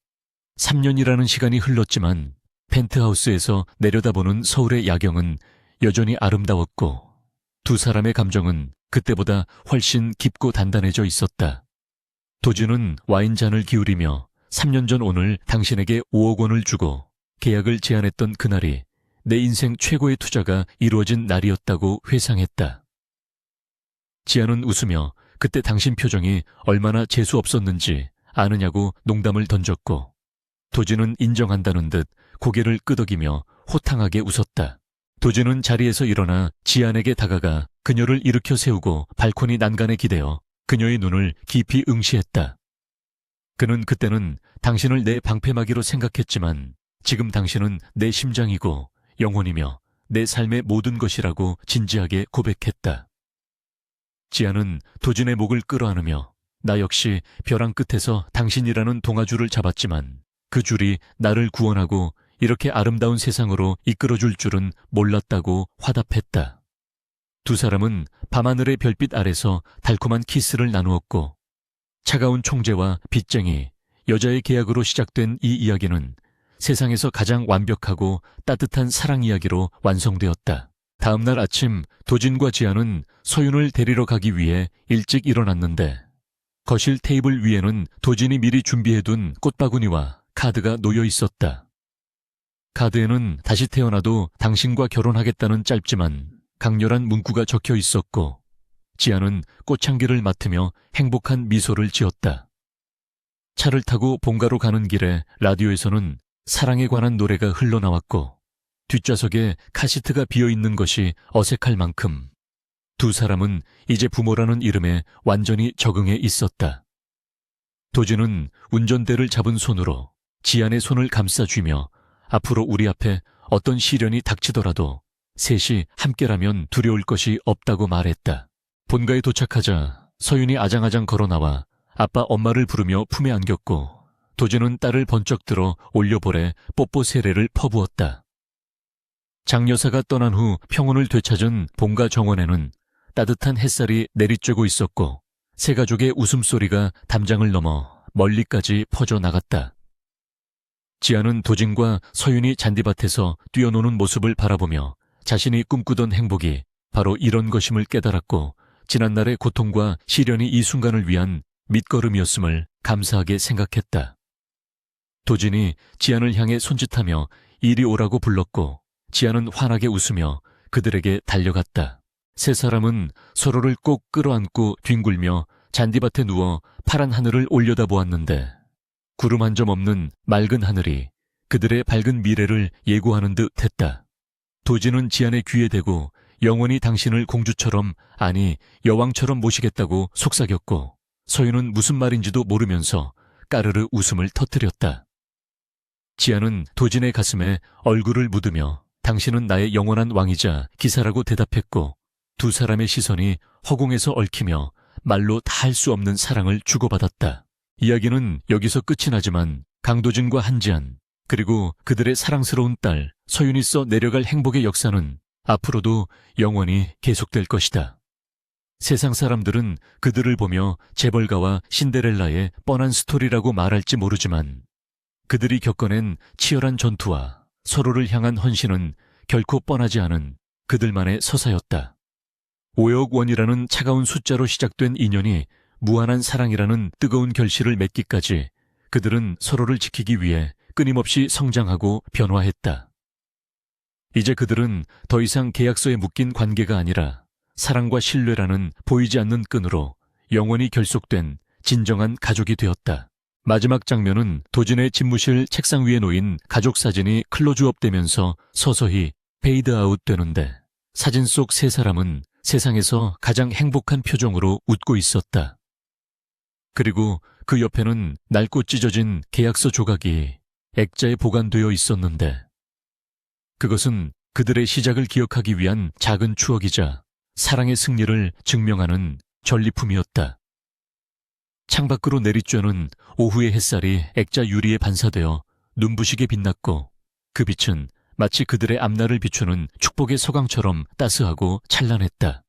3년이라는 시간이 흘렀지만 펜트하우스에서 내려다보는 서울의 야경은 여전히 아름다웠고 두 사람의 감정은 그때보다 훨씬 깊고 단단해져 있었다. 도진은 와인잔을 기울이며 3년 전 오늘 당신에게 5억 원을 주고 계약을 제안했던 그날이 내 인생 최고의 투자가 이루어진 날이었다고 회상했다. 지안은 웃으며 그때 당신 표정이 얼마나 재수 없었는지 아느냐고 농담을 던졌고, 도진은 인정한다는 듯 고개를 끄덕이며 호탕하게 웃었다. 도진은 자리에서 일어나 지안에게 다가가 그녀를 일으켜 세우고 발코니 난간에 기대어 그녀의 눈을 깊이 응시했다. 그는 그때는 당신을 내 방패막이로 생각했지만 지금 당신은 내 심장이고 영혼이며 내 삶의 모든 것이라고 진지하게 고백했다. 지안은 도진의 목을 끌어안으며 나 역시 벼랑 끝에서 당신이라는 동아줄을 잡았지만 그 줄이 나를 구원하고 이렇게 아름다운 세상으로 이끌어줄 줄은 몰랐다고 화답했다. 두 사람은 밤하늘의 별빛 아래서 달콤한 키스를 나누었고, 차가운 총재와 빚쟁이, 여자의 계약으로 시작된 이 이야기는 세상에서 가장 완벽하고 따뜻한 사랑 이야기로 완성되었다. 다음 날 아침 도진과 지안은 서윤을 데리러 가기 위해 일찍 일어났는데, 거실 테이블 위에는 도진이 미리 준비해둔 꽃바구니와 카드가 놓여 있었다. 카드에는 다시 태어나도 당신과 결혼하겠다는 짧지만 강렬한 문구가 적혀 있었고, 지안은 꽃향기를 맡으며 행복한 미소를 지었다. 차를 타고 본가로 가는 길에 라디오에서는 사랑에 관한 노래가 흘러나왔고, 뒷좌석에 카시트가 비어있는 것이 어색할 만큼 두 사람은 이제 부모라는 이름에 완전히 적응해 있었다. 도진은 운전대를 잡은 손으로 지안의 손을 감싸쥐며 앞으로 우리 앞에 어떤 시련이 닥치더라도 셋이 함께라면 두려울 것이 없다고 말했다. 본가에 도착하자 서윤이 아장아장 걸어나와 아빠 엄마를 부르며 품에 안겼고 도진은 딸을 번쩍 들어 올려볼에 뽀뽀 세례를 퍼부었다. 장여사가 떠난 후 평온을 되찾은 본가 정원에는 따뜻한 햇살이 내리쬐고 있었고 세 가족의 웃음소리가 담장을 넘어 멀리까지 퍼져나갔다. 지아는 도진과 서윤이 잔디밭에서 뛰어노는 모습을 바라보며 자신이 꿈꾸던 행복이 바로 이런 것임을 깨달았고 지난날의 고통과 시련이 이 순간을 위한 밑거름이었음을 감사하게 생각했다. 도진이 지안을 향해 손짓하며 이리 오라고 불렀고 지안은 환하게 웃으며 그들에게 달려갔다. 세 사람은 서로를 꼭 끌어안고 뒹굴며 잔디밭에 누워 파란 하늘을 올려다보았는데 구름 한 점 없는 맑은 하늘이 그들의 밝은 미래를 예고하는 듯 했다. 도진은 지안의 귀에 대고 영원히 당신을 공주처럼 아니 여왕처럼 모시겠다고 속삭였고 서윤은 무슨 말인지도 모르면서 까르르 웃음을 터뜨렸다. 지안은 도진의 가슴에 얼굴을 묻으며 당신은 나의 영원한 왕이자 기사라고 대답했고 두 사람의 시선이 허공에서 얽히며 말로 다 할 수 없는 사랑을 주고받았다. 이야기는 여기서 끝이 나지만 강도진과 한지안 그리고 그들의 사랑스러운 딸 서윤이 써 내려갈 행복의 역사는 앞으로도 영원히 계속될 것이다. 세상 사람들은 그들을 보며 재벌가와 신데렐라의 뻔한 스토리라고 말할지 모르지만 그들이 겪어낸 치열한 전투와 서로를 향한 헌신은 결코 뻔하지 않은 그들만의 서사였다. 5억 원이라는 차가운 숫자로 시작된 인연이 무한한 사랑이라는 뜨거운 결실을 맺기까지 그들은 서로를 지키기 위해 끊임없이 성장하고 변화했다. 이제 그들은 더 이상 계약서에 묶인 관계가 아니라 사랑과 신뢰라는 보이지 않는 끈으로 영원히 결속된 진정한 가족이 되었다. 마지막 장면은 도진의 집무실 책상 위에 놓인 가족 사진이 클로즈업 되면서 서서히 페이드 아웃 되는데 사진 속 세 사람은 세상에서 가장 행복한 표정으로 웃고 있었다. 그리고 그 옆에는 낡고 찢어진 계약서 조각이 액자에 보관되어 있었는데 그것은 그들의 시작을 기억하기 위한 작은 추억이자 사랑의 승리를 증명하는 전리품이었다. 창밖으로 내리쬐는 오후의 햇살이 액자 유리에 반사되어 눈부시게 빛났고 그 빛은 마치 그들의 앞날을 비추는 축복의 서광처럼 따스하고 찬란했다.